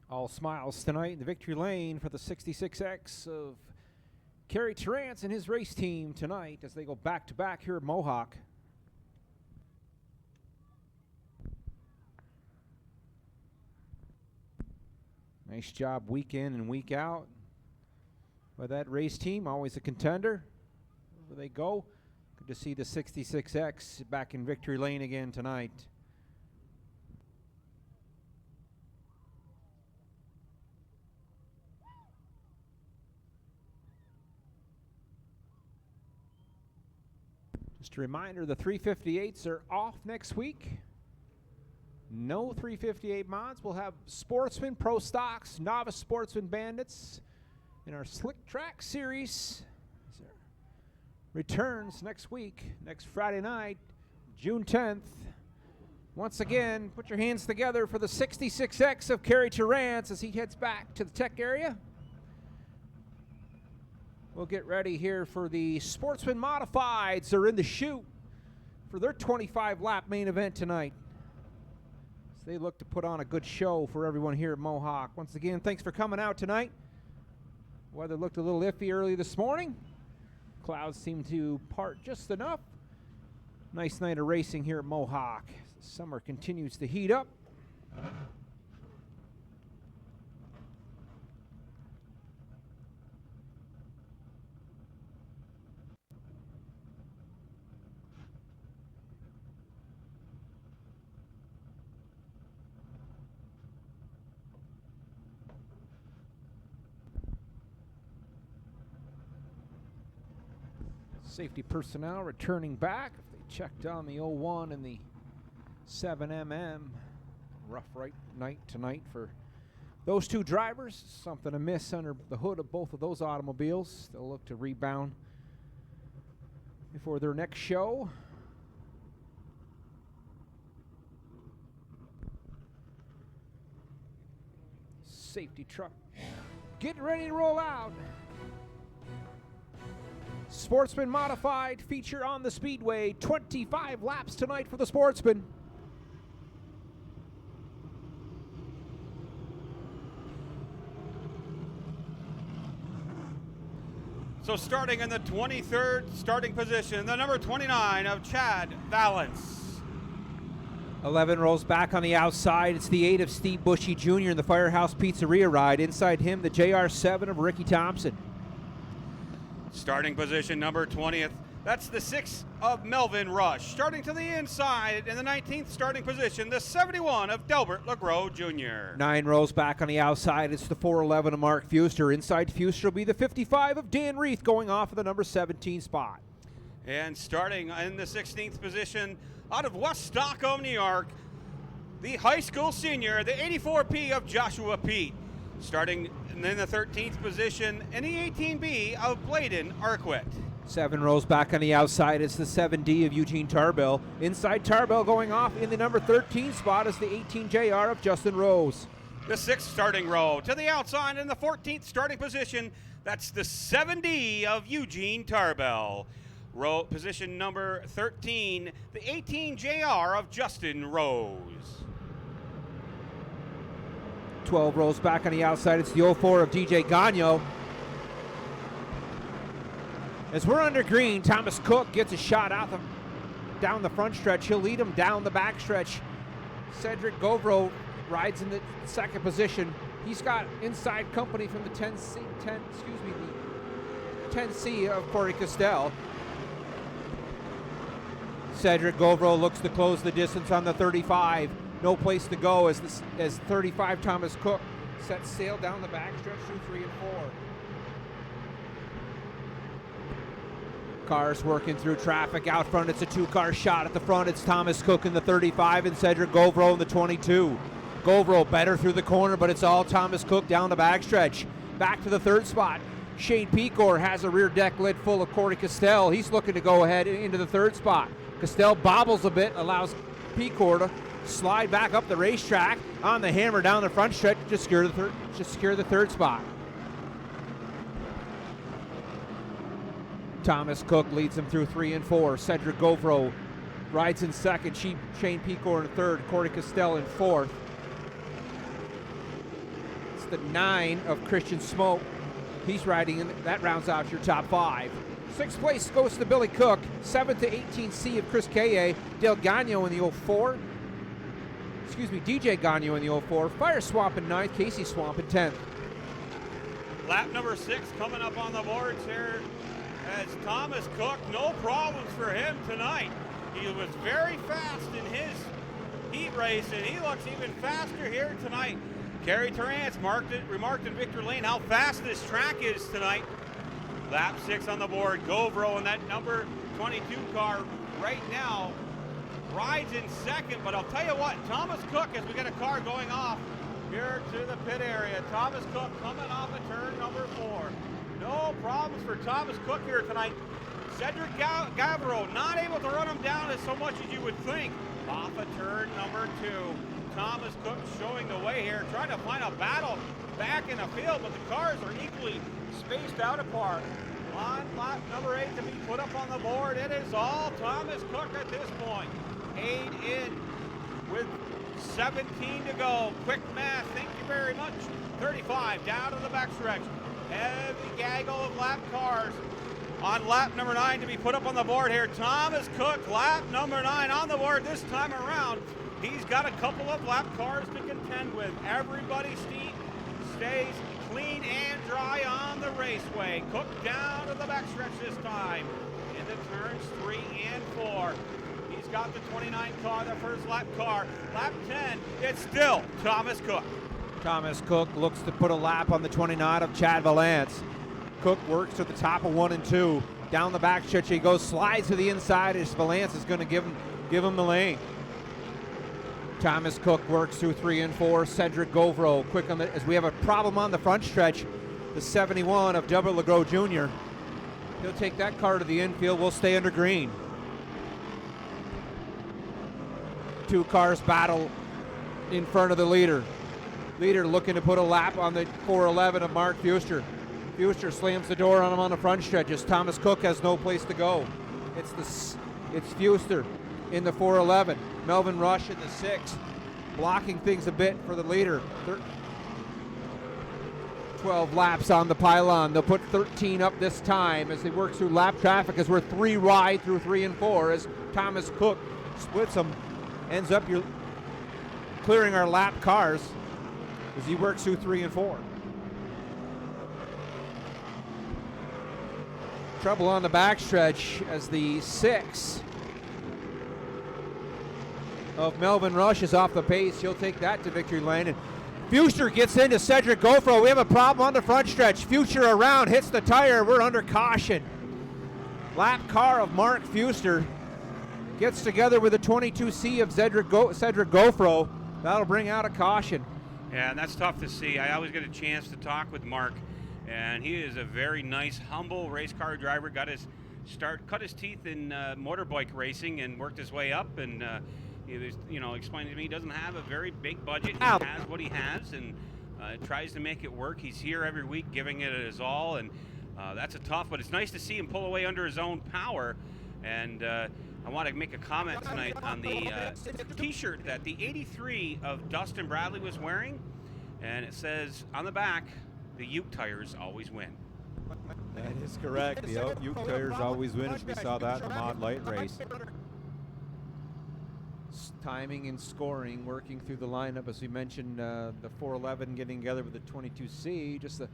All smiles tonight in the victory lane for the 66X of Kerry Terrance and his race team tonight as they go back-to-back here at Mohawk. Nice job week in and week out by that race team, always a contender. Wherever they go, good to see the 66X back in victory lane again tonight. Just a reminder, the 358s are off next week. No 358 mods. We'll have Sportsman Pro Stocks, Novice Sportsman Bandits in our Slick Track series. Returns next week, next Friday night, June 10th. Once again, put your hands together for the 66X of Kerry Terrance as he heads back to the tech area. We'll get ready here for the Sportsman Modifieds. They're in the chute for their 25-lap main event tonight. So they look to put on a good show for everyone here at Mohawk. Once again, thanks for coming out tonight. Weather looked a little iffy early this morning. Clouds seem to part just enough. Nice night of racing here at Mohawk. Summer continues to heat up. Safety personnel returning back. If they checked on the 01 and the 7mm. Rough night tonight for those two drivers. Something amiss under the hood of both of those automobiles. They'll look to rebound before their next show. Safety truck getting ready to roll out. Sportsman Modified feature on the Speedway. 25 laps tonight for the Sportsman. So starting in the 23rd starting position, the number 29 of Chad Valance. 11 rolls back on the outside. It's the 8 of Steve Bushy Jr. in the Firehouse Pizzeria ride. Inside him, the JR7 of Ricky Thompson. Starting position number 20th, that's the 6 of Melvin Rush. Starting to the inside in the 19th starting position, the 71 of Delbert LeGros Jr. 9 rolls back on the outside. It's the 411 of Mark Fuster. Inside Fuster will be the 55 of Dan Reith going off of the number 17 spot. And starting in the 16th position, out of West Stockholm, New York, the high school senior, the 84P of Joshua Pete. Starting in the 13th position in the 18B of Bladen Arquette. 7 rows back on the outside. It's the 7D of Eugene Tarbell. Inside Tarbell going off in the number 13 spot is the 18JR of Justin Rose. The 6th starting row to the outside in the 14th starting position. That's the 7D of Eugene Tarbell. Row position number 13, the 18JR of Justin Rose. 12 rows back on the outside. It's the 04 of DJ Gagno. As we're under green, Thomas Cook gets a shot out down the front stretch. He'll lead him down the back stretch. Cedric Govro rides in the second position. He's got inside company from the 10C of Corey Castell. Cedric Govro looks to close the distance on the 35. No place to go as 35 Thomas Cook sets sail down the backstretch through 3 and 4. Cars working through traffic out front. It's a 2-car shot at the front. It's Thomas Cook in the 35 and Cedric Govro in the 22. Govro better through the corner, but it's all Thomas Cook down the backstretch. Back to the 3rd spot. Shane Pecor has a rear deck lid full of Corey Castell. He's looking to go ahead into the 3rd spot. Castell bobbles a bit, allows Pecor to slide back up the racetrack on the hammer down the front stretch to secure the 3rd spot. Thomas Cook leads him through 3 and 4. Cedric Govro rides in 2nd. Shane Pecor in 3rd. Corey Castell in 4th. It's the 9 of Christian Smoke. He's riding in. That rounds out your top 5. 6th place goes to Billy Cook. 7th to 18C of Chris Kaye. Dale Gagno in the 04. DJ Gagno in the 04. Fire Swamp in 9th. Casey Swamp in 10th. Lap number 6 coming up on the boards here as Thomas Cook. No problems for him tonight. He was very fast in his heat race, and he looks even faster here tonight. Kerry Torrance remarked in Victor Lane how fast this track is tonight. Lap 6 on the board. Govro in that number 22 car right now rides in 2nd, but I'll tell you what, Thomas Cook, as we get a car going off here to the pit area, Thomas Cook coming off of turn number 4. No problems for Thomas Cook here tonight. Cedric Gavro not able to run him down as so much as you would think. Off of turn number 2. Thomas Cook showing the way here, trying to find a battle back in the field, but the cars are equally spaced out apart. On lap number 8 to be put up on the board, it is all Thomas Cook at this point. 8 in with 17 to go. Quick math, thank you very much. 35 down to the backstretch. Heavy gaggle of lap cars. On lap number 9 to be put up on the board here. Thomas Cook, lap number 9 on the board this time around. He's got a couple of lap cars to contend with. Everybody stays clean and dry on the raceway. Cook down to the backstretch this time. Into turns 3 and 4. He's got the 29 car, the first lap car. Lap 10, it's still Thomas Cook. Thomas Cook looks to put a lap on the 29 of Chad Valance. Cook works to the top of 1 and 2. Down the back stretch he goes, slides to the inside as Valance is going to give him the lane. Thomas Cook works through 3 and 4. Cedric Govro quick on as we have a problem on the front stretch. The 71 of Delbert LeGros Jr. He'll take that car to the infield. We'll stay under green. 2 cars battle in front of the leader. Leader looking to put a lap on the 411 of Mark Fuster. Fuster slams the door on him on the front stretch as Thomas Cook has no place to go. It's Fuster in the 411. Melvin Rush in the 6, blocking things a bit for the leader. 12 laps on the pylon. They'll put 13 up this time as they work through lap traffic as we're 3 wide through 3 and 4 as Thomas Cook splits them. Ends up clearing our lap cars as he works through 3 and 4. Trouble on the backstretch as the 6 of Melvin Rush is off the pace. He'll take that to victory lane. And Fuster gets into Cedric Gofro. We have a problem on the front stretch. Fuster around, hits the tire. We're under caution. Lap car of Mark Fuster gets together with the 22C of Cedric Gofro. That'll bring out a caution. Yeah, and that's tough to see. I always get a chance to talk with Mark, and he is a very nice, humble race car driver. Got his start, cut his teeth in motorbike racing, and worked his way up. And he was, explaining to me he doesn't have a very big budget. He has what he has, and tries to make it work. He's here every week, giving it his all, and that's a tough. But it's nice to see him pull away under his own power. And I want to make a comment tonight on the T-shirt that the 83 of Dustin Bradley was wearing, and it says on the back, "The Ute tires always win." That is correct. The Ute tires always win, as we saw that in the Mod Light race. Timing and scoring, working through the lineup, as we mentioned, the 411 getting together with the 22C. Just a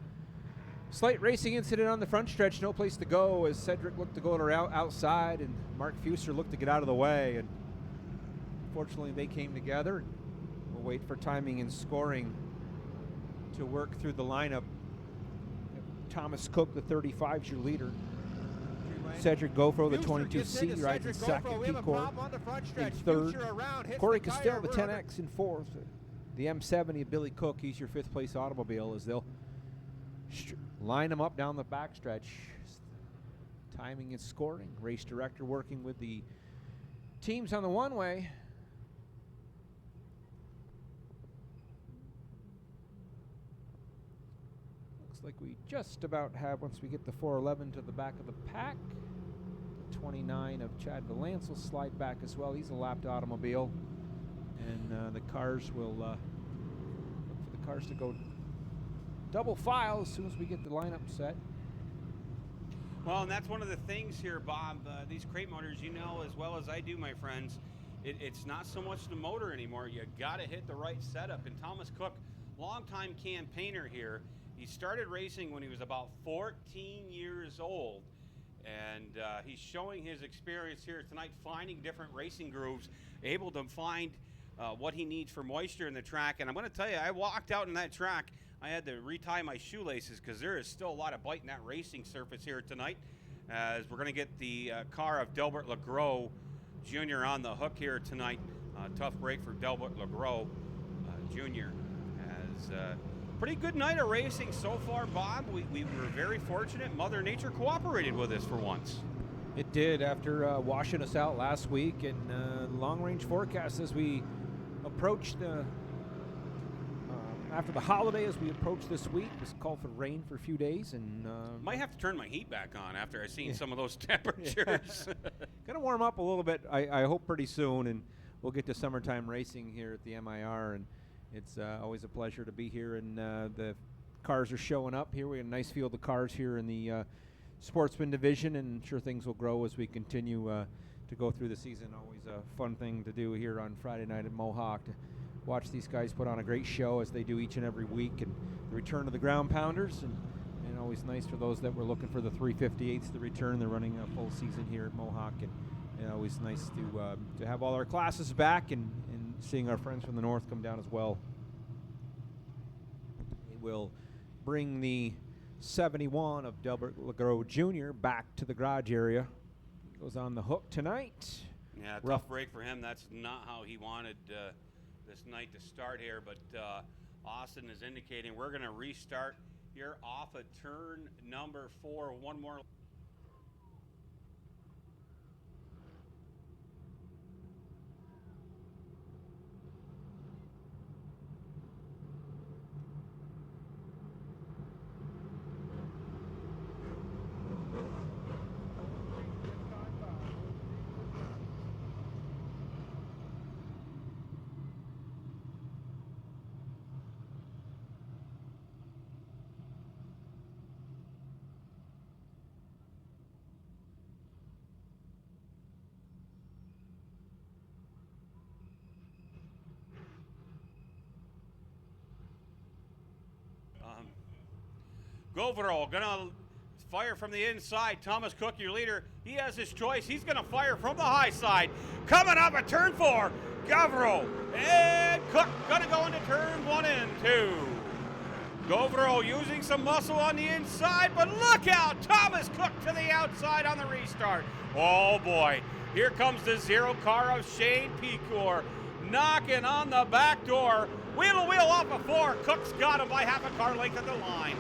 slight racing incident on the front stretch, no place to go as Cedric looked to go outside and Mark Fuster looked to get out of the way. And fortunately, they came together. We'll wait for timing and scoring to work through the lineup. Thomas Cook, the 35, is your leader. Cedric Gofro, the 22C, rides in second. Pete Core in third. Corey Castell, the 10X, in fourth. The M70 of Billy Cook, he's your 5th place automobile, as they'll line them up down the backstretch. Timing and scoring. Race director working with the teams on the one-way. Looks like we just about have, once we get the 411 to the back of the pack. The 29 of Chad Valance will slide back as well. He's a lapped automobile. And the cars will look for the cars to go double file as soon as we get the lineup set. Well, and that's one of the things here, Bob. These crate motors, as well as I do, my friends, it's not so much the motor anymore. You got to hit the right setup. And Thomas Cook, longtime campaigner here, he started racing when he was about 14 years old. And he's showing his experience here tonight, finding different racing grooves, able to find what he needs for moisture in the track. And I'm going to tell you, I walked out in that track. I had to retie my shoelaces because there is still a lot of bite in that racing surface here tonight, as we're going to get the car of Delbert LeGros Jr. on the hook here tonight. Tough break for Delbert LeGros Jr. As pretty good night of racing so far, Bob. We were very fortunate. Mother Nature cooperated with us for once. It did, after washing us out last week. And long-range forecast as we approach after the holiday, as we approach this week, was called for rain for a few days. And might have to turn my heat back on after I've seen some of those temperatures. Gonna warm up a little bit, I hope, pretty soon, and we'll get to summertime racing here at the MIR. And it's always a pleasure to be here, and the cars are showing up here. We have a nice field of cars here in the Sportsman division, and I'm sure things will grow as we continue to go through the season. Always a fun thing to do here on Friday night at Mohawk, to watch these guys put on a great show as they do each and every week, and the return of the ground pounders, and always nice for those that were looking for the 358s to return. They're running a full season here at Mohawk, and always nice to have all our classes back, and seeing our friends from the north come down as well. It will bring the 71 of Delbert Legros Jr. back to the garage area. Goes on the hook tonight. Yeah, Rough tough break for him. That's not how he wanted this night to start here, but Austin is indicating we're going to restart here off of turn number 4. One more. Govero gonna fire from the inside. Thomas Cook, your leader, he has his choice. He's gonna fire from the high side. Coming up at turn 4, Govero and Cook gonna go into turn 1 and 2. Govero using some muscle on the inside, but look out! Thomas Cook to the outside on the restart. Oh boy, here comes the 0 car of Shane Pecor, knocking on the back door. Wheel to wheel off of 4. Cook's got him by half a car length at the line.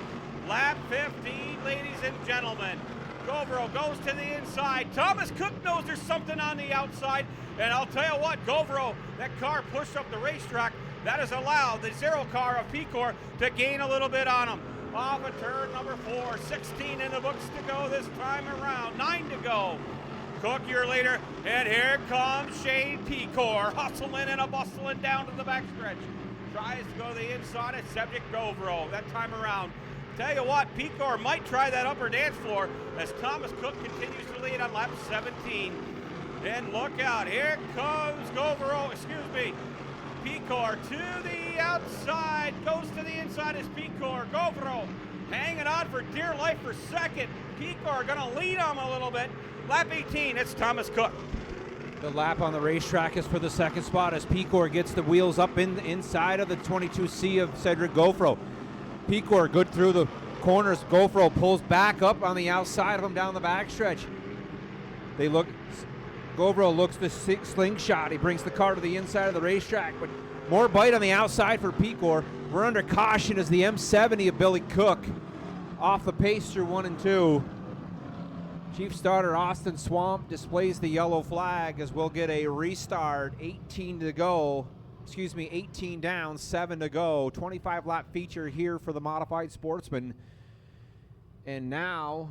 Lap 15, ladies and gentlemen. Govero goes to the inside. Thomas Cook knows there's something on the outside. And I'll tell you what, Govero, that car pushed up the racetrack. That has allowed the 0 car of Pecor to gain a little bit on him. Off of turn number 4. 16 in the books to go this time around. 9 to go. Cook, your leader. And here comes Shane Pecor, hustling and bustling down to the backstretch. Tries to go to the inside of Cedric Govero that time around. Tell you what, Pecor might try that upper dance floor as Thomas Cook continues to lead on lap 17. And look out, here comes Pecor to the outside, goes to the inside as Pecor. Govero hanging on for dear life for second. Pecor gonna lead him a little bit. Lap 18, it's Thomas Cook. The lap on the racetrack is for the second spot as Pecor gets the wheels up inside of the 22C of Cedric Govero. Pecor good through the corners. Govero pulls back up on the outside of him down the backstretch. Govero looks the slingshot. He brings the car to the inside of the racetrack, but more bite on the outside for Pecor. We're under caution as the M70 of Billy Cook off the pace through 1 and 2. Chief starter Austin Swamp displays the yellow flag as we'll get a restart. 18 to go. 18 down, 7 to go. 25 lap feature here for the Modified Sportsman. And now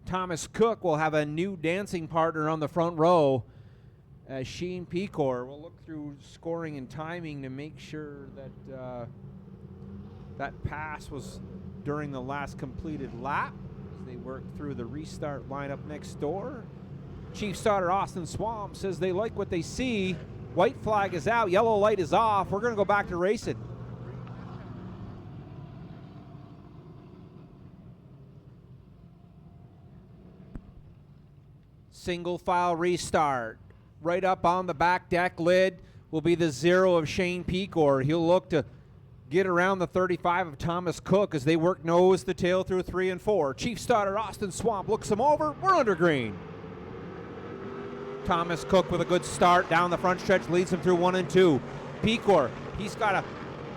Thomas Cook will have a new dancing partner on the front row as Shane Pecor will look through scoring and timing to make sure that that pass was during the last completed lap as they work through the restart lineup next door. Chief starter Austin Swamp says they like what they see. White flag is out, yellow light is off. We're going to go back to racing. Single file restart. Right up on the back deck lid will be the 0 of Shane Pecor. He'll look to get around the 35 of Thomas Cook as they work nose to tail through 3 and 4. Chief starter Austin Swamp looks him over. We're under green. Thomas Cook with a good start down the front stretch, leads him through 1 and 2. Pecor,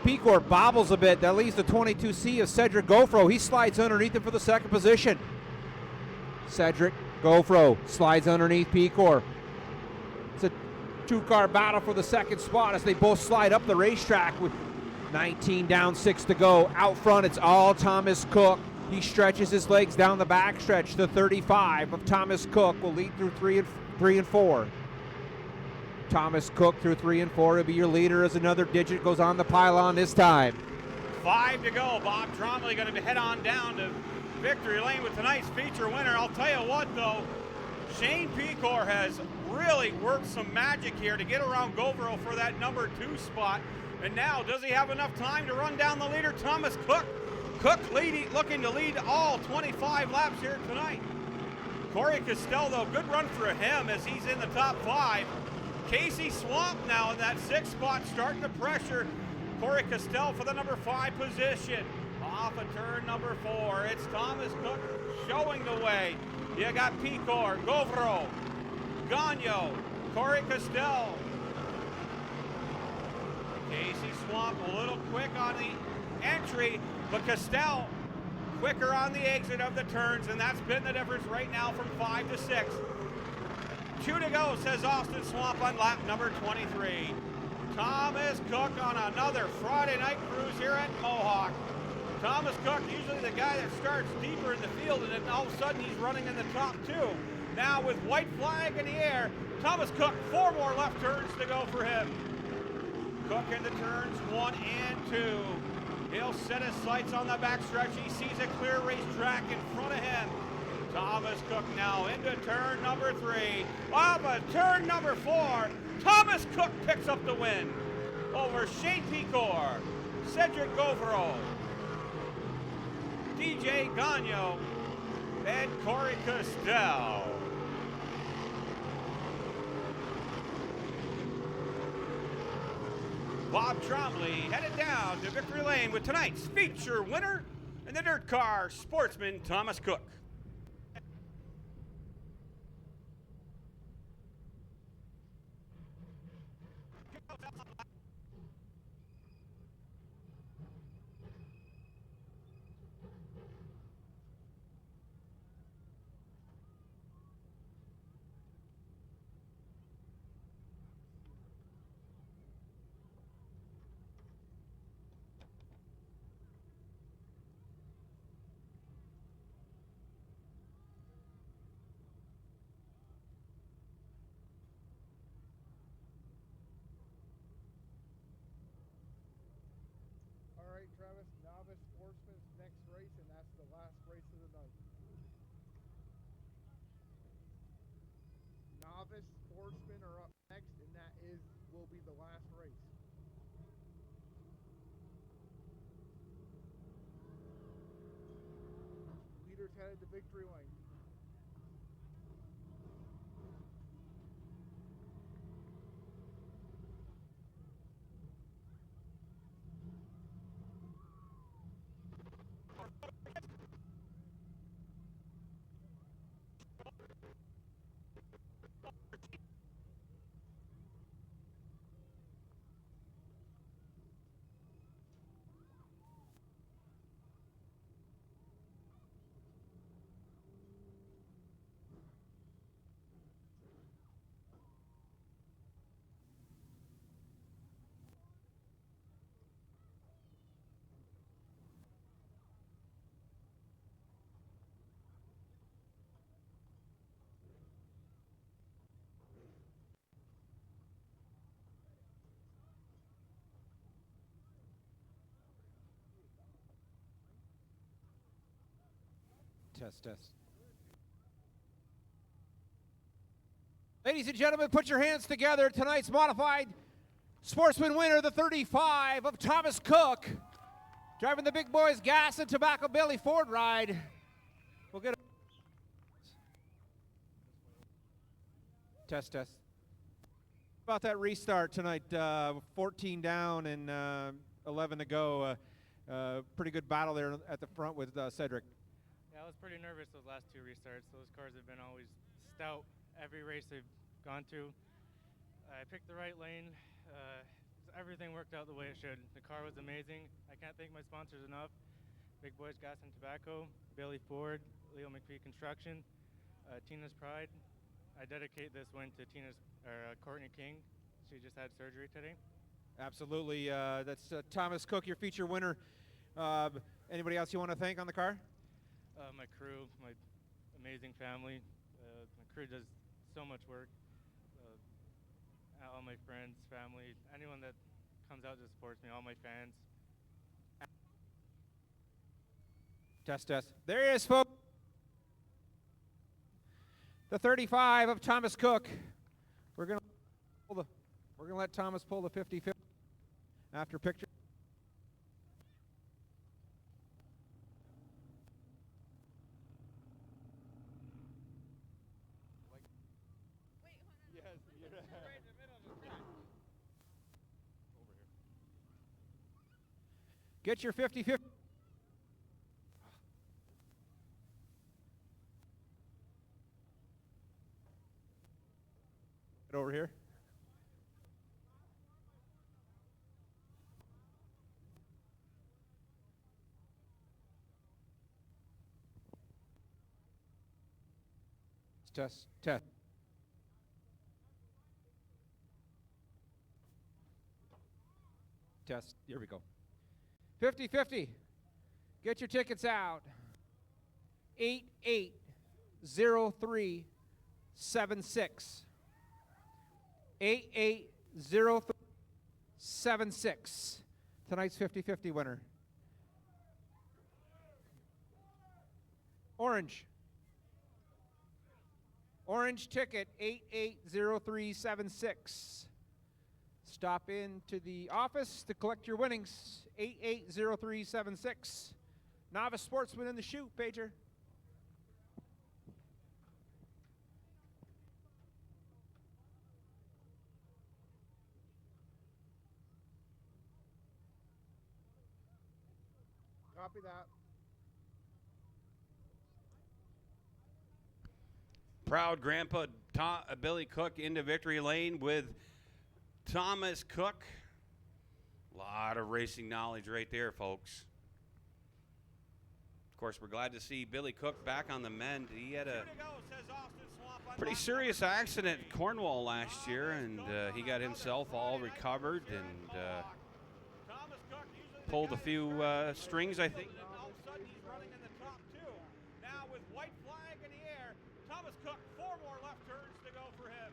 Pecor bobbles a bit. That leaves the 22C of Cedric Govero. He slides underneath him for the second position. Cedric Govero slides underneath Pecor. It's a 2-car battle for the second spot as they both slide up the racetrack with 19 down, 6 to go. Out front, it's all Thomas Cook. He stretches his legs down the backstretch. The 35 of Thomas Cook will lead through 3 and 4. Thomas Cook through 3 and 4. He'll be your leader as another digit goes on the pylon this time. 5 to go. Bob Trombley going to head on down to victory lane with tonight's feature winner. I'll tell you what, though, Shane Pecor has really worked some magic here to get around Govero for that number 2 spot. And now, does he have enough time to run down the leader, Thomas Cook? Cook looking to lead all 25 laps here tonight. Corey Costello, good run for him as he's in the top 5. Casey Swamp now in that 6th spot, starting to pressure Corey Costello for the number 5 position. off of turn number 4. It's Thomas Cook showing the way. You got Picor, Govro, Gagno, Corey Castell. Casey Swamp a little quick on the entry, but Castell quicker on the exit of the turns, and that's been the difference right now from 5 to 6. 2 to go, says Austin Swamp on lap number 23. Thomas Cook on another Friday night cruise here at Mohawk. Thomas Cook, usually the guy that starts deeper in the field, and then all of a sudden he's running in the top 2. Now with white flag in the air, Thomas Cook, 4 more left turns to go for him. Cook into turns 1 and 2. He'll set his sights on the backstretch. He sees a clear racetrack in front of him. Thomas Cook now into turn number 3. Off of turn number 4, Thomas Cook picks up the win over Shane Picor, Cedric Govro, DJ Gagno, and Corey Castell. Bob Trombley headed down to victory lane with tonight's feature winner in the dirt car, sportsman Thomas Cook. All right, Travis, Novice Sportsman's next race, and that's the last race of the night. Novice Sportsmen are up next, and that will be the last race. Leaders headed to victory lane. Test. Ladies and gentlemen, put your hands together. Tonight's modified sportsman winner, the 35 of Thomas Cook, driving the big boys gas and tobacco belly Ford ride. We'll get a test. About that restart tonight, 14 down and 11 to go. Pretty good battle there at the front with Cedric. Yeah, I was pretty nervous those last 2 restarts. Those cars have been always stout every race they've gone to. I picked the right lane. Everything worked out the way it should. The car was amazing. I can't thank my sponsors enough. Big Boys Gas and Tobacco, Bailey Ford, Leo McPhee Construction, Tina's Pride. I dedicate this win to Courtney King. She just had surgery today. Absolutely. That's Thomas Cook, your feature winner. Anybody else you want to thank on the car? My crew, my amazing family. My crew does so much work. All my friends, family, anyone that comes out to support me, all my fans. Test. There he is, folks. The 35 of Thomas Cook. We're gonna let Thomas pull the 50-50 after picture. Get your 50-50. Get over here. Test, test. Test, here we go. 50-50. Get your tickets out. 880376. 880376. Tonight's 50-50 winner. Orange. Orange ticket 880376. Stop in to the office to collect your winnings. 880376. Novice Sportsman in the chute, Pager. Copy that. Proud Grandpa Billy Cook into victory lane with Thomas Cook. A lot of racing knowledge right there, folks. Of course, we're glad to see Billy Cook back on the mend. He had a pretty serious accident at Cornwall last year, and he got himself all recovered and pulled a few strings, I think. All of a sudden, he's running in the top two. Now with white flag in the air, Thomas Cook, 4 more left turns to go for him.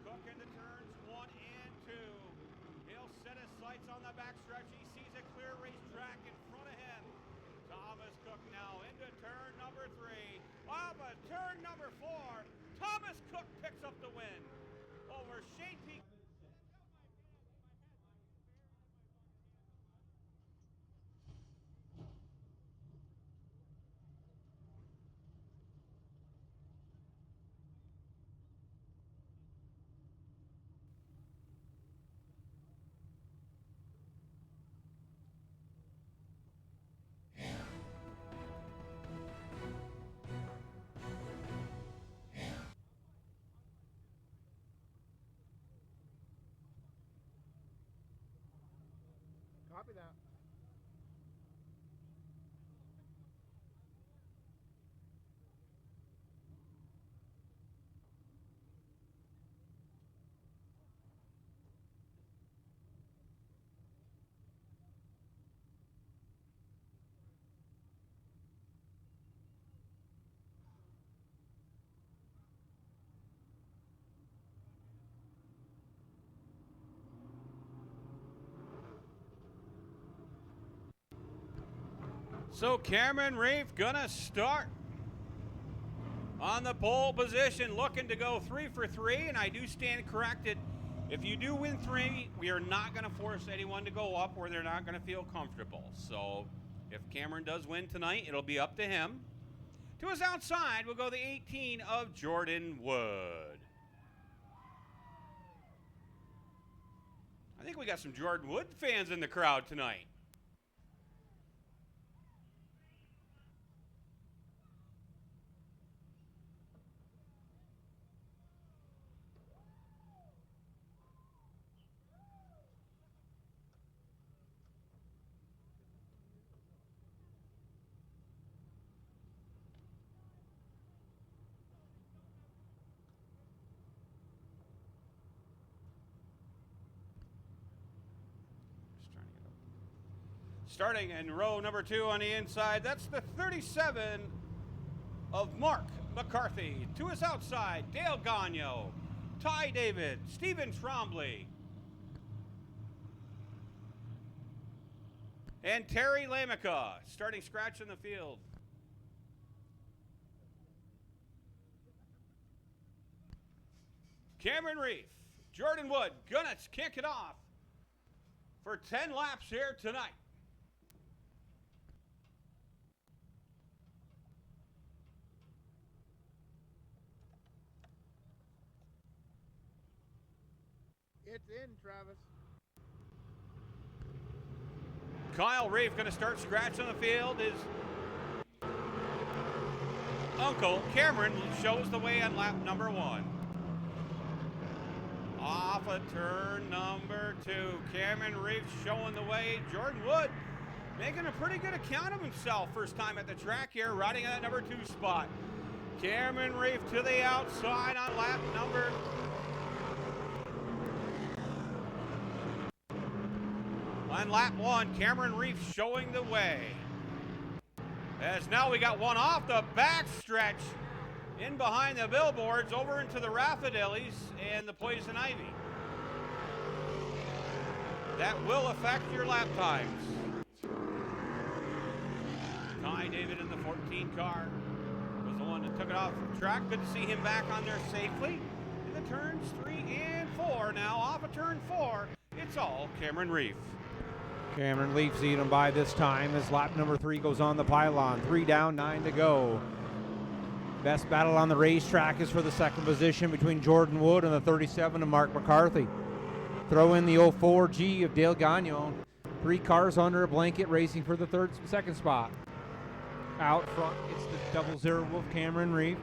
Cook into turns 1 and 2. He'll set his sights on the backstretch. He sees a clear racetrack in front of him. Thomas Cook now into turn number 3. But turn number 4, Thomas Cook picks up the win over Shane Peak. Copy that. So Cameron Reef gonna start on the pole position, looking to go 3 for 3, and I do stand corrected. If you do win 3, we are not gonna force anyone to go up where they're not gonna feel comfortable. So if Cameron does win tonight, it'll be up to him. To his outside, we'll go the 18 of Jordan Wood. I think we got some Jordan Wood fans in the crowd tonight. Starting in row number 2 on the inside, that's the 37 of Mark McCarthy. To his outside, Dale Gagno, Ty David, Stephen Trombley, and Terry Lamica, starting scratch in the field. Cameron Reef, Jordan Wood, gonna kick it off for 10 laps here tonight. It's in, Travis. Kyle Reef going to start scratching the field. His uncle, Cameron, shows the way on lap number 1. off of turn number 2. Cameron Reeves showing the way. Jordan Wood making a pretty good account of himself. First time at the track here, riding at that number 2 spot. Cameron Reeves to the outside on lap number. On lap 1, Cameron Reeves showing the way. As now we got one off the back stretch, in behind the billboards, over into the Raffadellis and the Poison Ivy. That will affect your lap times. Ty David in the 14 car was the one that took it off the track. Good to see him back on there safely. In the turns 3 and 4 now, off of turn 4, it's all Cameron Reeves. Cameron Leafs eating by this time as lap number 3 goes on the pylon. 3 down, 9 to go. Best battle on the racetrack is for the second position between Jordan Wood and the 37 of Mark McCarthy. Throw in the 04G of Dale Gagnon. 3 cars under a blanket racing for the second spot. Out front, it's the 00 of Cameron Reeve.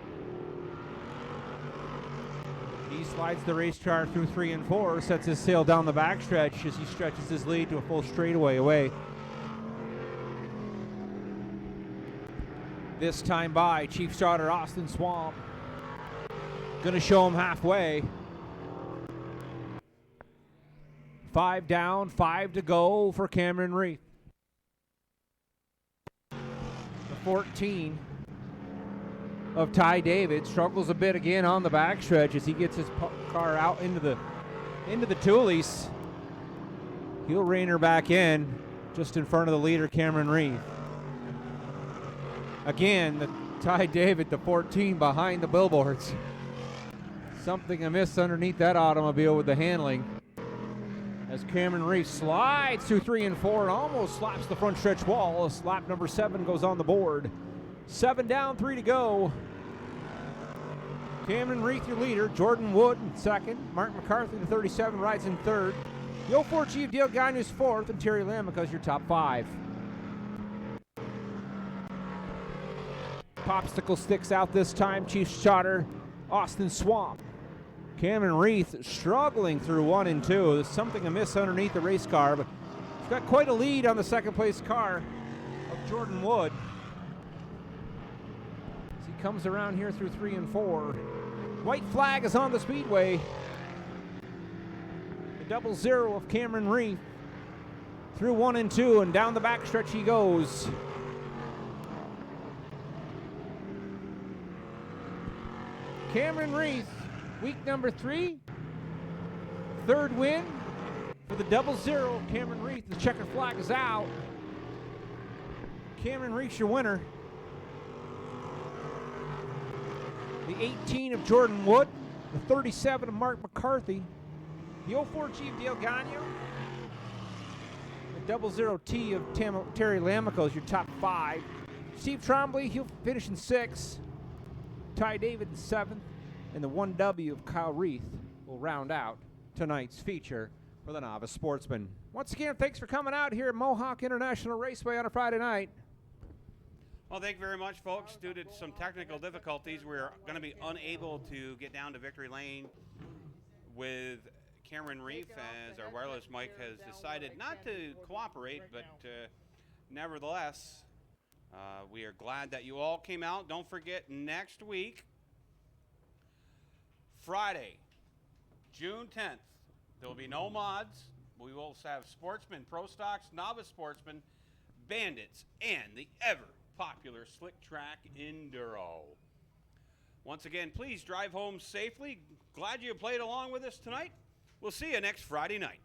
He slides the race car through 3 and 4, sets his sail down the backstretch as he stretches his lead to a full straightaway away. This time by Chief Starter Austin Swamp. Gonna show him halfway. 5 down, 5 to go for Cameron Reeve. The 14 of Ty David struggles a bit again on the backstretch as he gets his car out into the Toolies. He'll rein her back in just in front of the leader, Cameron Reeve. Again, the Ty David, the 14 behind the billboards. Something amiss underneath that automobile with the handling. As Cameron Reeve slides through 3 and 4 and almost slaps the front stretch wall as lap number 7 goes on the board. 7 down, 3 to go. Cameron Reeve, your leader. Jordan Wood in second. Mark McCarthy, the 37, rides in third. The 04G of Dale Gagne's fourth, and Terry Lamica's your top 5. Popsicle sticks out this time. Chief Shotter, Austin Swamp. Cameron Reeve struggling through 1 and 2. There's something amiss underneath the race car, but he's got quite a lead on the second place car of Jordan Wood. As he comes around here through 3 and 4. White flag is on the speedway. The 00 of Cameron Reeve through 1 and 2, and down the backstretch he goes. Cameron Reeve, week number 3, third win for the 00. Cameron Reeve, the checker flag is out. Cameron Reeve, your winner. The 18 of Jordan Wood, the 37 of Mark McCarthy, the 04G of Dale Gagnon, the 00T of Terry Lamico is your top 5. Steve Trombley, he'll finish in 6th. Ty David in 7th, and the 1W of Kyle Reith will round out tonight's feature for the Novice Sportsman. Once again, thanks for coming out here at Mohawk International Raceway on a Friday night. Well, thank you very much, folks. Due to some technical difficulties, we're going to be unable to get down to Victory Lane with Cameron Reeve, as our wireless mic has decided not to cooperate, but nevertheless, we are glad that you all came out. Don't forget, next week, Friday, June 10th, there will be no mods. We will have Sportsman, Pro Stocks, Novice Sportsman, Bandits, and the ever-popular Slick Track Enduro. Once again, please drive home safely. Glad you played along with us tonight. We'll see you next Friday night.